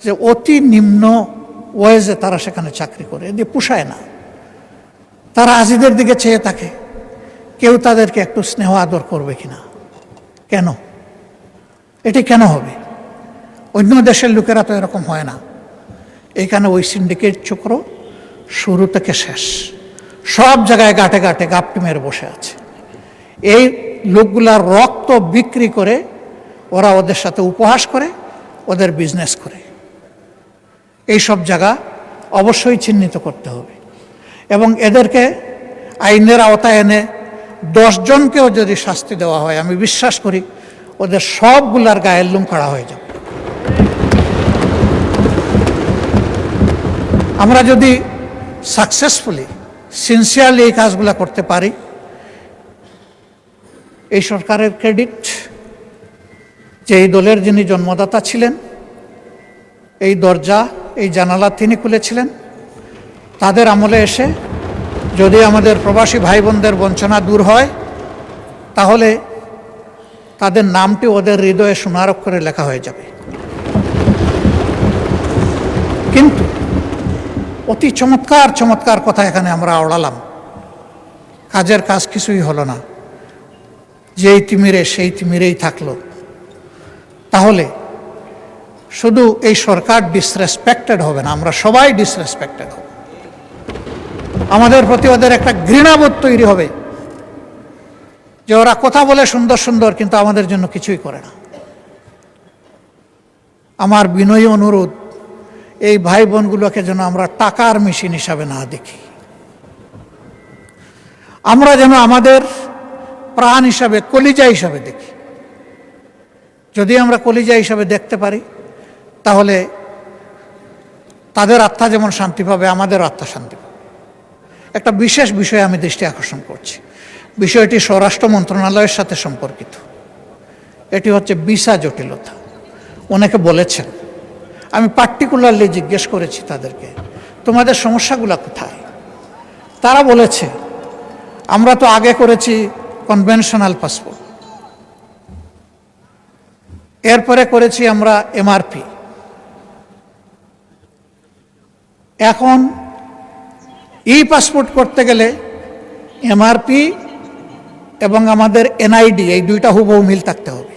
B: যে অতি নিম্ন ওয়েজে তারা সেখানে চাকরি করে, এদের পোষায় না। তারা আজিদের দিকে চেয়ে থাকে, কেউ তাদেরকে একটু স্নেহ আদর করবে কিনা। কেন? এটি কেন হবে? অন্য দেশের লোকেরা তো এরকম হয় না। এখানে ওই সিন্ডিকেট চক্র শুরু থেকে শেষ সব জায়গায় গাঁটে গাঁটে গাপটি মেরে বসে আছে। এই লোকগুলার রক্ত বিক্রি করে ওরা ওদের সাথে উপহাস করে, ওদের বিজনেস করে। এই সব জায়গা অবশ্যই চিহ্নিত করতে হবে এবং এদেরকে আইনের আওতায় এনে 10 জনকেও যদি শাস্তি দেওয়া হয়, আমি বিশ্বাস করি ওদের সবগুলার গায়ের লোম খাড়া হয়ে যাবে। আমরা যদি সাকসেসফুলি সিনসিয়ারলি এই কাজগুলো করতে পারি, এই সরকারের ক্রেডিট যে এই দলের যিনি জন্মদাতা ছিলেন, এই দরজা এই জানালা তিনি খুলেছিলেন। তাদের আমলে এসে যদি আমাদের প্রবাসী ভাই বোনদের বঞ্চনা দূর হয়, তাহলে তাদের নামটি ওদের হৃদয়ে সোনার অক্ষরে লেখা হয়ে যাবে। কিন্তু অতি চমৎকার চমৎকার কথা এখানে আমরা আওড়ালাম, কাজের কাজ কিছুই হলো না। যেই তিমিরে সেই তিমিরেই থাকলো। তাহলে শুধু এই সরকার ডিসরেসপেক্টেড হবে না, আমরা সবাই ডিসরেসপেক্টেড হব। আমাদের প্রতি ওদের একটা ঘৃণাবোধ তৈরি হবে যে ওরা কথা বলে সুন্দর সুন্দর, কিন্তু আমাদের জন্য কিছুই করে না। আমার বিনয়ী অনুরোধ, এই ভাই বোনগুলোকে যেন আমরা টাকার মেশিন হিসাবে না দেখি, আমরা যেন আমাদের প্রাণ হিসাবে, কলিজা হিসাবে দেখি। যদি আমরা কলিজা হিসাবে দেখতে পারি, তাহলে তাদের আত্মা যেমন শান্তি পাবে, আমাদের আত্মা শান্তি পাবে। একটা বিশেষ বিষয়ে আমি দৃষ্টি আকর্ষণ করছি, বিষয়টি স্বরাষ্ট্র মন্ত্রণালয়ের সাথে সম্পর্কিত। এটি হচ্ছে ভিসা জটিলতা। অনেকে বলেছেন, আমি পার্টিকুলারলি জিজ্ঞেস করেছি তাদেরকে, তোমাদের সমস্যাগুলো কোথায়? তারা বলেছে, আমরা তো আগে করেছি কনভেনশনাল পাসপোর্ট, এরপরে করেছি আমরা এমআরপি, এখন ই পাসপোর্ট করতে গেলে এমআরপি এবং আমাদের এনআইডি এই দুইটা হুবহু মিল থাকতে হবে।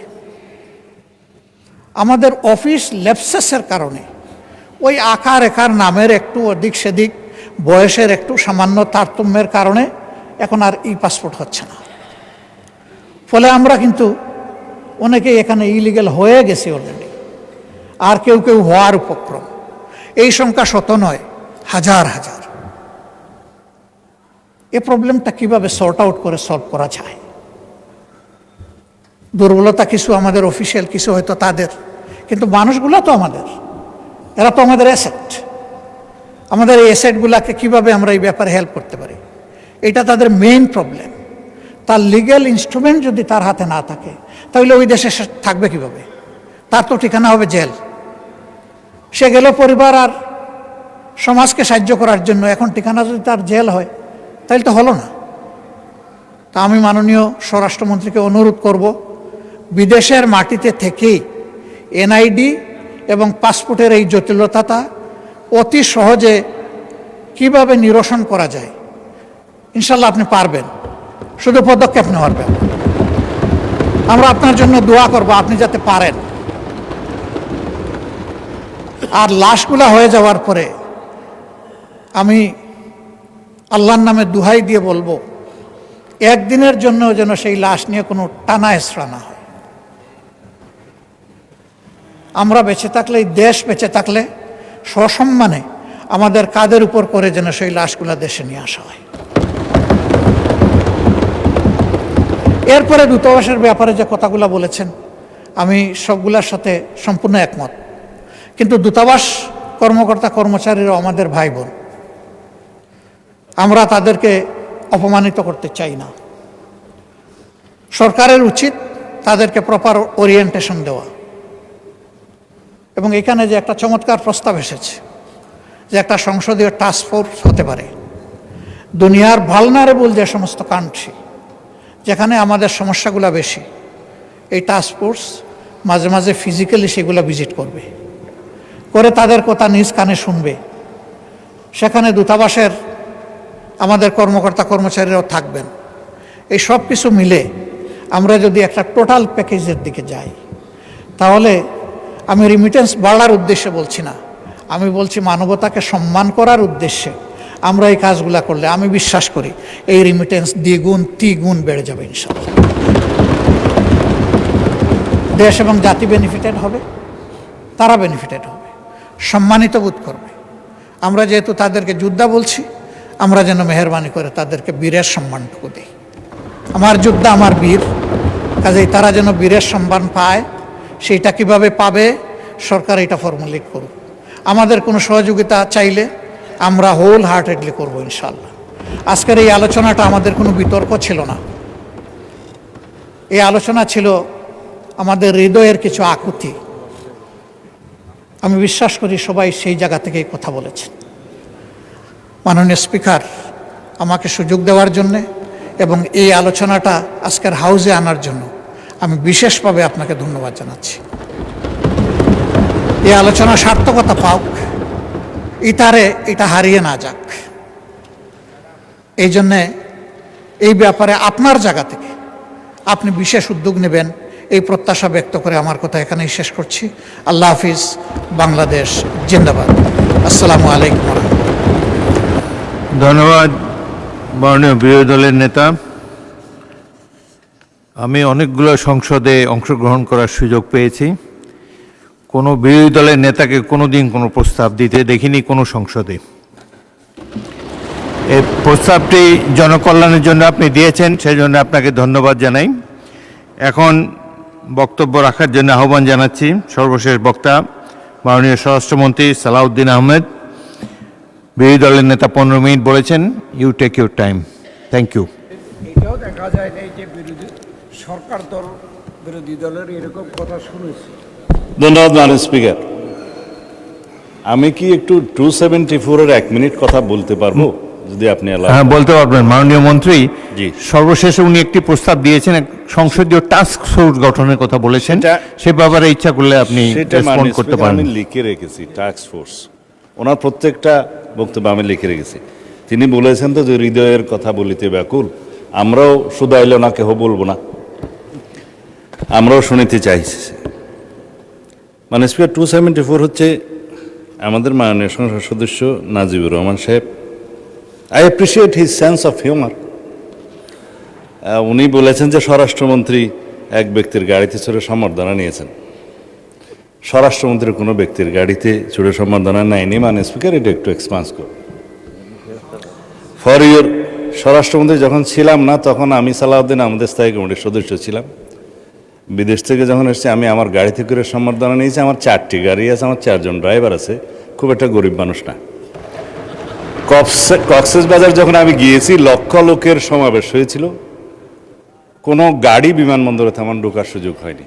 B: আমাদের অফিস ল্যাপসেসের কারণে, ওই আকার একার নামের একটু অধিক সেদিক, বয়সের একটু সামান্য তারতম্যের কারণে এখন আর ই পাসপোর্ট হচ্ছে না। ফলে আমরা কিন্তু অনেকেই এখানে ইলিগেল হয়ে গেছি অলরেডি, আর কেউ কেউ হওয়ার উপক্রম। এই সংখ্যা শত নয়, হাজার হাজার। এই প্রবলেমটা কিভাবে সর্ট আউট করে সলভ করা যায়? দুর্বলতা কিছু আমাদের অফিসিয়াল, কিছু হয়তো তাদের, কিন্তু মানুষগুলো তো আমাদের, এরা তো আমাদের অ্যাসেট। আমাদের এই অ্যাসেটগুলোকে কীভাবে আমরা এই ব্যাপারে হেল্প করতে পারি, এটা তাদের মেইন প্রবলেম। তার লিগ্যাল ইনস্ট্রুমেন্ট যদি তার হাতে না থাকে, তাহলে ওই দেশে সে থাকবে কীভাবে? তার তো ঠিকানা হবে জেল। সে গেল পরিবার আর সমাজকে সাহায্য করার জন্য, এখন ঠিকানা যদি তার জেল হয়, তাহলে তো হলো না। তা আমি মাননীয় স্বরাষ্ট্রমন্ত্রীকে অনুরোধ করব, বিদেশের মাটিতে থেকেই এনআইডি এবং পাসপোর্টের এই জটিলতাটা অতি সহজে কিভাবে নিরসন করা যায়, ইনশাল্লাহ আপনি পারবেন, শুধু পদক্ষেপ নেওয়ার ব্যাপার। আমরা আপনার জন্য দোয়া করব, আপনি যাতে পারেন। আর লাশগুলা হয়ে যাওয়ার পরে আমি আল্লাহর নামে দুহাই দিয়ে বলবো, একদিনের জন্য যেন সেই লাশ নিয়ে কোনো টানা হেঁচড়া না হয়। আমরা বেঁচে থাকলে, এই দেশ বেঁচে থাকলে সসম্মানে আমাদের কাঁধের উপর করে যেন সেই লাশগুলা দেশে নিয়ে আসা হয়। এরপরে দূতাবাসের ব্যাপারে যে কথাগুলো বলেছেন, আমি সবগুলোর সাথে সম্পূর্ণ একমত। কিন্তু দূতাবাস কর্মকর্তা কর্মচারীরা আমাদের ভাই বোন, আমরা তাদেরকে অপমানিত করতে চাই না। সরকারের উচিত তাদেরকে প্রপার ওরিয়েন্টেশন দেওয়া। এবং এখানে যে একটা চমৎকার প্রস্তাব এসেছে যে একটা সংসদীয় টাস্ক ফোর্স হতে পারে, দুনিয়ার ভালনারেবল যে সমস্ত কান্ট্রি যেখানে আমাদের সমস্যাগুলো বেশি, এই টাস্ক ফোর্স মাঝে মাঝে ফিজিক্যালি সেগুলো ভিজিট করবে, করে তাদের কথা নিজ কানে শুনবে। সেখানে দূতাবাসের আমাদের কর্মকর্তা কর্মচারীরাও থাকবেন। এই সব কিছু মিলে আমরা যদি একটা টোটাল প্যাকেজের দিকে যাই, তাহলে আমি রিমিটেন্স বাড়ার উদ্দেশ্যে বলছি না, আমি বলছি মানবতাকে সম্মান করার উদ্দেশ্যে আমরা এই কাজগুলো করলে আমি বিশ্বাস করি এই রিমিটেন্স দ্বিগুণ তিগুণ বেড়ে যাবে ইনশাআল্লাহ। দেশ এবং জাতি বেনিফিটেড হবে, তারা বেনিফিটেড হবে, সম্মানিত বোধ করবে। আমরা যেহেতু তাদেরকে যোদ্ধা বলছি, আমরা যেন মেহরবানি করে তাদেরকে বীরের সম্মানটুকু দিই। আমার যোদ্ধা, আমার বীর, কাজেই তারা যেন বীরের সম্মান পায়, সেইটা কিভাবে পাবে সরকার এটা ফর্মুলেট করুক। আমাদের কোনো সহযোগিতা চাইলে আমরা হোল হার্টেডলি করবো ইনশাল্লাহ। আজকের এই আলোচনাটা আমাদের কোনো বিতর্ক ছিল না, এই আলোচনা ছিল আমাদের হৃদয়ের কিছু আকুতি। আমি বিশ্বাস করি সবাই সেই জায়গা থেকেই কথা বলেছেন। মাননীয় স্পিকার আমাকে সুযোগ দেওয়ার জন্যে এবং এই আলোচনাটা আজকের হাউসে আনার জন্য আমি বিশেষভাবে আপনাকে ধন্যবাদ জানাচ্ছি। এই আলোচনা সার্থকতা পাওক, ইতারে এটা হারিয়ে না যাক, এই জন্যে এই ব্যাপারে আপনার জায়গা থেকে আপনি বিশেষ উদ্যোগ নেবেন এই প্রত্যাশা ব্যক্ত করে আমার কথা এখানেই শেষ করছি। আল্লাহ হাফিজ, বাংলাদেশ জিন্দাবাদ। আসসালামু আলাইকুম।
A: ধন্যবাদ মাননীয় বিরোধী দলের নেতা। আমি অনেকগুলো সংসদে অংশগ্রহণ করার সুযোগ পেয়েছি, কোনো বিরোধী দলের নেতাকে কোনোদিন কোনো প্রস্তাব দিতে দেখিনি কোনো সংসদে। এই প্রস্তাবটি জনকল্যাণের জন্য আপনি দিয়েছেন, সেই জন্য আপনাকে ধন্যবাদ জানাই। এখন বক্তব্য রাখার জন্য আহ্বান জানাচ্ছি সর্বশেষ বক্তা মাননীয় স্বরাষ্ট্রমন্ত্রী সালাউদ্দিন আহমেদ। বিরোধী দলের নেতা 15 মিনিট বলেছেন, you take your time. Thank you.
J: এটাও দেখা যায় না যে সরকার দল বিরোধী দলের এরকম কথা শুনেছি।
K: ধন্যবাদ মাননীয় স্পিকার। আমি কি একটু 274-এর 1 মিনিট কথা বলতে পারবো, যদি আপনি
A: হ্যাঁ বলতে পারবেন মাননীয় মন্ত্রী।
K: জি।
A: সর্বশেষে উনি একটি প্রস্তাব দিয়েছেন, এক সংসদীয় টাস্ক ফোর্স গঠনের কথা বলেছেন, সে ব্যাপারে ইচ্ছা করলে আপনি রেসপন্ড করতে পারেন।
K: আমি লিখে রেখেছি টাস্ক ফোর্স, ওনার প্রত্যেকটা বক্তব্য আমি লিখে রেখেছি। তিনি বলেছেন তো যে হৃদয়ের কথা বলিতে ব্যাকুল, আমরাও শুধু আইলে না কেহ বলবো না, আমরাও শুনিতে চাইছি। মানে স্পিকার 274 হচ্ছে আমাদের মাননীয় সংসদ সদস্য নাজিবুর রহমান সাহেব। I appreciate his sense of humour. উনি বলেছেন যে স্বরাষ্ট্রমন্ত্রী এক ব্যক্তির গাড়িতে চড়ে সম্বর্ধনা নিয়েছেন। স্বরাষ্ট্রমন্ত্রী কোনো ব্যক্তির গাড়িতে চড়ে সম্বর্ধনা নেয়নি। মানে স্পিকার এটা একটু এক্সপান্স করুন ফর ইউর। স্বরাষ্ট্রমন্ত্রী যখন ছিলাম না তখন আমি সালাউদ্দিন আমাদের স্থায়ী কমিটির সদস্য ছিলাম। বিদেশ থেকে যখন এসেছি আমি আমার গাড়িতে করে সম্বর্ধনা নিয়েছি। আমার 4টি গাড়ি আছে, আমার 4 জন ড্রাইভার আছে, খুব একটা গরিব মানুষ না। কক্সবাজার যখন আমি গিয়েছি লক্ষ লোকের সমাবেশ হয়েছিল, কোনো গাড়ি বিমানবন্দরে তেমন ঢোকার সুযোগ হয়নি।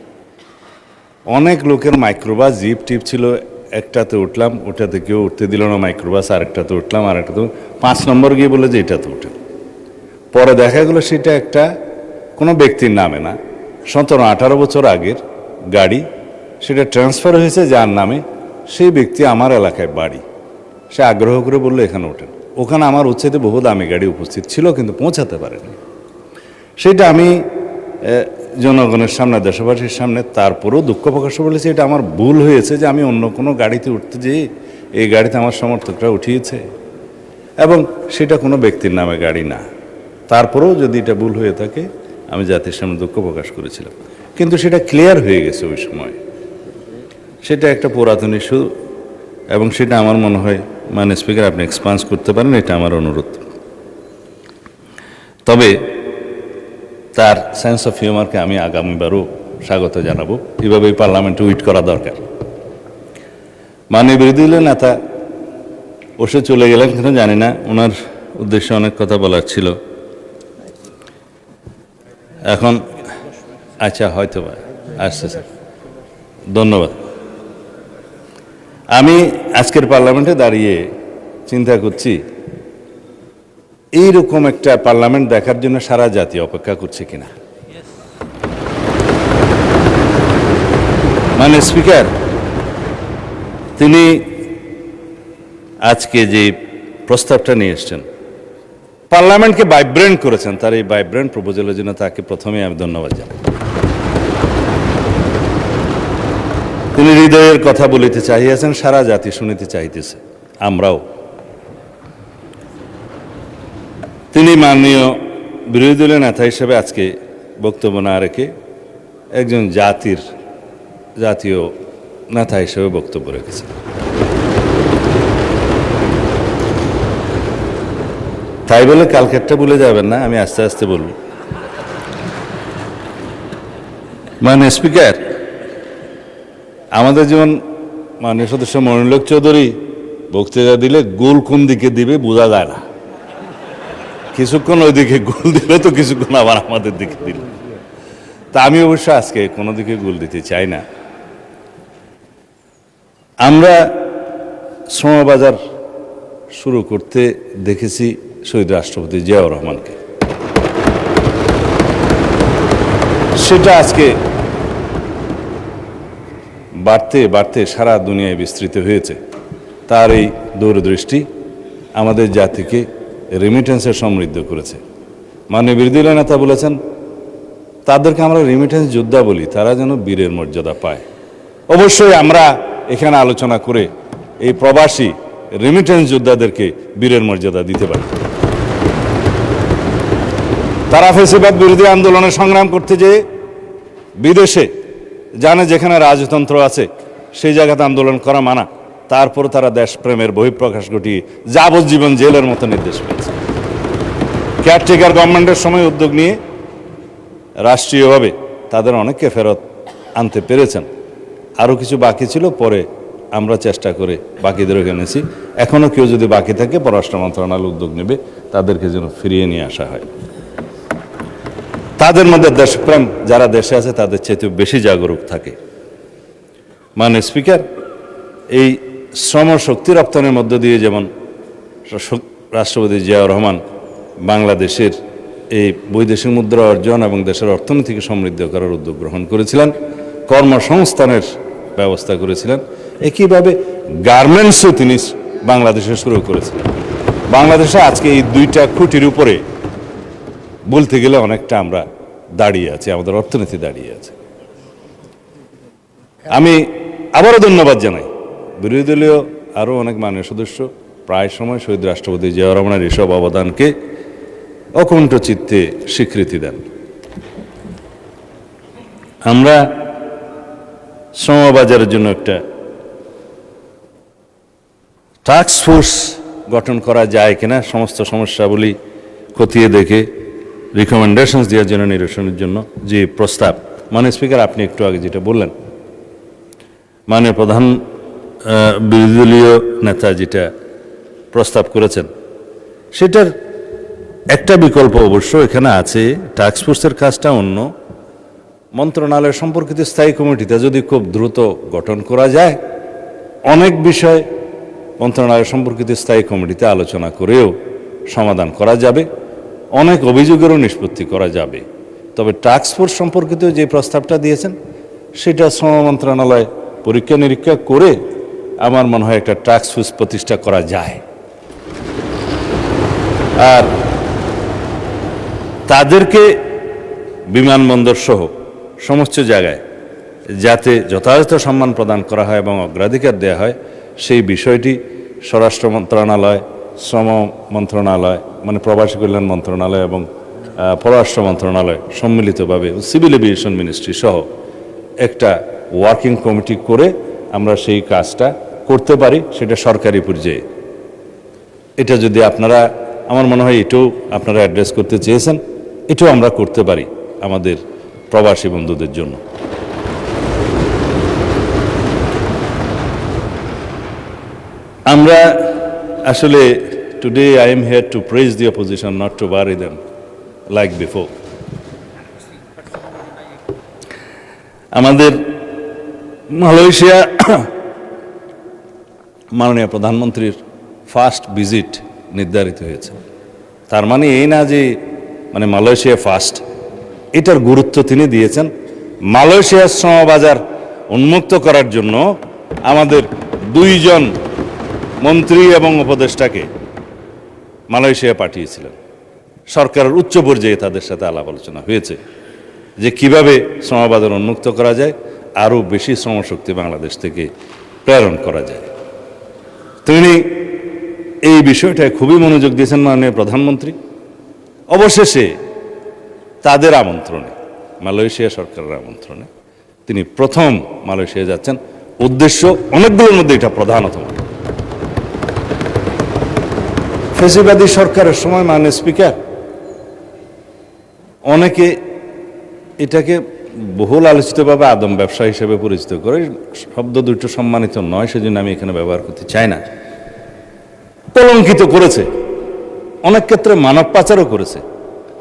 K: অনেক লোকের মাইক্রোবাস জিপ টিপ ছিল, একটাতে উঠলাম, ওটাতে কেউ উঠতে দিল না মাইক্রোবাস, আরেকটাতে উঠলাম, আরেকটাতে 5 নম্বর গিয়ে বলে যে এটাতে উঠে। পরে দেখা গেলো সেটা একটা কোনো ব্যক্তির নামে না, 17-18 বছর আগের গাড়ি, সেটা ট্রান্সফার হয়েছে যার নামে। সেই ব্যক্তি আমার এলাকায় বাড়ি, সে আগ্রহ করে বললো এখানে ওঠেন। ওখানে আমার উচ্ছেদে বহু দামি গাড়ি উপস্থিত ছিল কিন্তু পৌঁছাতে পারেনি। সেটা আমি জনগণের সামনে, দেশবাসীর সামনে তারপরেও দুঃখ প্রকাশ বলেছি এটা আমার ভুল হয়েছে যে আমি অন্য কোনো গাড়িতে উঠতে যেয়ে এই গাড়িতে আমার সমর্থকরা উঠিয়েছে, এবং সেটা কোনো ব্যক্তির নামে গাড়ি না। তারপরেও যদি এটা ভুল হয়ে থাকে আমি জাতির সামনে দুঃখ প্রকাশ করেছিলাম, কিন্তু সেটা ক্লিয়ার হয়ে গেছে ওই সময়। সেটা একটা পুরাতন ইস্যু, এবং সেটা আমার মনে হয় মানে স্পিকার আপনি এক্সপান্স করতে পারেন, এটা আমার অনুরোধ। তবে তার সেন্স অফ হিউমারকে আমি আগামীবারও স্বাগত জানাবো। এভাবেই পার্লামেন্টে উইট করা দরকার। মাননীয় বিরোধী দলের নেতা বসে চলে গেলেন কেন জানি না, ওনার উদ্দেশ্যে অনেক কথা বলার ছিল। এখন আচ্ছা হয়তো আসছে স্যার, ধন্যবাদ। আমি আজকের পার্লামেন্টে দাঁড়িয়ে চিন্তা করছি এইরকম একটা পার্লামেন্ট দেখার জন্য সারা জাতি অপেক্ষা করছে কিনা। মানে স্পিকার তিনি আজকে যে প্রস্তাবটা নিয়ে এসছেন পার্লামেন্টকে ভাইব্রেন্ট করেছেন, তার এই ভাইব্রেন্ট প্রপোজালের জন্য তাকে প্রথমে আমি ধন্যবাদ জানাই। তিনি হৃদয়ের কথা বলিতে চাহিয়েছেন, সারা জাতি শুনিতে চাইতেছে, আমরাও। তিনি মাননীয় বিরোধী দলের নেতা হিসেবে আজকে বক্তব্য না রেখে একজন জাতীয় নেতা হিসেবে বক্তব্য রেখেছেন। তাই বলে কালকেরটা ভুলে যাবেন না, আমি আস্তে আস্তে বলব। মাননীয় স্পিকার, আমাদের যেমন মাননীয় সদস্য মনিরুল হক চৌধুরী বক্তৃতা দিলে গোল কোন দিকে দিবে বোঝা যায় না, কিছুক্ষণ ওইদিকে গোল দিলে তো কিছুক্ষণ আবার আমাদের দিকে দিল। তা আমি অবশ্য আজকে কোনো দিকে গোল দিতে চাই না। আমরা শ্রমবাজার শুরু করতে দেখেছি শহীদ রাষ্ট্রপতি জিয়াউর রহমানকে, সেটা আজকে বাড়তে বাড়তে সারা দুনিয়ায় বিস্তৃত হয়েছে। তার এই দূরদৃষ্টি আমাদের জাতিকে রেমিটেন্সে সমৃদ্ধ করেছে। মাননীয় বিরোধী দলীয় নেতা বলেছেন তাদেরকে আমরা রেমিটেন্স যোদ্ধা বলি, তারা যেন বীরের মর্যাদা পায়। অবশ্যই আমরা এখানে আলোচনা করে এই প্রবাসী রেমিটেন্স যোদ্ধাদেরকে বীরের মর্যাদা দিতে পারি। তারা ফ্যাসিবাদ বিরোধী আন্দোলনে সংগ্রাম করতে যেয়ে বিদেশে জানে যেখানে রাজতন্ত্র আছে সেই জায়গাতে আন্দোলন করা মানা, তারপর তারা দেশপ্রেমের বহিঃপ্রকাশ ঘটিয়ে যাবজ্জীবন জেলের মতো নির্দেশ পেয়েছে। কেয়ারটেকার গভর্নমেন্টের সময় উদ্যোগ নিয়ে রাষ্ট্রীয়ভাবে তাদের অনেককে ফেরত আনতে পেরেছেন, আরও কিছু বাকি ছিল, পরে আমরা চেষ্টা করে বাকিদেরও এনেছি। এখনও কেউ যদি বাকি থাকে পররাষ্ট্র মন্ত্রণালয় উদ্যোগ নেবে তাদেরকে যেন ফিরিয়ে নিয়ে আসা হয়। তাদের মধ্যে দেশপ্রেম যারা দেশে আছে তাদের চেয়ে বেশি জাগরুক থাকে। মাননীয় স্পিকার, এই শ্রম শক্তি রপ্তানির মধ্য দিয়ে যেমন রাষ্ট্রপতি জিয়াউর রহমান বাংলাদেশের এই বৈদেশিক মুদ্রা অর্জন এবং দেশের অর্থনীতিকে সমৃদ্ধ করার উদ্যোগ গ্রহণ করেছিলেন, কর্মসংস্থানের ব্যবস্থা করেছিলেন, একইভাবে গার্মেন্টসও তিনি বাংলাদেশে শুরু করেছিলেন। বাংলাদেশে আজকে এই দুইটা খুঁটির উপরে বলতে গেলে অনেকটা আমরা দাঁড়িয়ে আছি, আমাদের অর্থনীতি দাঁড়িয়ে আছে। আমি আবারও ধন্যবাদ জানাই বিরোধী দলীয় আরও অনেক মাননীয় সদস্য প্রায় সময় শহীদ রাষ্ট্রপতি জিয়াউর রহমানের এসব অবদানকে অকুণ্ঠ চিত্তে স্বীকৃতি দেন। আমরা শ্রমবাজারের জন্য একটা টাস্ক ফোর্স গঠন করা যায় কিনা, সমস্ত সমস্যাবলী খতিয়ে দেখে রিকমেন্ডেশনস দেওয়ার জন্য, নিরসনের জন্য যে প্রস্তাব মাননীয় স্পিকার আপনি একটু আগে যেটা বললেন, মাননীয় প্রধান বিরোধী দলীয় নেতা যেটা প্রস্তাব করেছেন, সেটার একটা বিকল্প অবশ্য এখানে আছে। টাস্ক ফোর্সের কাজটা অন্য মন্ত্রণালয় সম্পর্কিত স্থায়ী কমিটিতে যদি খুব দ্রুত গঠন করা যায়, অনেক বিষয় মন্ত্রণালয় সম্পর্কিত স্থায়ী কমিটিতে আলোচনা করেও সমাধান করা যাবে, অনেক অভিযোগেরও নিষ্পত্তি করা যাবে। তবে টাস্ক ফোর্স সম্পর্কিত যে প্রস্তাবটা দিয়েছেন সেটা শ্রম মন্ত্রণালয় পরীক্ষা নিরীক্ষা করে আমার মনে হয় একটা টাস্ক ফোর্স প্রতিষ্ঠা করা যায়। আর তাদেরকে বিমানবন্দর সহ সমস্ত জায়গায় যাতে যথাযথ সম্মান প্রদান করা হয় এবং অগ্রাধিকার দেওয়া হয়, সেই বিষয়টি স্বরাষ্ট্র মন্ত্রণালয়, শ্রম মন্ত্রণালয় মানে প্রবাসী কল্যাণ মন্ত্রণালয় এবং পররাষ্ট্র মন্ত্রণালয় সম্মিলিতভাবে সিভিল এভিয়েশন মিনিস্ট্রি সহ একটা ওয়ার্কিং কমিটি করে আমরা সেই কাজটা করতে পারি, সেটা সরকারি পর্যায়ে। এটা যদি আপনারা, আমার মনে হয় এটাও আপনারা অ্যাড্রেস করতে চেয়েছেন, এটাও আমরা করতে পারি আমাদের প্রবাসী বন্ধুদের জন্য। আমরা আসলে today I am here to praise the opposition, not to bury them like before. আমাদের মালয়েশিয়া মাননীয় প্রধানমন্ত্রীর ফার্স্ট ভিজিট নির্ধারিত হয়েছে। তার মানে এই না যে মানে মালয়েশিয়া ফার্স্ট, এটার গুরুত্ব তিনি দিয়েছেন। মালয়েশিয়ার শ্রমবাজার উন্মুক্ত করার জন্য আমাদের 2 জন মন্ত্রী এবং উপদেষ্টাকে মালয়েশিয়া পাঠিয়েছিলেন। সরকারের উচ্চ পর্যায়ে তাদের সাথে আলাপ আলোচনা হয়েছে যে কিভাবে শ্রমবাজার উন্মুক্ত করা যায়, আরও বেশি শ্রমশক্তি বাংলাদেশ থেকে প্রেরণ করা যায়। তিনি এই বিষয়টায় খুবই মনোযোগ দিয়েছেন মাননীয় প্রধানমন্ত্রী। অবশেষে তাদের আমন্ত্রণে, মালয়েশিয়া সরকারের আমন্ত্রণে তিনি প্রথম মালয়েশিয়া যাচ্ছেন। উদ্দেশ্য অনেকগুলোর মধ্যে এটা প্রধানতম। ফ্যাসিবাদী সরকারের সময় মাননীয় স্পিকার অনেকে এটাকে বহুল আলোচিতভাবে আদম ব্যবসা হিসেবে পরিচিত করে, শব্দ দুটো সম্মানিত নয়, সেজন্য আমি এখানে ব্যবহার করতে চাই না। কলঙ্কিত করেছে, অনেক ক্ষেত্রে মানব পাচারও করেছে,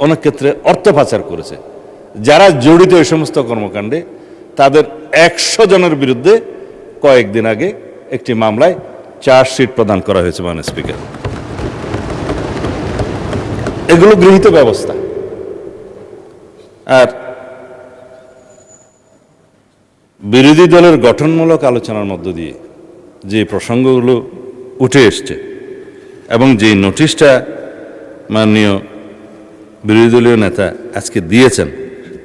K: অনেক ক্ষেত্রে অর্থ পাচার করেছে। যারা জড়িত এই সমস্ত কর্মকাণ্ডে তাদের 100 জনের বিরুদ্ধে কয়েকদিন আগে একটি মামলায় চার্জশিট প্রদান করা হয়েছে মাননীয় স্পিকার। এগুলো গৃহীত ব্যবস্থা। আর বিরোধী দলের গঠনমূলক আলোচনার মধ্য দিয়ে যে প্রসঙ্গগুলো উঠে এসছে এবং যে নোটিশটা মাননীয় বিরোধী দলীয় নেতা আজকে দিয়েছেন,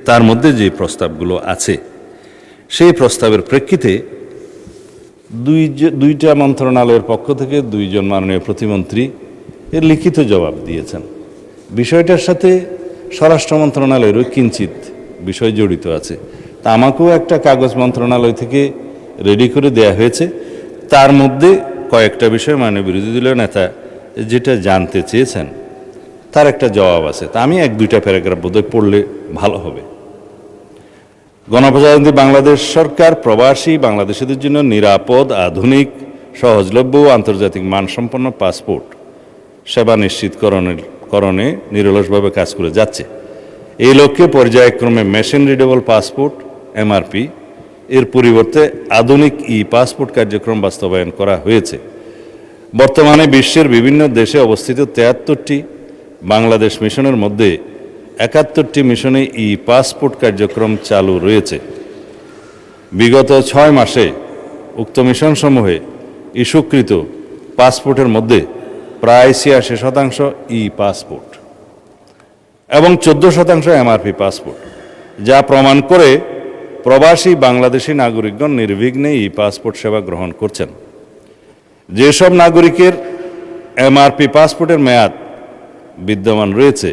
K: তার মধ্যে যে প্রস্তাবগুলো আছে, সেই প্রস্তাবের প্রেক্ষিতে দুইটা মন্ত্রণালয়ের পক্ষ থেকে 2 জন মাননীয় প্রতিমন্ত্রী এর লিখিত জবাব দিয়েছেন। বিষয়টার সাথে স্বরাষ্ট্র মন্ত্রণালয়েরও কিঞ্চিত বিষয় জড়িত আছে। তা আমাকেও একটা কাগজ মন্ত্রণালয় থেকে রেডি করে দেয়া হয়েছে। তার মধ্যে কয়েকটা বিষয় মাননীয় বিরোধী দলীয় নেতা যেটা জানতে চেয়েছেন তার একটা জবাব আছে। তা আমি 1-2টা প্যারাগ্রাফ বোধহয় পড়লে ভালো হবে। গণপ্রজাতন্ত্রী বাংলাদেশ সরকার প্রবাসী বাংলাদেশিদের জন্য নিরাপদ, আধুনিক, সহজলভ্য ও আন্তর্জাতিক মানসম্পন্ন পাসপোর্ট সেবা নিশ্চিতকরণে নিরলসভাবে কাজ করে যাচ্ছে। এই লক্ষ্যে পর্যায়ক্রমে মেশিন রিডেবল পাসপোর্ট MRP এর পরিবর্তে আধুনিক পাসপোর্ট কার্যক্রম বাস্তবায়ন করা হয়েছে। বর্তমানে বিশ্বের বিভিন্ন দেশে অবস্থিত 73টি বাংলাদেশ মিশনের মধ্যে 71টি মিশনে পাসপোর্ট কার্যক্রম চালু রয়েছে। বিগত 6 মাসে উক্ত মিশনসমূহে ইস্যুকৃত পাসপোর্টের মধ্যে প্রায় 86% পাসপোর্ট এবং 14% MRP পাসপোর্ট, যা প্রমাণ করে প্রবাসী বাংলাদেশি নাগরিকগণ নির্বিঘ্নে পাসপোর্ট সেবা গ্রহণ করছেন। যেসব নাগরিকের MRP পাসপোর্টের মেয়াদ বিদ্যমান রয়েছে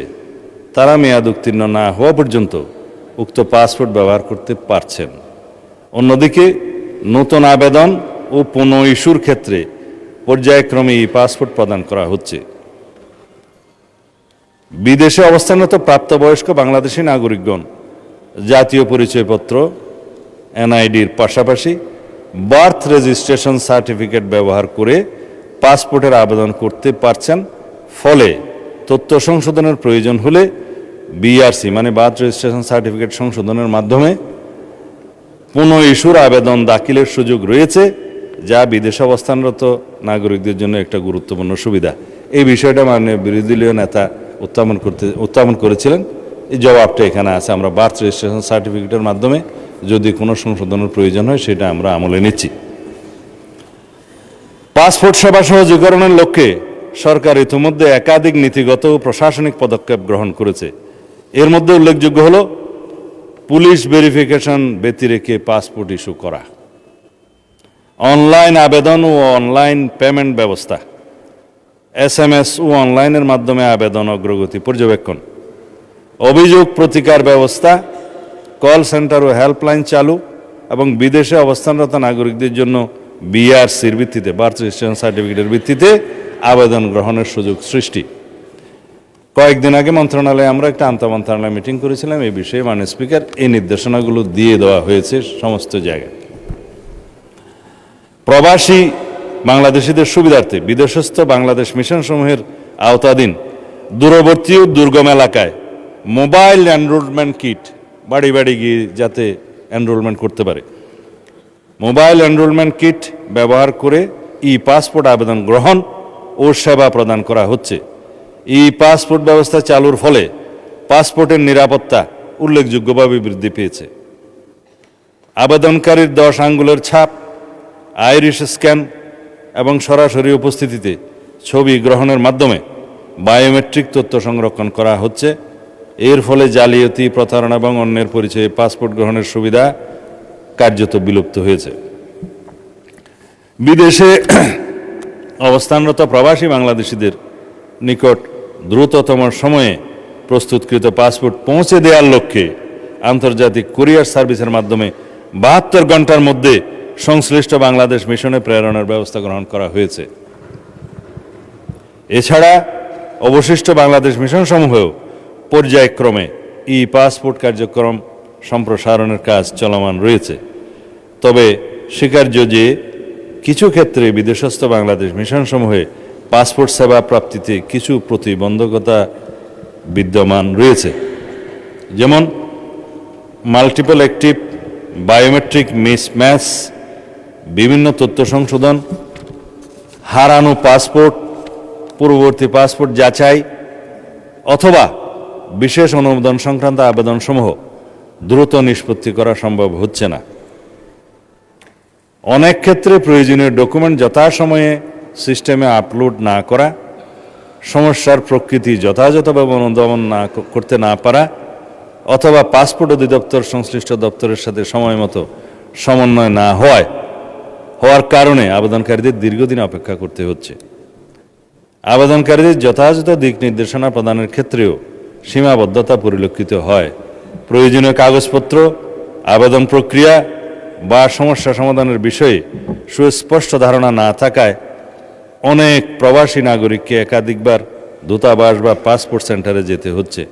K: তারা মেয়াদ উত্তীর্ণ না হওয়া পর্যন্ত উক্ত পাসপোর্ট ব্যবহার করতে পারছেন। অন্যদিকে নতুন আবেদন ও পুনঃ ইস্যুর ক্ষেত্রে পর্যায়ক্রমে পাসপোর্ট প্রদান করা হচ্ছে। বিদেশে অবস্থানরত প্রাপ্তবয়স্ক বাংলাদেশি নাগরিকগণ জাতীয় পরিচয়পত্র NID-র পাশাপাশি বার্থ রেজিস্ট্রেশন সার্টিফিকেট ব্যবহার করে পাসপোর্টের আবেদন করতে পারছেন। ফলে তথ্য সংশোধনের প্রয়োজন হলে BRC মানে বার্থ রেজিস্ট্রেশন সার্টিফিকেট সংশোধনের মাধ্যমে পুনঃ ইস্যুর আবেদন দাখিলের সুযোগ রয়েছে, যা বিদেশে অবস্থানরত নাগরিকদের জন্য একটা গুরুত্বপূর্ণ সুবিধা। এই বিষয়টা মাননীয় বিরোধী দলীয় নেতা উত্থাপন করেছিলেন। এই জবাবটা এখানে আছে। আমরা বার্থ রেজিস্ট্রেশন সার্টিফিকেটের মাধ্যমে যদি কোনো সংশোধনের প্রয়োজন হয় সেটা আমরা আমলে নিচ্ছি। পাসপোর্ট সেবা সহজীকরণের লক্ষ্যে সরকার ইতিমধ্যে একাধিক নীতিগত ও প্রশাসনিক পদক্ষেপ গ্রহণ করেছে। এর মধ্যে উল্লেখযোগ্য হল পুলিশ ভেরিফিকেশন ব্যতিরেকে পাসপোর্ট ইস্যু করা, অনলাইন আবেদন ও অনলাইন পেমেন্ট ব্যবস্থা, SMS ও অনলাইনের মাধ্যমে আবেদন অগ্রগতি পর্যবেক্ষণ, অভিযোগ প্রতিকার ব্যবস্থা, কল সেন্টার ও হেল্পলাইন চালু এবং বিদেশে অবস্থানরত নাগরিকদের জন্য BRCর ভিত্তিতে বার্থ রেজিস্ট্রেশন সার্টিফিকেটের ভিত্তিতে আবেদন গ্রহণের সুযোগ সৃষ্টি। কয়েকদিন আগে মন্ত্রণালয়ে আমরা একটা আন্তঃমন্ত্রণালয় মিটিং করেছিলাম। এই বিষয়ে মাননীয় স্পিকার এই নির্দেশনাগুলো দিয়ে দেওয়া হয়েছে সমস্ত জায়গায়। প্রবাসী বাংলাদেশিদের সুবিধার্থে বিদেশস্থ বাংলাদেশ মিশনসমূহের আওতাধীন দূরবর্তী ও দুর্গম এলাকায় মোবাইল এনরোলমেন্ট কিট বাড়ি বাড়ি গিয়ে যাতে এনরোলমেন্ট করতে পারে, মোবাইল এনরোলমেন্ট কিট ব্যবহার করে পাসপোর্ট আবেদন গ্রহণ ও সেবা প্রদান করা হচ্ছে। পাসপোর্ট ব্যবস্থা চালুর ফলে পাসপোর্টের নিরাপত্তা উল্লেখযোগ্যভাবে বৃদ্ধি পেয়েছে। আবেদনকারীর 10 আঙ্গুলের ছাপ, আইরিশ স্ক্যান এবং সরাসরি উপস্থিতিতে ছবি গ্রহণের মাধ্যমে বায়োমেট্রিক তথ্য সংরক্ষণ করা হচ্ছে। এর ফলে জালিয়াতি, প্রতারণা এবং অন্যের পরিচয়ে পাসপোর্ট গ্রহণের সুবিধা কার্যত বিলুপ্ত হয়েছে। বিদেশে অবস্থানরত প্রবাসী বাংলাদেশিদের নিকট দ্রুততম সময়ে প্রস্তুতকৃত পাসপোর্ট পৌঁছে দেওয়ার লক্ষ্যে আন্তর্জাতিক কুরিয়ার সার্ভিসের মাধ্যমে 72 ঘন্টার মধ্যে সংশ্লিষ্ট বাংলাদেশ মিশনে প্রেরণের ব্যবস্থা গ্রহণ করা হয়েছে। এছাড়া অবশিষ্ট বাংলাদেশ মিশনসমূহেও পর্যায়ক্রমে পাসপোর্ট কার্যক্রম সম্প্রসারণের কাজ চলমান রয়েছে। তবে স্বীকার্য যে কিছু ক্ষেত্রে বিদেশস্থ বাংলাদেশ মিশনসমূহে পাসপোর্ট সেবা প্রাপ্তিতে কিছু প্রতিবন্ধকতা বিদ্যমান রয়েছে, যেমন মাল্টিপল অ্যাক্টিভ, বায়োমেট্রিক মিসম্যাচ, বিভিন্ন তথ্য সংশোধন, হারানো পাসপোর্ট, পূর্ববর্তী পাসপোর্ট যাচাই অথবা বিশেষ অনুমোদন সংক্রান্ত আবেদনসমূহ দ্রুত নিষ্পত্তি করা সম্ভব হচ্ছে না। অনেক ক্ষেত্রে প্রয়োজনীয় ডকুমেন্ট যথাসময়ে সিস্টেমে আপলোড না করা, সমস্যার প্রকৃতি যথাযথভাবে অনুধাবন করতে না পারা অথবা পাসপোর্ট অধিদপ্তর সংশ্লিষ্ট দপ্তরের সাথে সময় মতো সমন্বয় না হওয়ার কারণে আবেদনকারীদের দীর্ঘদিন অপেক্ষা করতে হচ্ছে। আবেদনকারীদের যথাযথ দিক নির্দেশনা প্রদানের ক্ষেত্রেও সীমাবদ্ধতা পরিলক্ষিত হয়। প্রয়োজনীয় কাগজপত্র, আবেদন প্রক্রিয়া বা সমস্যা সমাধানের বিষয়ে সুস্পষ্ট ধারণা না থাকায় অনেক প্রবাসী নাগরিককে একাধিকবার দূতাবাস বা পাসপোর্ট সেন্টারে যেতে হচ্ছে।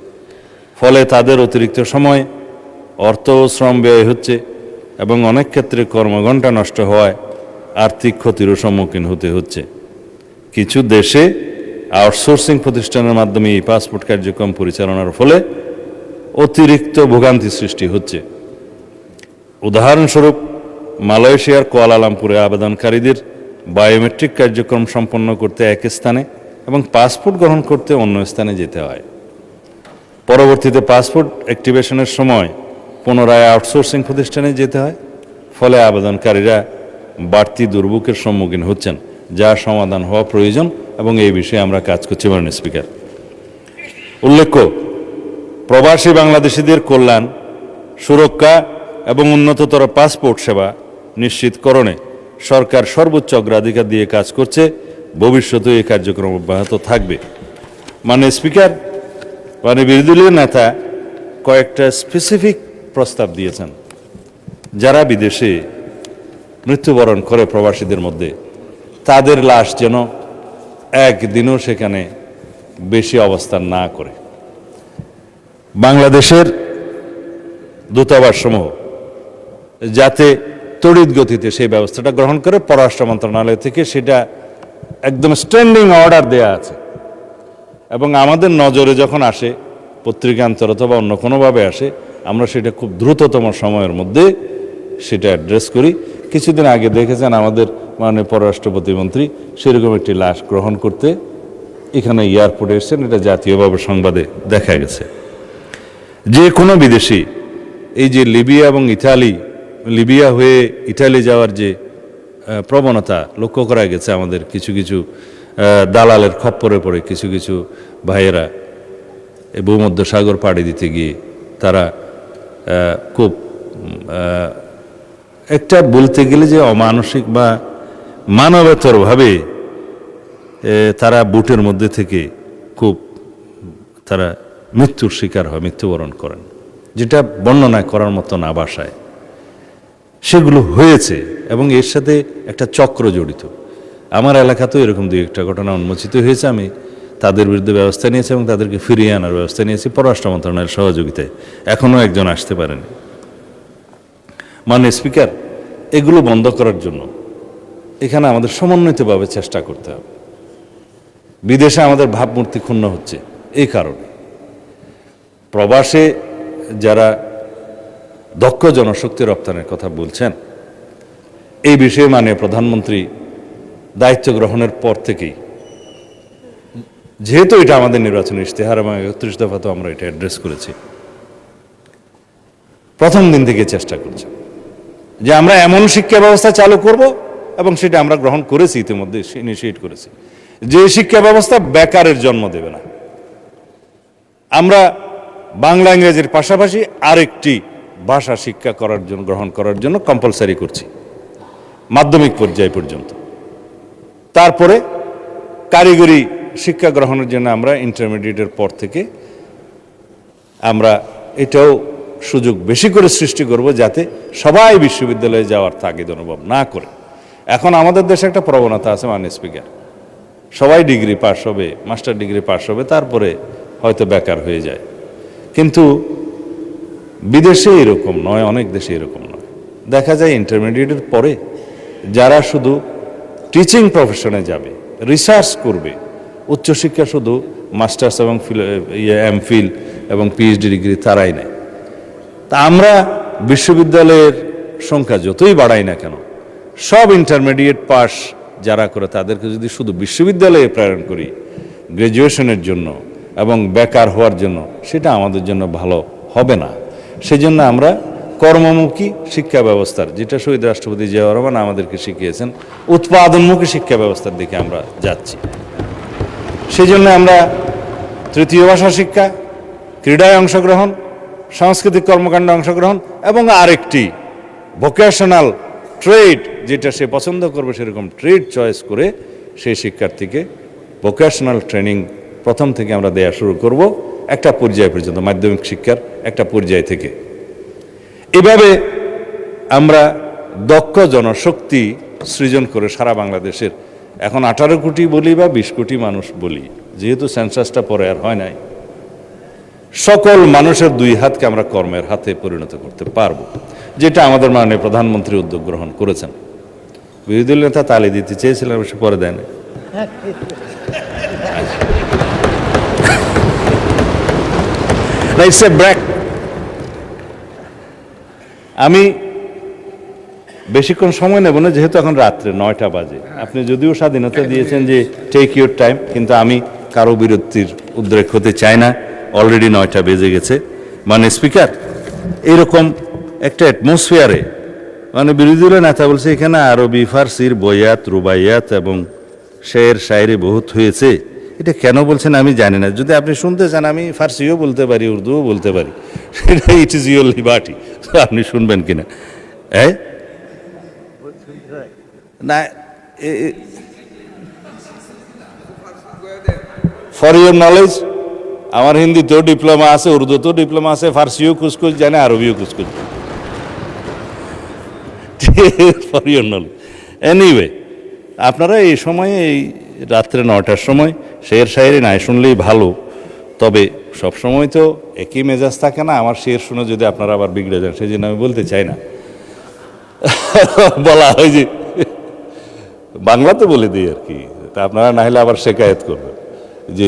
K: ফলে তাদের অতিরিক্ত সময়, অর্থ ও শ্রম ব্যয় হচ্ছে এবং অনেক ক্ষেত্রে কর্মঘণ্টা নষ্ট হওয়ায় আর্থিক ক্ষতিরও সম্মুখীন হতে হচ্ছে। কিছু দেশে আউটসোর্সিং প্রতিষ্ঠানের মাধ্যমে এই পাসপোর্ট কার্যক্রম পরিচালনার ফলে অতিরিক্ত ভোগান্তি সৃষ্টি হচ্ছে। উদাহরণস্বরূপ মালয়েশিয়ার কুয়ালালামপুরে আবেদনকারীদের বায়োমেট্রিক কার্যক্রম সম্পন্ন করতে এক স্থানে এবং পাসপোর্ট গ্রহণ করতে অন্য স্থানে যেতে হয়। পরবর্তীতে পাসপোর্ট অ্যাক্টিভেশনের সময় পুনরায় আউটসোর্সিং প্রতিষ্ঠানে যেতে হয়। ফলে আবেদনকারীরা বাড়তি দুর্ভোগের সম্মুখীন হচ্ছেন, যা সমাধান হওয়া প্রয়োজন এবং এই বিষয়ে আমরা কাজ করছি। মাননীয় স্পিকার, উল্লেখ্য, প্রবাসী বাংলাদেশিদের কল্যাণ, সুরক্ষা এবং উন্নততর পাসপোর্ট সেবা নিশ্চিতকরণে সরকার সর্বোচ্চ অগ্রাধিকার দিয়ে কাজ করছে। ভবিষ্যতে এই কার্যক্রম অব্যাহত থাকবে। মাননীয় স্পিকার, বিরোধী দলীয় নেতা কয়েকটা স্পেসিফিক প্রস্তাব দিয়েছেন। যারা বিদেশে মৃত্যুবরণ করে প্রবাসীদের মধ্যে, তাদের লাশ যেন একদিনও সেখানে বেশি অবস্থান না করে। বাংলাদেশের দূতাবাসসমূহ যাতে তড়িৎ গতিতে সেই ব্যবস্থাটা গ্রহণ করে, পররাষ্ট্র মন্ত্রণালয় থেকে সেটা একদম স্ট্যান্ডিং অর্ডার দেয়া আছে এবং আমাদের নজরে যখন আসে, পত্রিকান্তর অথবা অন্য কোনোভাবে আসে, আমরা সেটা খুব দ্রুততম সময়ের মধ্যে সেটা অ্যাড্রেস করি। কিছুদিন আগে দেখেছেন আমাদের মাননীয় পররাষ্ট্র প্রতিমন্ত্রী সেরকম একটি লাশ গ্রহণ করতে এখানে এয়ারপোর্টে এসেছেন। এটা জাতীয়ভাবে সংবাদে দেখা গেছে। যে কোনো বিদেশি এই যে লিবিয়া এবং লিবিয়া হয়ে ইটালি যাওয়ার যে প্রবণতা লক্ষ্য করা গেছে, আমাদের কিছু কিছু দালালের খপ্পরে পড়ে কিছু কিছু ভাইয়েরা এই ভূমধ্যসাগর পাড়ি দিতে গিয়ে তারা খুব একটা বলতে গেলে যে অমানসিক বা মানবেতরভাবে তারা বুটের মধ্যে থেকে খুব তারা মৃত্যুর শিকার হয়, মৃত্যুবরণ করেন, যেটা বর্ণনা করার মতো না ভাষায়। সেগুলো হয়েছে এবং এর সাথে একটা চক্র জড়িত। আমার এলাকাতেও এরকম দুই একটা ঘটনা উন্মোচিত হয়েছে। আমি তাদের বিরুদ্ধে ব্যবস্থা নিয়েছি এবং তাদেরকে ফিরিয়ে আনার ব্যবস্থা নিয়েছি পররাষ্ট্র মন্ত্রণালয়ের সহযোগিতায়। এখনও একজন আসতে পারেনি। মাননীয় স্পিকার, এগুলো বন্ধ করার জন্য এখানে আমাদের সমন্বিতভাবে চেষ্টা করতে হবে। বিদেশে আমাদের ভাবমূর্তি ক্ষুণ্ণ হচ্ছে এই কারণে। প্রবাসে যারা দক্ষ জনশক্তি রপ্তানির কথা বলছেন, এই বিষয়ে মাননীয় প্রধানমন্ত্রী দায়িত্ব গ্রহণের পর থেকেই, যেহেতু এটা আমাদের নির্বাচনী ইশতেহার এবং ৩১ দফাতেও আমরা এটা অ্যাড্রেস করেছি, প্রথম দিন থেকে চেষ্টা করছি যে আমরা এমন শিক্ষা ব্যবস্থা চালু করব এবং সেটা আমরা গ্রহণ করেছি, ইতিমধ্যে ইনিশিয়েট করেছি, যে শিক্ষা ব্যবস্থা বেকারের জন্ম দেবে না। আমরা বাংলা ইংরেজির পাশাপাশি আরেকটি ভাষা শিক্ষা গ্রহণ করার জন্য কম্পালসারি করছি মাধ্যমিক পর্যায় পর্যন্ত। তারপরে কারিগরি শিক্ষা গ্রহণের জন্য আমরা ইন্টারমিডিয়েটের পর থেকে আমরা এটাও সুযোগ বেশি করে সৃষ্টি করব, যাতে সবাই বিশ্ববিদ্যালয়ে যাওয়ার তাগিদ অনুভব না করে। এখন আমাদের দেশে একটা প্রবণতা আছে মাননীয় স্পিকার, সবাই ডিগ্রি পাস হবে, মাস্টার ডিগ্রি পাস হবে, তারপরে হয়তো বেকার হয়ে যায়। কিন্তু বিদেশে এরকম নয়, অনেক দেশে এরকম নয়। দেখা যায় ইন্টারমিডিয়েটের পরে যারা শুধু টিচিং প্রফেশনে যাবে, রিসার্চ করবে, উচ্চশিক্ষা শুধু মাস্টার্স এবং এমফিল এবং পিএইচডি ডিগ্রি তারাই নেয়। তা আমরা বিশ্ববিদ্যালয়ের সংখ্যা যতই বাড়াই না কেন, সব ইন্টারমিডিয়েট পাস যারা করে তাদেরকে যদি শুধু বিশ্ববিদ্যালয়ে প্রেরণ করি গ্র্যাজুয়েশনের জন্য এবং বেকার হওয়ার জন্য, সেটা আমাদের জন্য ভালো হবে না। সেজন্য আমরা কর্মমুখী শিক্ষা ব্যবস্থার, যেটা শহীদ রাষ্ট্রপতি জিয়াউর রহমান আমাদেরকে শিখিয়েছেন, উৎপাদনমুখী শিক্ষা ব্যবস্থার দিকে আমরা যাচ্ছি। সেজন্য আমরা তৃতীয় ভাষা শিক্ষা, ক্রীড়ায় অংশগ্রহণ, সাংস্কৃতিক কর্মকাণ্ডে অংশগ্রহণ এবং আরেকটি ভোকেশনাল ট্রেড, যেটা সে পছন্দ করবে সেরকম ট্রেড চয়েস করে সেই শিক্ষার্থীকে ভোকেশনাল ট্রেনিং প্রথম থেকে আমরা দেয়া শুরু করব, একটা পর্যায় পর্যন্ত, মাধ্যমিক শিক্ষার একটা পর্যায় থেকে। এভাবে আমরা দক্ষ জনশক্তি সৃজন করে সারা বাংলাদেশের, এখন 18 কোটি বলি বা 20 কোটি মানুষ বলি, যেহেতু সেন্সাসটা পরে আর হয় নাই, সকল মানুষের 2 হাতকে আমরা কর্মের হাতে পরিণত করতে পারবো, যেটা আমাদের মাননীয় প্রধানমন্ত্রী উদ্যোগ গ্রহণ করেছেন। বিরোধী দল নেতা তালি দিতে চেয়েছিলেন, অবশ্য পরে দেয় না। আমি বেশিক্ষণ সময় নেব না, যেহেতু এখন রাত্রে 9টা বাজে। আপনি যদিও স্বাধীনতা দিয়েছেন যে টেক ইউর টাইম, কিন্তু আমি কারো বিরতির উদ্রেক হতে চাই না। অলরেডি 9টা বেজে গেছে। মানে স্পিকার, এইরকম একটা অ্যাটমসফিয়ারে, মানে বিরোধী দলের নেতা বলছে এখানে আরবি ফার্সির বয়াত, রুবাইয়াত এবং শের শায়েরি বহুত হয়েছে। এটা কেন বলছেন আমি জানি না। যদি আপনি শুনতে চান, আমি ফার্সিও বলতে পারি, উর্দুও বলতে পারি, সেটা ইট ইজ ইউর লিবার্টি। আপনি শুনবেন কিনা? না, ফর ইউর নলেজ, আমার হিন্দিতেও ডিপ্লোমা আছে, উর্দুতেও ডিপ্লোমা আছে, ফার্সিও কুচকুচ জানে, RBO Kuch Kuch. For your knowledge. Anyway, আপনারা এই সময়ে, এই রাত্রে 9টার সময় শের শায়েরি নাই শুনলেই ভালো। তবে সব সময় তো একই মেজাজ থাকে না। আমার শের শুনে যদি আপনারা আবার বিগড়ে যান, সেই জন্য আমি বলতে চাই না। বলা হয় যে, বাংলাতে বলে দিই আর কি, তা আপনারা না হলে আবার শেকায়েত করবেন, যে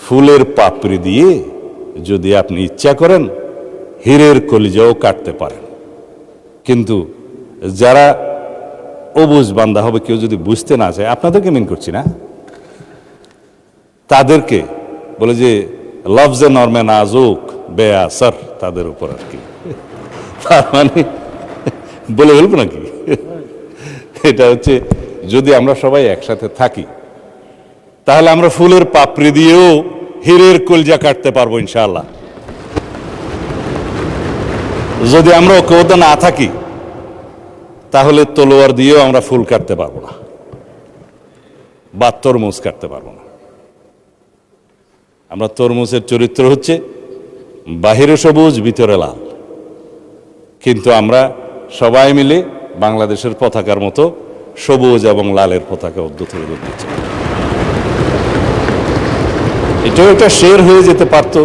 K: ফুলের পাপড়ি দিয়ে যদি আপনি ইচ্ছা করেন হীরের কলিজাও কাটতে পারেন, কিন্তু যারা অবুঝ বান্দা হবে, কেউ যদি বুঝতে না চায়, আপনাদেরকে মিন করছি না, তাদেরকে বলে যে লফজে নরমে নাজুক বেআসর, তাদের উপর আর কি। তার মানে বলে বলবো নাকি? এটা হচ্ছে, যদি আমরা সবাই একসাথে থাকি, তাহলে আমরা ফুলের পাপড়ি দিয়েও হীরের কলজা কাটতে পারবো ইনশাআল্লাহ। যদি আমরা ঐক্যবদ্ধ না থাকি, তাহলে তলোয়ার দিয়েও আমরা ফুল কাটতে পারবো না, বা তরমুজ কাটতে পারবো না। আমরা তরমুজের চরিত্র হচ্ছে বাহিরে সবুজ ভিতরে লাল, কিন্তু আমরা সবাই মিলে বাংলাদেশের পতাকার মতো সবুজ এবং লালের পতাকা উদ্যত করে তুলতে চাই। এটাও একটা শের হয়ে যেতে পারত,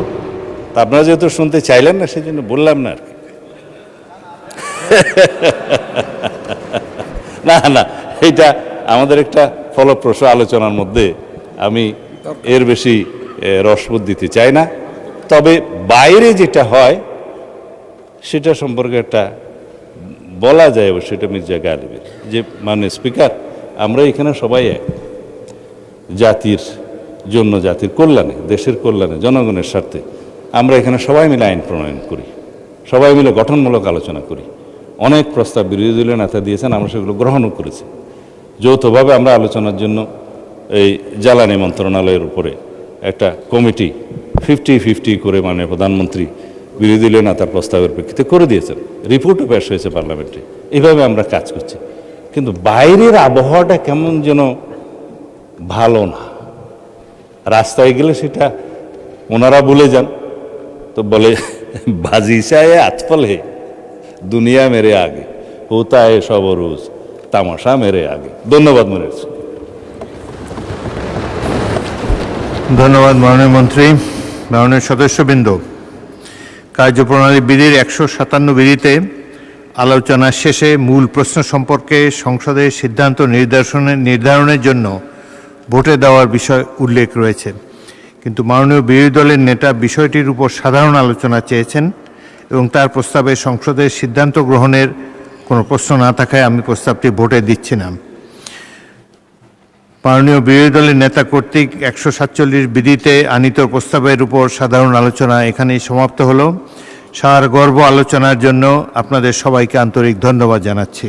K: আপনারা যেহেতু শুনতে চাইলেন না, সেই জন্য বললাম না আর কি। না না, এটা আমাদের একটা ফলপ্রসূ আলোচনার মধ্যে, আমি এর বেশি রসবোধ দিতে চাই না। তবে বাইরে যেটা হয় সেটা সম্পর্কে একটা বলা যায়, সেটা মির্জা গালিবের, যে মাননীয় স্পিকার, আমরা এখানে সবাই এক, জাতির জন্য, জাতির কল্যাণে, দেশের কল্যাণে, জনগণের স্বার্থে আমরা এখানে সবাই মিলে আইন প্রণয়ন করি, সবাই মিলে গঠনমূলক আলোচনা করি। অনেক প্রস্তাব বিরোধী দলীয় নেতা দিয়েছেন, আমরা সেগুলো গ্রহণও করেছি। যৌথভাবে আমরা আলোচনার জন্য এই জ্বালানি মন্ত্রণালয়ের উপরে একটা কমিটি 50-50 করে মাননীয় প্রধানমন্ত্রী বিরোধী দলীয় নেতার প্রস্তাবের প্রেক্ষিতে করে দিয়েছেন। রিপোর্টও পেশ হয়েছে পার্লামেন্টে। এইভাবে আমরা কাজ করছি। কিন্তু বাইরের আবহাওয়াটা কেমন যেন ভালো না। রাস্তায় গেলে সেটা ওনারা ভুলে যান, তো বলে বাজিশায় আতফল হে দুনিয়া মেরে আগে, হোতা হে সব রোজ তামাশা মেরে আগে। ধন্যবাদ মনে হচ্ছে।
A: ধন্যবাদ মাননীয় মন্ত্রী, মাননীয় সদস্যবৃন্দ। কার্যপ্রণালী বিধির 157 বিধিতে আলোচনা শেষে মূল প্রশ্ন সম্পর্কে সংসদের সিদ্ধান্ত নির্ধারণের জন্য ভোটে দেওয়ার বিষয় উল্লেখ রয়েছে, কিন্তু মাননীয় বিরোধী দলের নেতা বিষয়টির উপর সাধারণ আলোচনা চেয়েছেন এবং তার প্রস্তাবে সংসদের সিদ্ধান্ত গ্রহণের কোনো প্রশ্ন না থাকায় আমি প্রস্তাবটি ভোটে দিচ্ছি না। মাননীয় বিরোধী দলের নেতা কর্তৃক 147 বিধিতে আনীত প্রস্তাবের উপর সাধারণ আলোচনা এখানেই সমাপ্ত হলো। সারগর্ভ আলোচনার জন্য আপনাদের সবাইকে আন্তরিক ধন্যবাদ জানাচ্ছি।